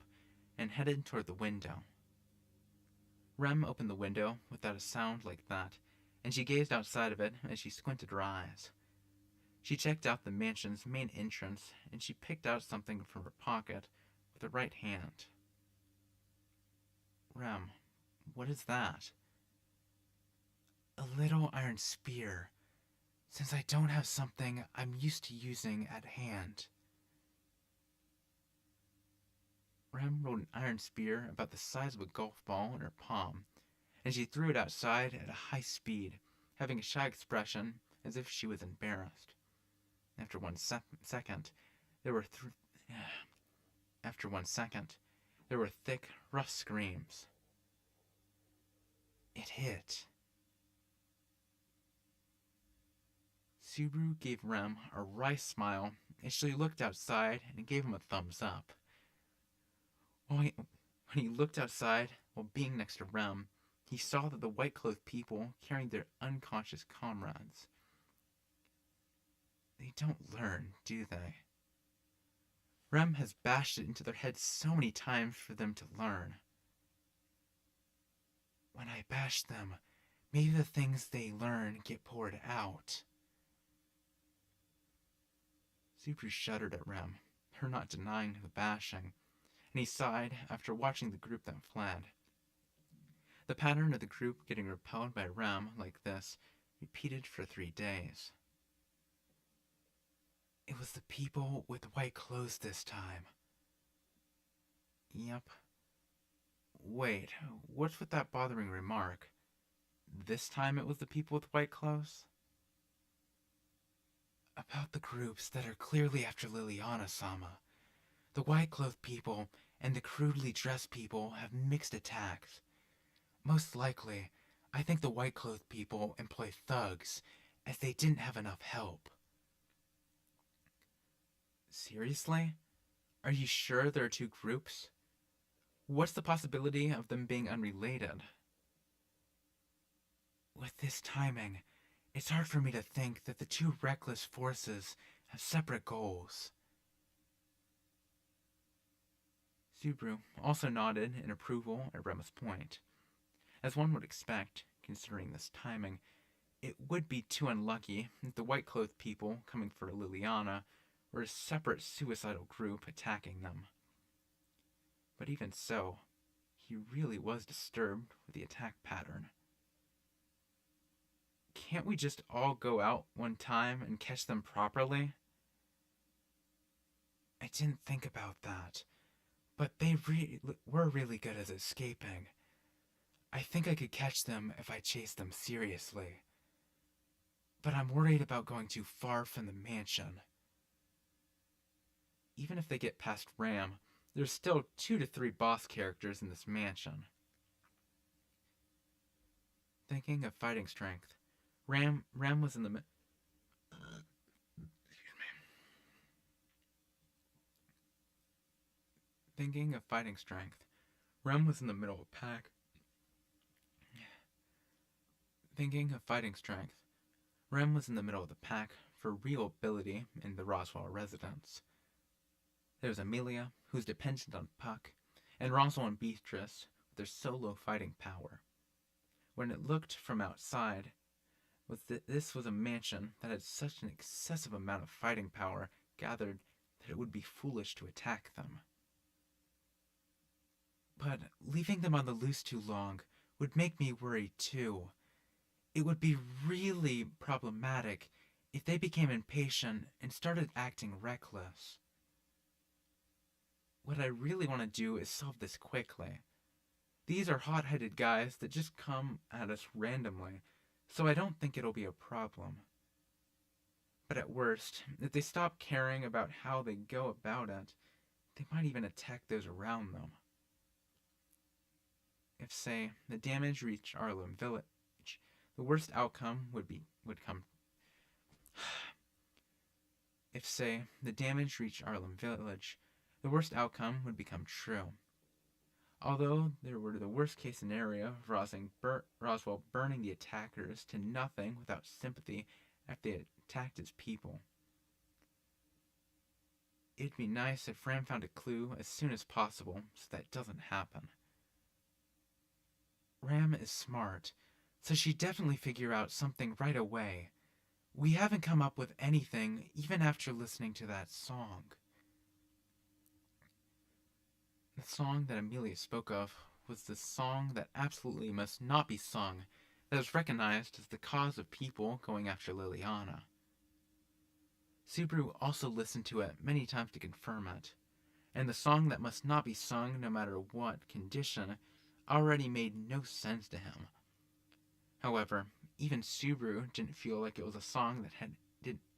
and headed toward the window. Rem opened the window without a sound like that, and she gazed outside of it as she squinted her eyes. She checked out the mansion's main entrance, and she picked out something from her pocket with her right hand. Rem, what is that? A little iron spear, since I don't have something I'm used to using at hand. Rem rolled an iron spear about the size of a golf ball in her palm, and she threw it outside at a high speed, having a shy expression as if she was embarrassed. After one second, there were thick, rough screams. It hit. Subaru gave Rem a wry smile and she looked outside and gave him a thumbs up. When he looked outside while being next to Rem, he saw that the white-clothed people carried their unconscious comrades. They don't learn, do they? Rem has bashed it into their heads so many times for them to learn. When I bash them, maybe the things they learn get poured out. Subaru shuddered at Rem, her not denying the bashing, and he sighed after watching the group that fled. The pattern of the group getting repelled by Rem like this repeated for 3 days. It was the people with white clothes this time. Yep. Wait, what's with that bothering remark? This time it was the people with white clothes? About the groups that are clearly after Liliana-sama. The white-clothed people and the crudely dressed people have mixed attacks. Most likely, I think the white-clothed people employ thugs, as they didn't have enough help. Seriously? Are you sure there are 2 groups? What's the possibility of them being unrelated? With this timing, it's hard for me to think that the 2 reckless forces have separate goals. Subaru also nodded in approval at Rema's point. As one would expect, considering this timing, it would be too unlucky if the white-clothed people coming for Liliana were a separate suicidal group attacking them. But even so, he really was disturbed with the attack pattern. Can't we just all go out one time and catch them properly? I didn't think about that, but they were really good at escaping. I think I could catch them if I chased them seriously. But I'm worried about going too far from the mansion. Even if they get past Ram, there's still 2 to 3 boss characters in this mansion. Thinking of fighting strength, Ram was in the Thinking of fighting strength, Ram was in the middle of the pack. Thinking of fighting strength, Rem was in the middle of the pack for real ability in the Roswell residence. There was Amelia, who's dependent on Puck, and Roswell and Beatrice with their solo fighting power. When it looked from outside, this was a mansion that had such an excessive amount of fighting power gathered that it would be foolish to attack them. But leaving them on the loose too long would make me worry too. It would be really problematic if they became impatient and started acting reckless. What I really want to do is solve this quickly. These are hot-headed guys that just come at us randomly, so I don't think it'll be a problem. But at worst, if they stop caring about how they go about it, they might even attack those around them. If, say, the damage reached Arlem Village, the worst outcome would come. If, say, the damage reached Arlem Village, the worst outcome would become true. Although there were the worst case scenario of Roswell burning the attackers to nothing without sympathy after they attacked his people. It'd be nice if Ram found a clue as soon as possible so that doesn't happen. Ram is smart, so she'd definitely figure out something right away. We haven't come up with anything even after listening to that song. The song that Amelia spoke of was the song that absolutely must not be sung, that was recognized as the cause of people going after Liliana. Subaru also listened to it many times to confirm it, and the song that must not be sung no matter what condition already made no sense to him. However, even Subaru didn't feel like it was a song that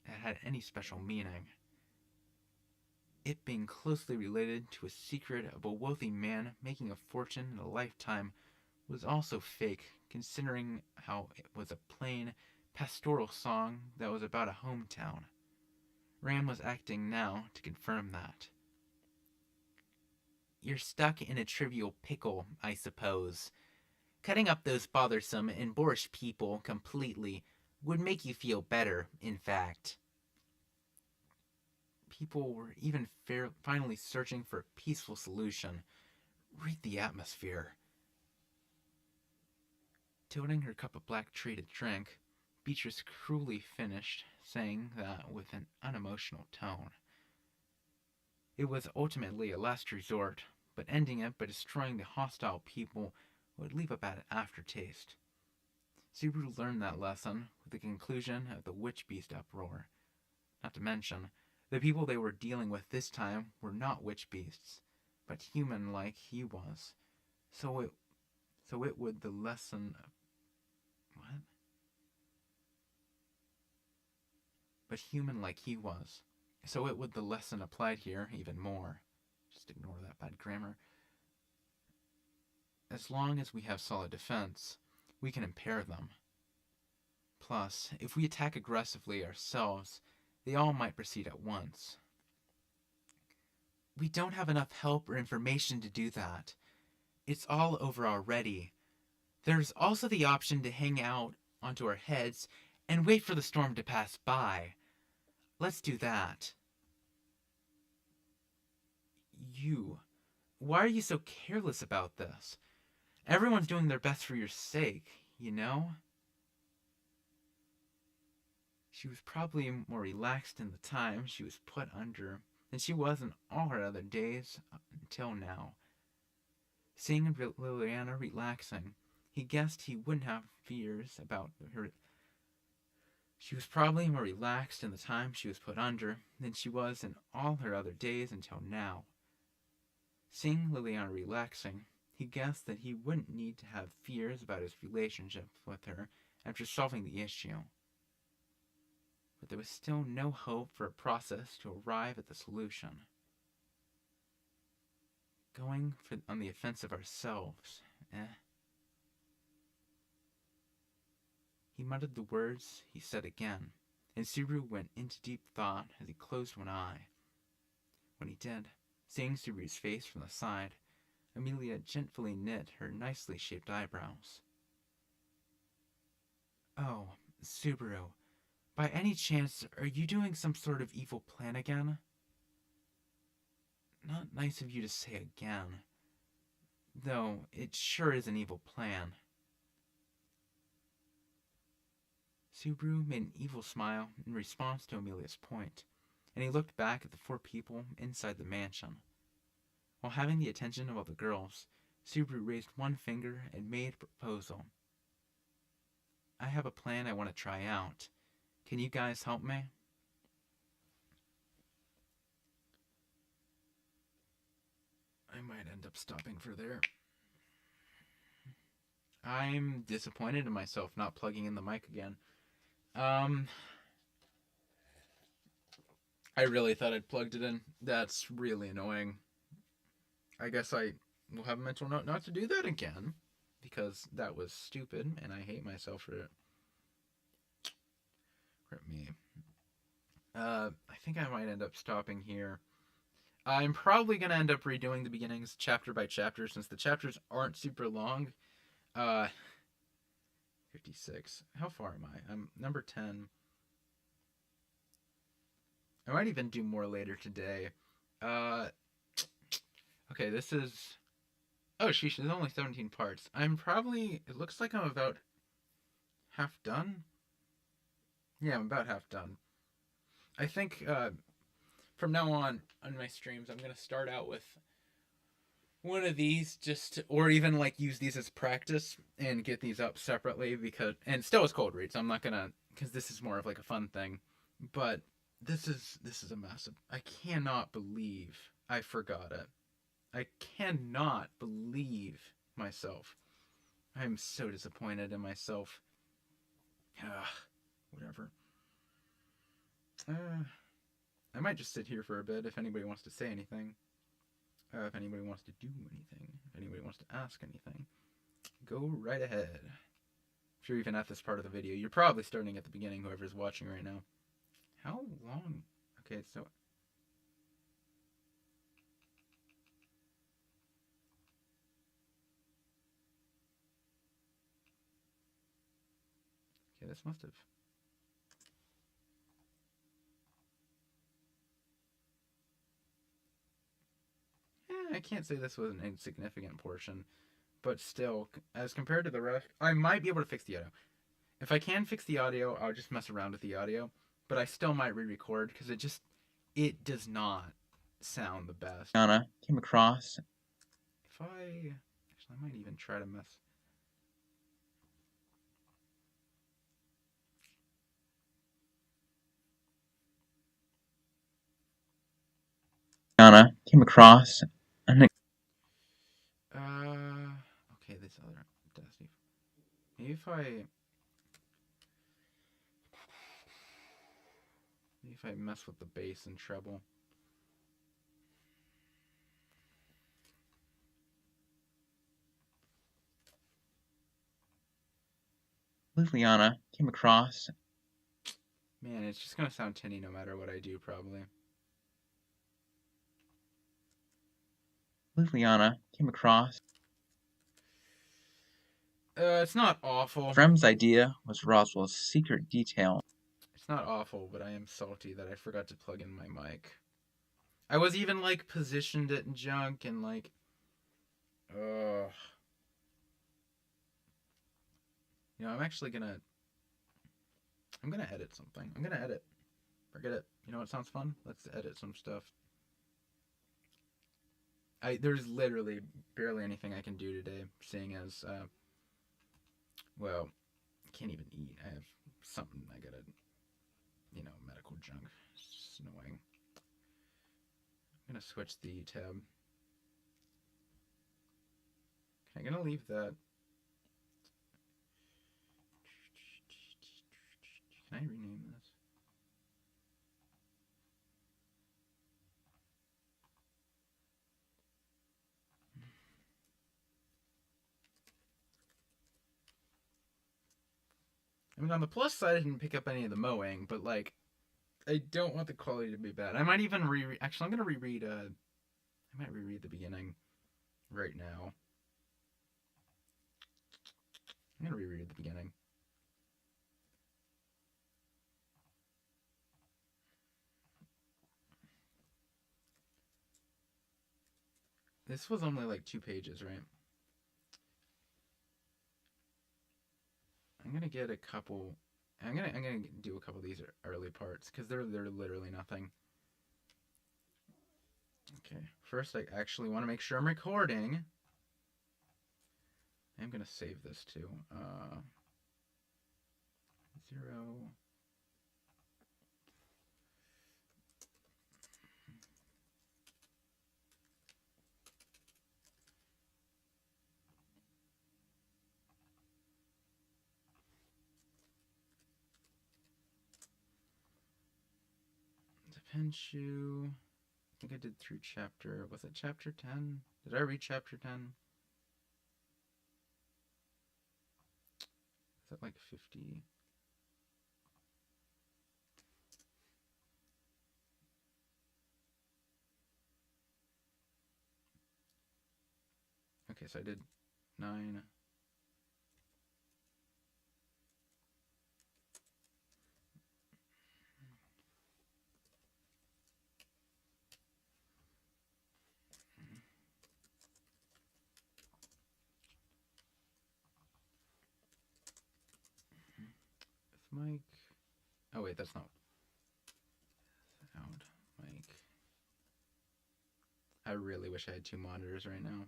had any special meaning. It being closely related to a secret of a wealthy man making a fortune in a lifetime was also fake, considering how it was a plain, pastoral song that was about a hometown. Ram was acting now to confirm that. You're stuck in a trivial pickle, I suppose. Cutting up those bothersome and boorish people completely would make you feel better, in fact. People were even finally searching for a peaceful solution. Read the atmosphere. Tilting her cup of black tea to drink, Beatrice cruelly finished, saying that with an unemotional tone. It was ultimately a last resort, but ending it by destroying the hostile people would leave a bad aftertaste. Subaru learned that lesson with the conclusion of the witch beast uproar. Not to mention, the people they were dealing with this time were not witch beasts, but human like he was. So it would the lesson what? But human like he was. So it would the lesson applied here even more. Just ignore that bad grammar. As long as we have solid defense, we can impair them. Plus, if we attack aggressively ourselves, they all might proceed at once. We don't have enough help or information to do that. It's all over already. There's also the option to hang out onto our heads and wait for the storm to pass by. Let's do that. You. Why are you so careless about this? Everyone's doing their best for your sake, you know? She was probably more relaxed in the time she was put under than she was in all her other days until now. Seeing Liliana relaxing, he guessed he wouldn't have fears about her. She was probably more relaxed in the time she was put under than she was in all her other days until now. Seeing Liliana relaxing, he guessed that he wouldn't need to have fears about his relationship with her after solving the issue. But there was still no hope for a process to arrive at the solution. Going on the offensive ourselves, He muttered the words he said again, and Subaru went into deep thought as he closed one eye. When he did, seeing Subaru's face from the side, Amelia gently knit her nicely shaped eyebrows. Oh, Subaru, by any chance, are you doing some sort of evil plan again? Not nice of you to say again. Though, it sure is an evil plan. Subaru made an evil smile in response to Amelia's point, and he looked back at the four people inside the mansion. While having the attention of all the girls, Subaru raised one finger and made a proposal. I have a plan I want to try out. Can you guys help me? I might end up stopping for there. I'm disappointed in myself not plugging in the mic again. I really thought I'd plugged it in. That's really annoying. I guess I will have a mental note not to do that again, because that was stupid, and I hate myself for it. Rip me. I think I might end up stopping here. I'm probably going to end up redoing the beginnings chapter by chapter, since the chapters aren't super long. 56. How far am I? I'm number 10. I might even do more later today. Okay, this is... Oh, sheesh, there's only 17 parts. I'm probably... It looks like I'm about half done. Yeah, I'm about half done. I think from now on my streams, I'm going to start out with one of these, or even like use these as practice and get these up separately, because, and still as cold reads. I'm not going to, because this is more of like a fun thing, but this is a massive, I cannot believe I forgot it. I cannot believe myself. I'm so disappointed in myself. Whatever. I might just sit here for a bit if anybody wants to say anything. If anybody wants to do anything. If anybody wants to ask anything. Go right ahead. If you're even at this part of the video. You're probably starting at the beginning, whoever's watching right now. How long? Okay, so okay, this must have. I can't say this was an insignificant portion, but still, as compared to the rest, I might be able to fix the audio. If I can fix the audio, I'll just mess around with the audio, but I still might re-record because it does not sound the best. Anna came across. If I actually, I might even try to mess. Anna came across. Okay, this other audacity. Maybe if I mess with the bass and treble. Liliana came across. Man, it's just gonna sound tinny no matter what I do, probably. Liliana came across. It's not awful. Frem's idea was Roswell's secret detail. It's not awful, but I am salty that I forgot to plug in my mic. I was even like positioned it in junk and like, ugh. You know, I'm gonna edit something. I'm gonna edit. Forget it. You know what sounds fun? Let's edit some stuff. There's literally barely anything I can do today, seeing as, well, I can't even eat. I have something I gotta, medical junk. It's just annoying. I'm gonna switch the tab. I'm gonna leave that. Can I rename this? I mean, on the plus side, I didn't pick up any of the mowing, but like, I don't want the quality to be bad. I might even Actually, I'm gonna reread. I might reread the beginning right now. I'm gonna reread the beginning. This was only like 2 pages, right? I'm gonna get a couple. I'm gonna do a couple of these early parts because they're literally nothing. Okay, first I actually want to make sure I'm recording. I'm gonna save this too. 0. Tanpenshuu. I think I did through chapter. Was it chapter 10? Did I read chapter 10? Is that like 50? Okay, so I did 9. This mic. Oh wait, that's not. Sound mic. I really wish I had 2 monitors right now.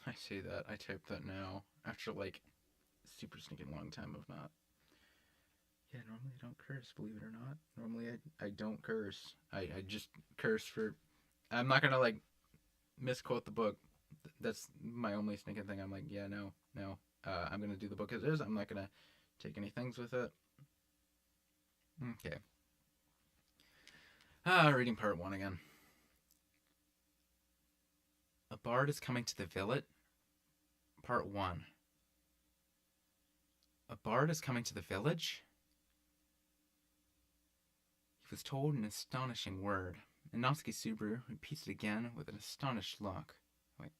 I say that. I type that now after like super sneaking long time of not. Yeah, normally I don't curse, believe it or not. Normally I don't curse. I just curse for. I'm not gonna like misquote the book. That's my only sneaking thing. I'm like, yeah, no, no. I'm gonna do the book as is. I'm not gonna take any things with it. Okay. Reading part one again. A bard is coming to the village. Part one. A bard is coming to the village? He was told an astonishing word, and Natsuki Subaru repeats it again with an astonished look. Wait.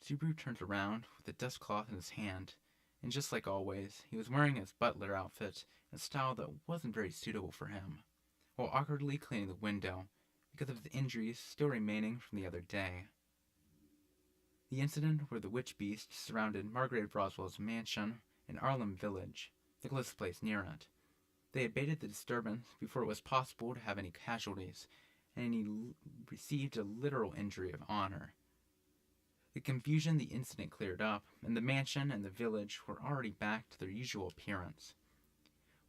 Subaru turns around with the dust cloth in his hand, and just like always, he was wearing his butler outfit in a style that wasn't very suitable for him, while awkwardly cleaning the window because of the injuries still remaining from the other day. The incident where the witch beast surrounded Margaret Roswell's mansion in Arlem Village, the closest place near it. They had baited the disturbance before it was possible to have any casualties, and he received a literal injury of honor. The confusion the incident cleared up, and the mansion and the village were already back to their usual appearance.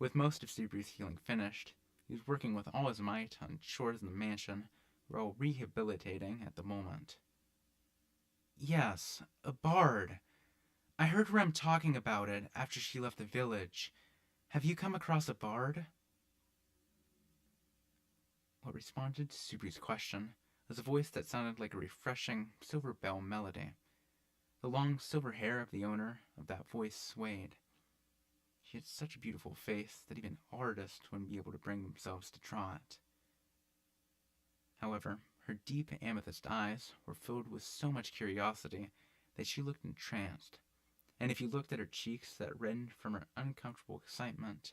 With most of Subaru's healing finished, he was working with all his might on chores in the mansion, while rehabilitating at the moment. Yes, a bard. I heard Rem talking about it after she left the village. Have you come across a bard? What responded to Subaru's question was a voice that sounded like a refreshing silver bell melody. The long silver hair of the owner of that voice swayed. She had such a beautiful face that even artists wouldn't be able to bring themselves to draw it. However, her deep amethyst eyes were filled with so much curiosity that she looked entranced, and if you looked at her cheeks that reddened from her uncontrollable excitement,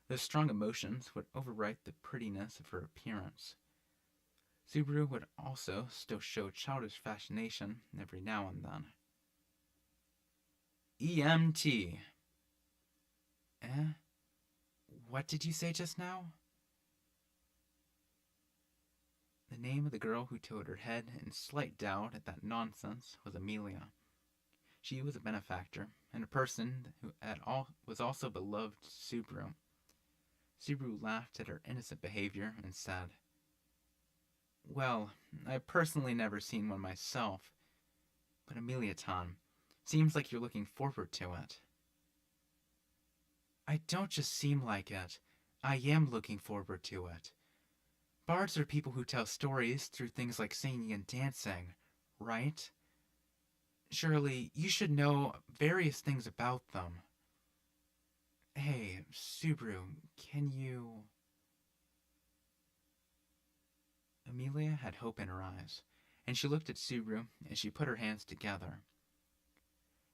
those strong emotions would overwrite the prettiness of her appearance. Subaru would also still show childish fascination every now and then. EMT. Eh? What did you say just now? The name of the girl who tilted her head in slight doubt at that nonsense was Amelia. She was a benefactor, and a person who was also beloved to Subaru. Subaru laughed at her innocent behavior and said, Well, I've personally never seen one myself, but Amelia-tan, seems like you're looking forward to it. I don't just seem like it. I am looking forward to it. Bards are people who tell stories through things like singing and dancing, right? Surely you should know various things about them. Hey, Subaru, can you... Amelia had hope in her eyes, and she looked at Subaru as she put her hands together.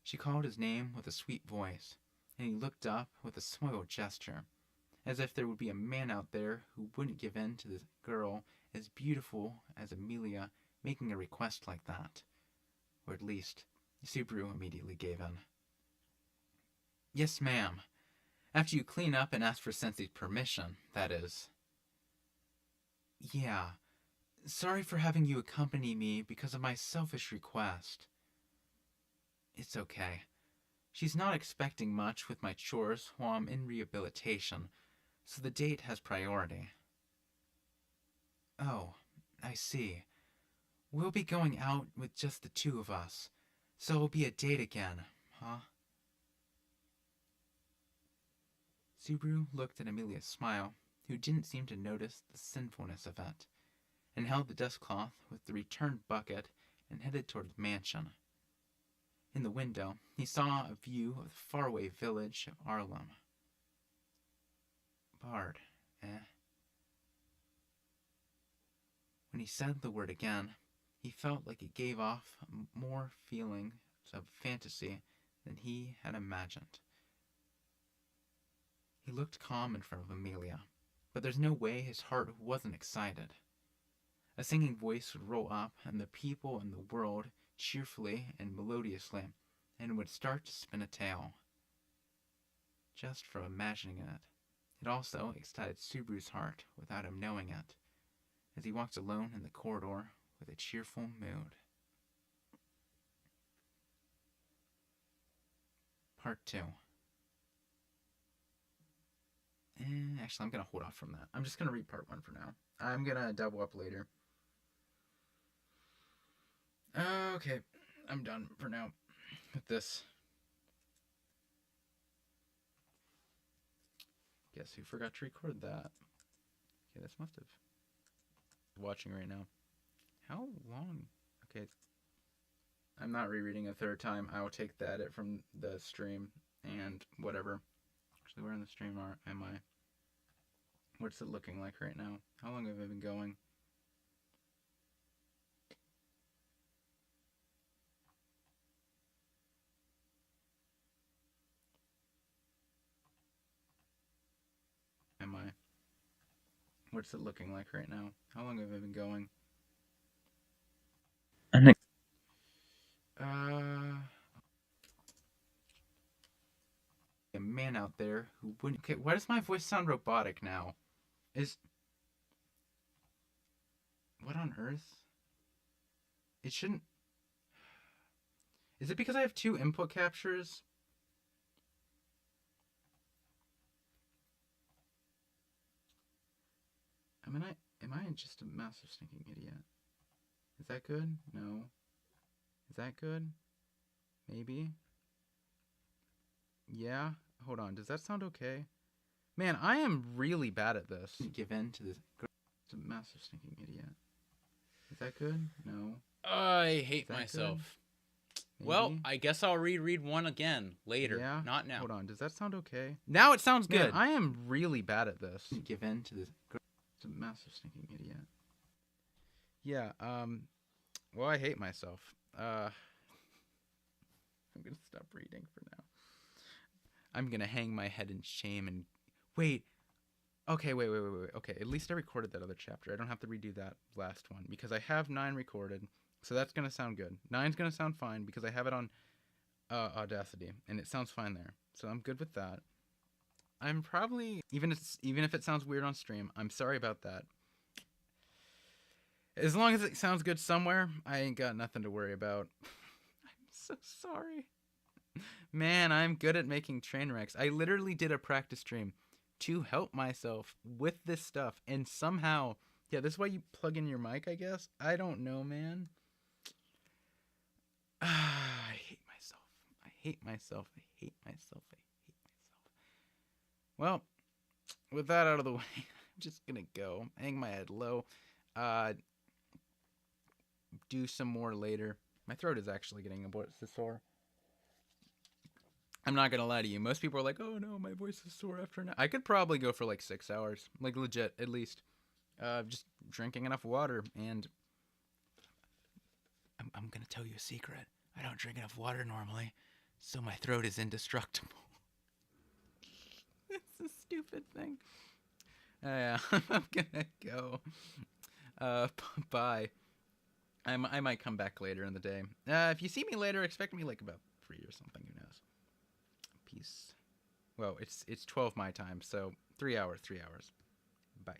She called his name with a sweet voice, and he looked up with a spoiled gesture, as if there would be a man out there who wouldn't give in to this girl as beautiful as Amelia making a request like that. Or at least, Subaru immediately gave in. Yes, ma'am. After you clean up and ask for Sensei's permission, that is. Yeah. Sorry for having you accompany me because of my selfish request. It's okay. She's not expecting much with my chores while I'm in rehabilitation, so the date has priority. Oh, I see. We'll be going out with just the two of us, so it'll be a date again, huh? Subaru looked at Amelia's smile, who didn't seem to notice the sinfulness of it, and held the dust cloth with the returned bucket and headed toward the mansion. In the window, he saw a view of the faraway village of Arlem. Bard, eh? When he said the word again, he felt like it gave off more feelings of fantasy than he had imagined. He looked calm in front of Amelia, but there's no way his heart wasn't excited. A singing voice would roll up, and the people in the world cheerfully and melodiously, and would start to spin a tale. Just from imagining it, it also excited Subaru's heart without him knowing it, as he walked alone in the corridor with a cheerful mood. Part 2. Actually, I'm going to hold off from that. I'm just going to read part 1 for now. I'm going to double up later. Okay, I'm done for now with this. Guess who forgot to record that? Okay, this must have... Watching right now. How long? Okay. I'm not rereading a third time. I will take the edit from the stream and whatever. Actually, where in the stream am I? What's it looking like right now? How long have I been going? Am I? What's it looking like right now? How long have I been going? A man out there who wouldn't... Okay, why does my voice sound robotic now? What on earth? It shouldn't... Is it because I have 2 input captures? Am I just a massive stinking idiot? Is that good? No. Is that good? Maybe. Yeah? Hold on, does that sound okay? Man, I am really bad at this. Give in to this. It's a massive stinking idiot. Is that good? No. I hate myself. Well, I guess I'll reread 1 again later. Yeah? Not now. Hold on, does that sound okay? Now it sounds good. Man, I am really bad at this. Give in to this. It's a massive stinking idiot. Yeah, well, I hate myself. I'm gonna stop reading for now. I'm gonna hang my head in shame and... Wait. Okay, wait. Okay, at least I recorded that other chapter. I don't have to redo that last one because I have 9 recorded. So that's gonna sound good. 9's gonna sound fine because I have it on Audacity and it sounds fine there. So I'm good with that. I'm probably... Even if it sounds weird on stream, I'm sorry about that. As long as it sounds good somewhere, I ain't got nothing to worry about. I'm so sorry. Man, I'm good at making train wrecks. I literally did a practice stream to help myself with this stuff. And somehow... Yeah, this is why you plug in your mic, I guess? I don't know, man. I hate myself. I hate myself. I hate myself. I hate myself. Well, with that out of the way, I'm just gonna go. Hang my head low. Do some more later. My throat is actually getting a bit sore. I'm not gonna lie to you. Most people are like, oh no, my voice is sore after a nap. I could probably go for like 6 hours. Like legit, at least. Just drinking enough water. And I'm gonna tell you a secret. I don't drink enough water normally. So my throat is indestructible. It's a stupid thing. Yeah, I'm gonna go. Bye. I might come back later in the day. If you see me later, expect me like about 3 or something. Who knows? Peace. Well, it's 12 my time, so 3 hours. Bye.